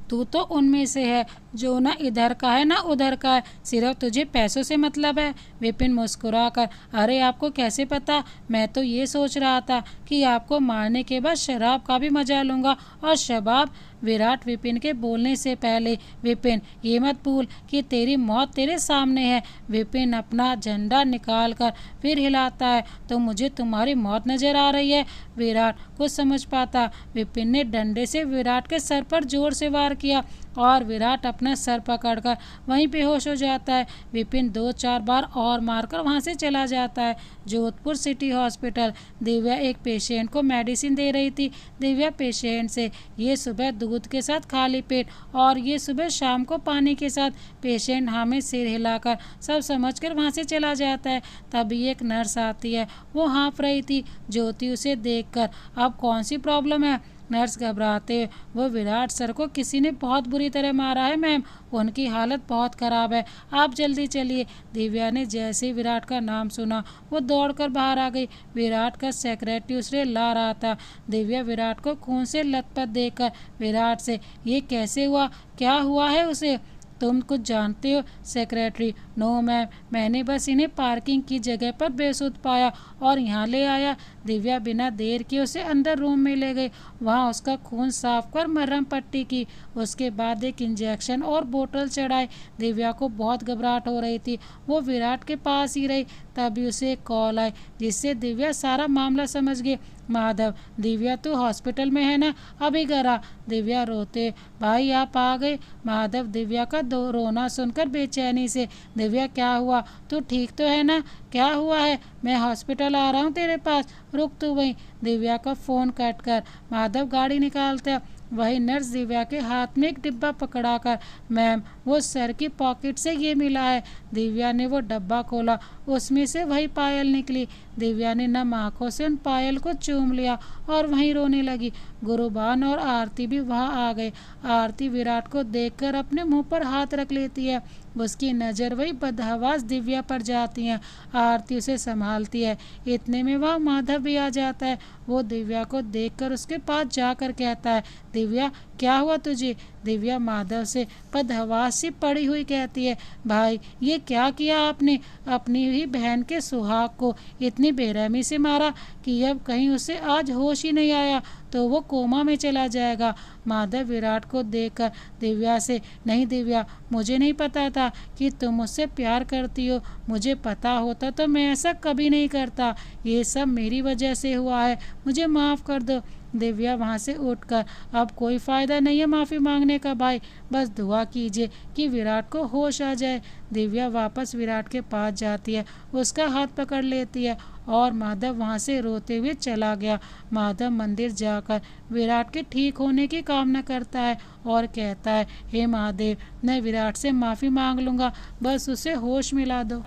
Speaker 1: तू तो उनमें से है जो ना इधर का है ना उधर का है, सिर्फ तुझे पैसों से मतलब है। विपिन मुस्कुराकर, अरे आपको कैसे पता, मैं तो ये सोच रहा था कि आपको मारने के बाद शराब का भी मजा लूंगा। और शबाब। विराट विपिन के बोलने से पहले, विपिन ये मत भूल कि तेरी मौत तेरे सामने है। विपिन अपना झंडा निकाल कर फिर हिलाता है, तो मुझे तुम्हारी मौत नजर आ रही है। विराट कुछ समझ पाता। विपिन ने डंडे से विराट के सर पर जोर से वार किया और विराट अपना सर पकड़कर वहीं बेहोश हो जाता है। विपिन 2-4 बार और मारकर वहां से चला जाता है। Jodhpur city hospital. दिव्या एक पेशेंट को मेडिसिन दे रही थी। दिव्या पेशेंट से, ये सुबह दूध के साथ खाली पेट और ये सुबह शाम को पानी के साथ। पेशेंट हाँ में सिर हिलाकर सब समझकर वहां से चला जाता है। तभी एक नर्स आती है, वो हाँफ रही थी। ज्योति उसे देखकर, अब कौन सी प्रॉब्लम है। नर्स घबराते, वो विराट सर को किसी ने बहुत बुरी तरह मारा है मैम, उनकी हालत बहुत ख़राब है, आप जल्दी चलिए। दिव्या ने जैसे ही विराट का नाम सुना वो दौड़कर बाहर आ गई। विराट का सेक्रेटरी उसे ला रहा था। दिव्या विराट को खून से लथपथ देखकर विराट से, ये कैसे हुआ, क्या हुआ है उसे, तुम कुछ जानते हो। सेक्रेटरी, नो मैम, मैंने बस इन्हें पार्किंग की जगह पर बेसुध पाया और यहाँ ले आया। दिव्या बिना देर किए उसे अंदर रूम में ले गई। वहाँ उसका खून साफ कर मरहम पट्टी की, उसके बाद एक इंजेक्शन और बोतल चढ़ाई। दिव्या को बहुत घबराहट हो रही थी। वो विराट के पास ही रही। तभी उसे एक कॉल आई जिससे दिव्या सारा मामला समझ गई। माधव, दिव्या तू हॉस्पिटल में है ना, अभी घर आ। दिव्या रोते, भाई आप आ गए। माधव दिव्या का रोना सुनकर बेचैनी से, दिव्या क्या हुआ, तू ठीक तो है ना, क्या हुआ है, मैं हॉस्पिटल आ रहा हूँ तेरे पास, रुक तू वहीं। दिव्या का फ़ोन कट कर माधव गाड़ी निकालता है वही नर्स दिव्या के हाथ में एक डिब्बा पकड़ाकर, मैम वो सर की पॉकेट से ये मिला है। दिव्या ने वो डब्बा खोला, उसमें से वही पायल निकली। दिव्या ने नम आंखों से उन पायल को चूम लिया और वहीं रोने लगी। गुरुबान और आरती भी वहां आ गए। आरती विराट को देखकर अपने मुंह पर हाथ रख लेती है। उसकी नज़र वही बदहवास दिव्या पर जाती है। आरती उसे संभालती है। इतने में वह माधव भी आ जाता है। वो दिव्या को देखकर उसके पास जाकर कहता है, दिव्या क्या हुआ तुझे? दिव्या माधव से बदहवास सी पड़ी हुई कहती है, भाई ये क्या किया आपने? अपनी ही बहन के सुहाग को इतनी बेरहमी से मारा कि अब कहीं उसे आज होश ही नहीं आया तो वो कोमा में चला जाएगा। माधव विराट को देखकर दिव्या से, नहीं दिव्या, मुझे नहीं पता था कि तुम मुझसे प्यार करती हो। मुझे पता होता तो मैं ऐसा कभी नहीं करता। ये सब मेरी वजह से हुआ है, मुझे माफ़ कर दो। दिव्या वहाँ से उठकर, अब कोई फ़ायदा नहीं है माफ़ी मांगने का भाई, बस दुआ कीजिए कि विराट को होश आ जाए। दिव्या वापस विराट के पास जाती है, उसका हाथ पकड़ लेती है और माधव वहाँ से रोते हुए चला गया। माधव मंदिर जाकर विराट के ठीक होने की कामना करता है और कहता है, हे महादेव, मैं विराट से माफ़ी मांग लूँगा, बस उसे होश मिला दो।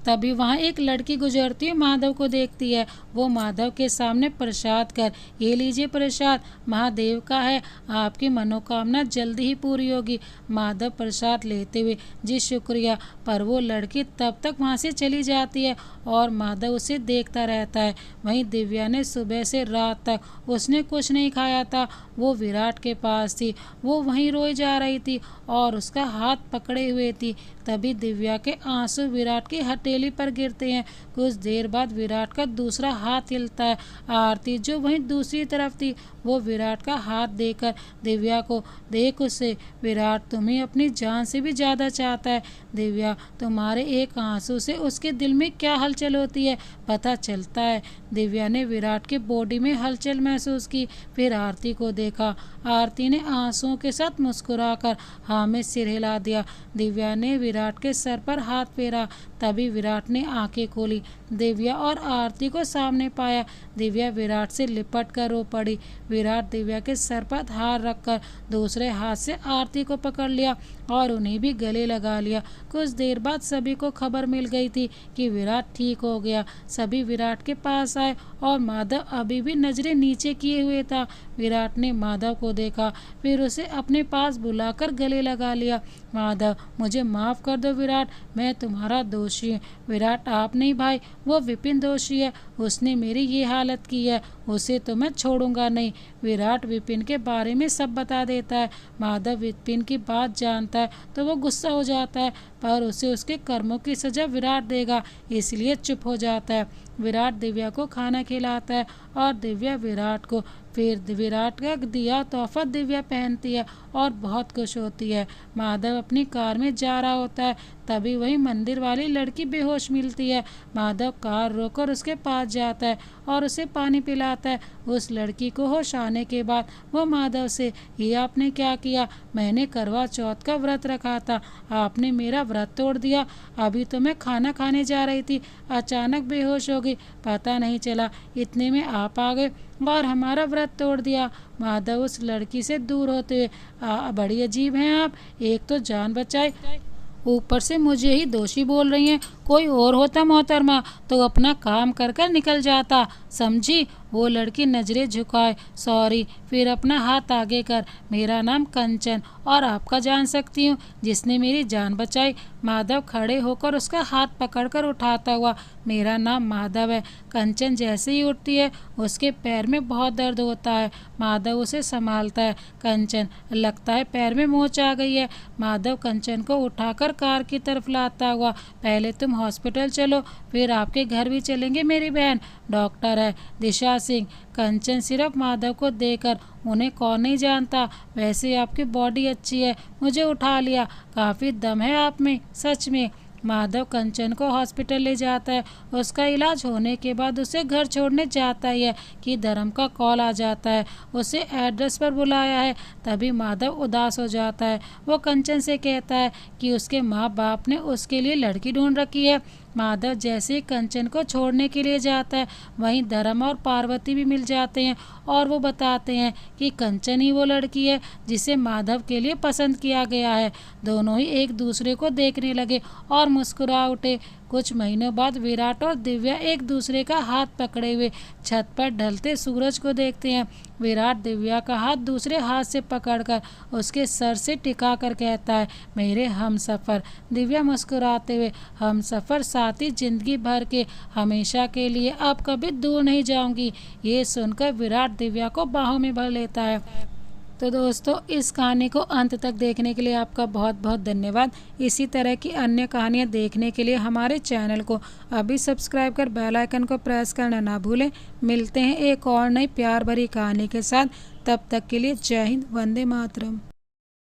Speaker 1: तभी वहाँ एक लड़की गुजरती हुई माधव को देखती है। वो माधव के सामने प्रसाद कर, ये लीजिए प्रसाद, महादेव का है, आपकी मनोकामना जल्दी ही पूरी होगी। माधव प्रसाद लेते हुए, जी शुक्रिया, पर वो लड़की तब तक वहाँ से चली जाती है और माधव उसे देखता रहता है। वहीं दिव्या ने सुबह से रात तक उसने कुछ नहीं खाया था। वो विराट के पास थी, वो वहीं रोई जा रही थी और उसका हाथ पकड़े हुए थी। तभी दिव्या के आंसू विराट की हथेली पर गिरते हैं। कुछ देर बाद विराट का दूसरा हाथ हिलता है। आरती जो वहीं दूसरी तरफ थी, वो विराट का हाथ देकर दिव्या को, देख उसे, विराट तुम्हें अपनी जान से भी ज़्यादा चाहता है। दिव्या, तुम्हारे एक आंसू से उसके दिल में क्या हलचल होती है पता चलता है। दिव्या ने विराट के बॉडी में हलचल महसूस की, फिर आरती को देखा। आरती ने आंसुओं के साथ मुस्कुराकर हाँ में सिर हिला दिया। दिव्या ने विराट के सर पर हाथ फेरा। तभी विराट ने आंखें खोली। दिव्या और आरती को सामने पाया। दिव्या विराट से लिपट कर रो पड़ी। विराट दिव्या के सर पर हाथ रखकर दूसरे हाथ से आरती को पकड़ लिया और उन्हें भी गले लगा लिया। कुछ देर बाद सभी को खबर मिल गई थी कि विराट ठीक हो गया। सभी विराट के पास आए और माधव अभी भी नजरें नीचे किए हुए था। विराट ने माधव को देखा, फिर उसे अपने पास बुलाकर गले लगा लिया। माधव, मुझे माफ़ कर दो विराट, मैं तुम्हारा दोषी हूँ। विराट, आप नहीं भाई, वो विपिन दोषी है, उसने मेरी ये हालत की है, उसे तो मैं छोड़ूंगा नहीं। विराट विपिन के बारे में सब बता देता है। माधव विपिन की बात जानता है तो वो गुस्सा हो जाता है, पर उसे उसके कर्मों की सजा विराट देगा, इसलिए चुप हो जाता है। विराट दिव्या को खाना खिलाता है और दिव्या विराट को। फिर विराट का दिया तोहफा दिव्या पहनती है और बहुत खुश होती है। माधव अपनी कार में जा रहा होता है, तभी वही मंदिर वाली लड़की बेहोश मिलती है। माधव कार रोककर उसके पास जाता है और उसे पानी पिलाता है। उस लड़की को होश आने के बाद वो माधव से, ये आपने क्या किया? मैंने करवा चौथ का व्रत रखा था, आपने मेरा व्रत तोड़ दिया। अभी तो मैं खाना खाने जा रही थी, अचानक बेहोश हो गई, पता नहीं चला, इतने में आप आ गए और हमारा व्रत तोड़ दिया। माधव उस लड़की से दूर होते हुए, बड़ी अजीब हैं आप, एक तो जान बचाए, ऊपर से मुझे ही दोषी बोल रही हैं। कोई और होता मोहतरमा तो अपना काम कर कर निकल जाता, समझी? वो लड़की नज़रें झुकाए, सॉरी, फिर अपना हाथ आगे कर, मेरा नाम कंचन, और आपका जान सकती हूँ, जिसने मेरी जान बचाई। माधव खड़े होकर उसका हाथ पकड़कर उठाता हुआ, मेरा नाम माधव है। कंचन जैसे ही उठती है उसके पैर में बहुत दर्द होता है। माधव उसे संभालता है। कंचन, लगता है पैर में मोच आ गई है। माधव कंचन को उठाकर कार की तरफ लाता हुआ, पहले तुम हॉस्पिटल चलो, फिर आपके घर भी चलेंगे। मेरी बहन डॉक्टर है, दिशा सिंह। कंचन सिर्फ माधव को देकर, उन्हें कौन नहीं जानता, वैसे आपकी बॉडी अच्छी है, मुझे उठा लिया, काफ़ी दम है आप में, सच में। माधव कंचन को हॉस्पिटल ले जाता है। उसका इलाज होने के बाद उसे घर छोड़ने जाता ही है कि धर्म का कॉल आ जाता है, उसे एड्रेस पर बुलाया है। तभी माधव उदास हो जाता है। वो कंचन से कहता है कि उसके माँ बाप ने उसके लिए लड़की ढूंढ रखी है, माधव जैसे ही कंचन को छोड़ने के लिए जाता है, वहीं धर्म और पार्वती भी मिल जाते हैं और वो बताते हैं कि कंचन ही वो लड़की है जिसे माधव के लिए पसंद किया गया है। दोनों ही एक दूसरे को देखने लगे और मुस्कुरा उठे। कुछ महीनों बाद विराट और दिव्या एक दूसरे का हाथ पकड़े हुए छत पर ढलते सूरज को देखते हैं। विराट दिव्या का हाथ दूसरे हाथ से पकड़कर उसके सर से टिका कर कहता है, मेरे हमसफ़र। दिव्या मुस्कुराते हुए, हमसफ़र साथी जिंदगी भर के, हमेशा के लिए, अब कभी दूर नहीं जाऊंगी। ये सुनकर विराट दिव्या को बाहों में भर लेता है। तो दोस्तों, इस कहानी को अंत तक देखने के लिए आपका बहुत बहुत धन्यवाद। इसी तरह की अन्य कहानियाँ देखने के लिए हमारे चैनल को अभी सब्सक्राइब कर बेल आइकन को प्रेस करना ना भूलें। मिलते हैं एक और नई प्यार भरी कहानी के साथ। तब तक के लिए जय हिंद, वंदे मातरम।